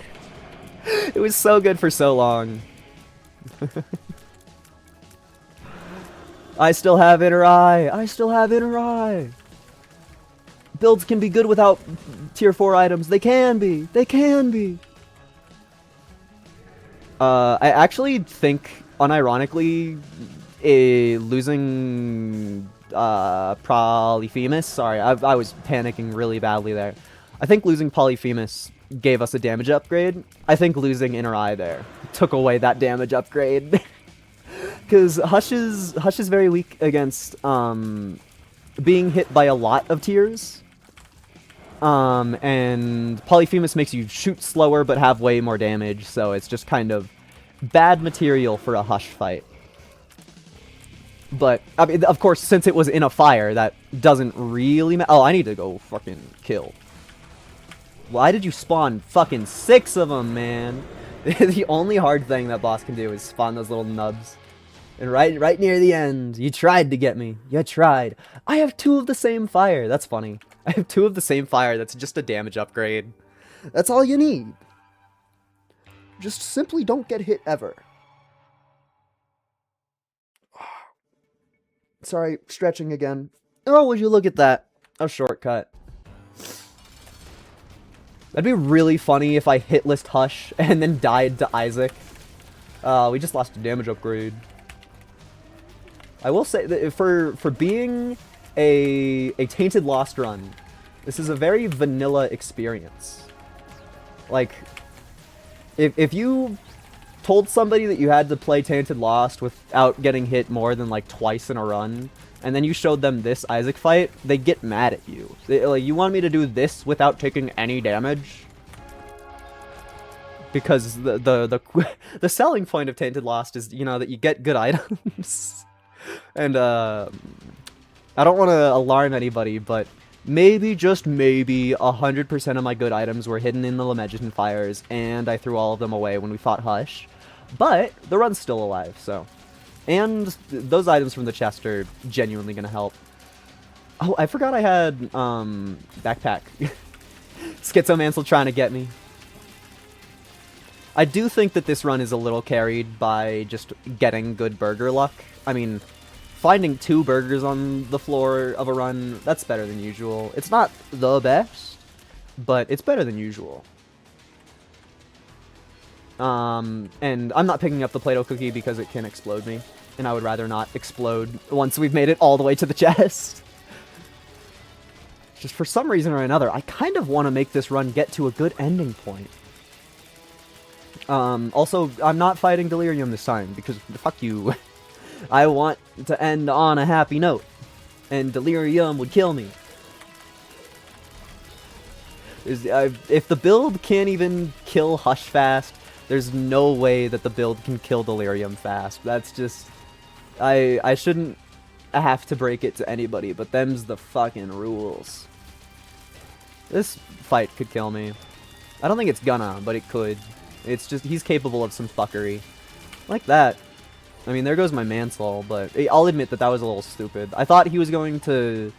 It was so good for so long. I still have Inner Eye. I still have Inner Eye. Builds can be good without tier 4 items. They can be. They can be. I actually think, unironically, losing Polyphemus. Sorry, I was panicking really badly there. I think losing Polyphemus gave us a damage upgrade. I think losing Inner Eye there took away that damage upgrade. Because Hush is very weak against being hit by a lot of tiers. And Polyphemus makes you shoot slower but have way more damage, so it's just kind of bad material for a Hush fight. But, I mean, of course, since it was in a fire, that doesn't really matter. Oh, I need to go fucking kill. Why did you spawn fucking 6 of them, man? The only hard thing that boss can do is spawn those little nubs. And right near the end, you tried to get me. You tried. I have 2 of the same fire. That's funny. I have 2 of the same fire. That's just a damage upgrade. That's all you need. Just simply don't get hit ever. Sorry, stretching again. Oh, would you look at that? A shortcut. That'd be really funny if I hit list Hush and then died to Isaac. We just lost a damage upgrade. I will say that for being a Tainted Lost run, this is a very vanilla experience. Like, if you told somebody that you had to play Tainted Lost without getting hit more than like twice in a run, and then you showed them this Isaac fight, they get mad at you. Like, you want me to do this without taking any damage? Because the selling point of Tainted Lost is, you know, that you get good items. And I don't want to alarm anybody, but maybe, just maybe, 100% of my good items were hidden in the Lamedjan Fires, and I threw all of them away when we fought Hush. But the run's still alive, so. And those items from the chest are genuinely going to help. Oh, I forgot I had backpack. Schizomancer trying to get me. I do think that this run is a little carried by just getting good burger luck. I mean, finding 2 burgers on the floor of a run, that's better than usual. It's not the best, but it's better than usual. And I'm not picking up the Play-Doh cookie because it can explode me, and I would rather not explode once we've made it all the way to the chest. Just for some reason or another, I kind of want to make this run get to a good ending point. Also, I'm not fighting Delirium this time, because fuck you. I want to end on a happy note, and Delirium would kill me. If the build can't even kill Hush fast, there's no way that the build can kill Delirium fast. That's just... I shouldn't have to break it to anybody, but them's the fucking rules. This fight could kill me. I don't think it's gonna, but it could. It's just, he's capable of some fuckery. Like that. I mean, there goes my Mansoul, but I'll admit that that was a little stupid. I thought he was going to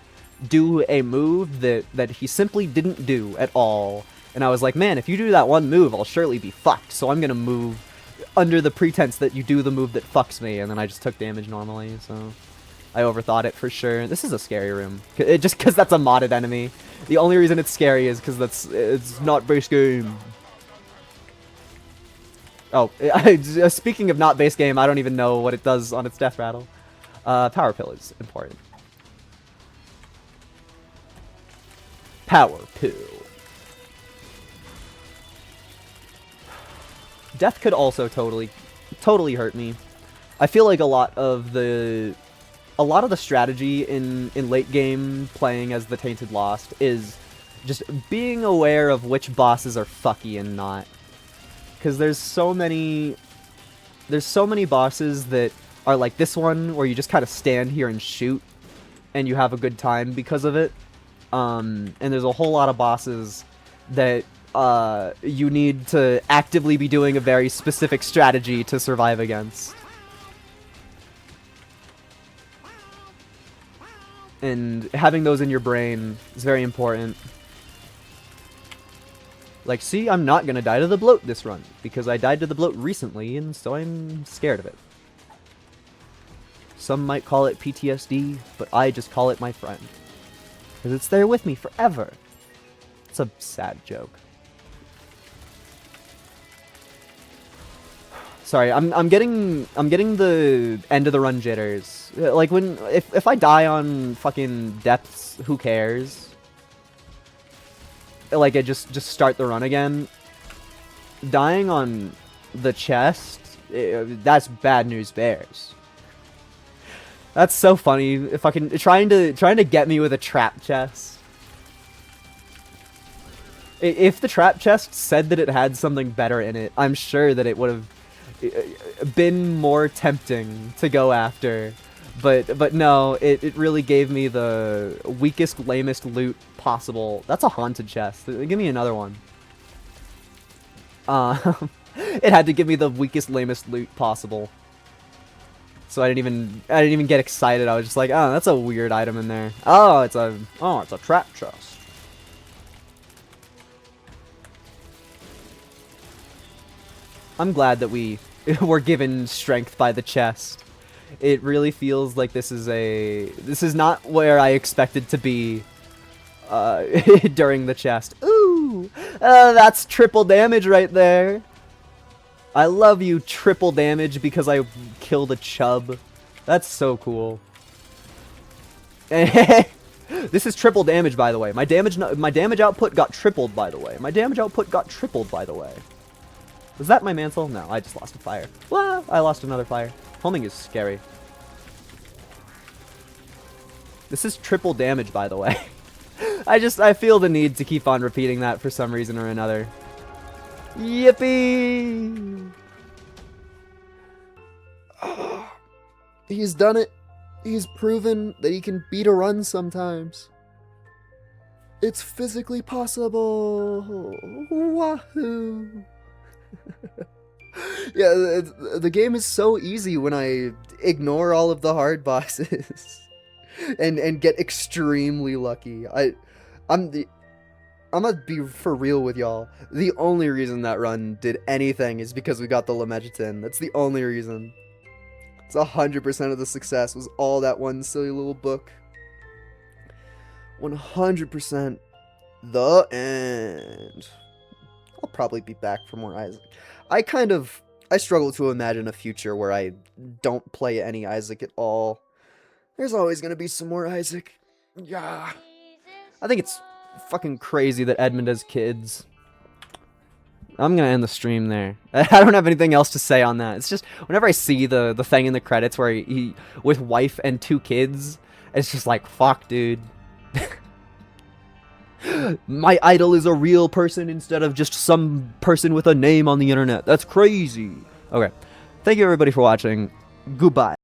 do a move that he simply didn't do at all. And I was like, man, if you do that one move, I'll surely be fucked. So I'm gonna move under the pretense that you do the move that fucks me. And then I just took damage normally, so... I overthought it for sure. This is a scary room. Just because that's a modded enemy. The only reason it's scary is because it's not base game. Oh, speaking of not base game, I don't even know what it does on its death rattle. Power Pill is important. Power Pill. Death could also totally hurt me. I feel like a lot of the strategy in late game playing as the Tainted Lost is just being aware of which bosses are fucky and not. Because there's so many bosses that are like this one, where you just kind of stand here and shoot, and you have a good time because of it. And there's a whole lot of bosses that you need to actively be doing a very specific strategy to survive against. And having those in your brain is very important. Like, see, I'm not gonna die to the bloat this run, because I died to the bloat recently, and so I'm scared of it. Some might call it PTSD, but I just call it my friend. Because it's there with me forever. It's a sad joke. Sorry, I'm getting the end of the run jitters. Like, if I die on fucking depths, who cares? Like, I just start the run again. Dying on the chest, that's bad news bears. That's so funny. Fucking trying to get me with a trap chest. If the trap chest said that it had something better in it, I'm sure that it would have been more tempting to go after. But no, it really gave me the weakest, lamest loot possible. That's a haunted chest. Give me another one. It had to give me the weakest, lamest loot possible. So I didn't even get excited. I was just like, oh, that's a weird item in there. Oh, it's a trap chest. I'm glad that we were given strength by the chest. It really feels like this is not where I expected to be during the chest. Ooh, that's triple damage right there. I love you, triple damage, because I killed a chub. That's so cool. This is triple damage, by the way. My damage output got tripled, by the way. My damage output got tripled, by the way. Was that my mantle? No, I just lost a fire. Well, I lost another fire. Homing is scary. This is triple damage, by the way. I feel the need to keep on repeating that for some reason or another. Yippee! He's done it. He's proven that he can beat a run sometimes. It's physically possible. Wahoo! Yeah, the game is so easy when I ignore all of the hard bosses and get extremely lucky. I'm gonna be for real with y'all. The only reason that run did anything is because we got the Lemegeton. That's the only reason. It's 100% of the success was all that one silly little book. 100% the end. I'll probably be back for more Isaac. I struggle to imagine a future where I don't play any Isaac at all. There's always gonna be some more Isaac. Yeah. I think it's fucking crazy that Edmund has kids. I'm gonna end the stream there. I don't have anything else to say on that. It's just, whenever I see the thing in the credits where he with wife and 2 kids, it's just like, fuck, dude. My idol is a real person instead of just some person with a name on the internet. That's crazy. Okay. Thank you everybody for watching. Goodbye.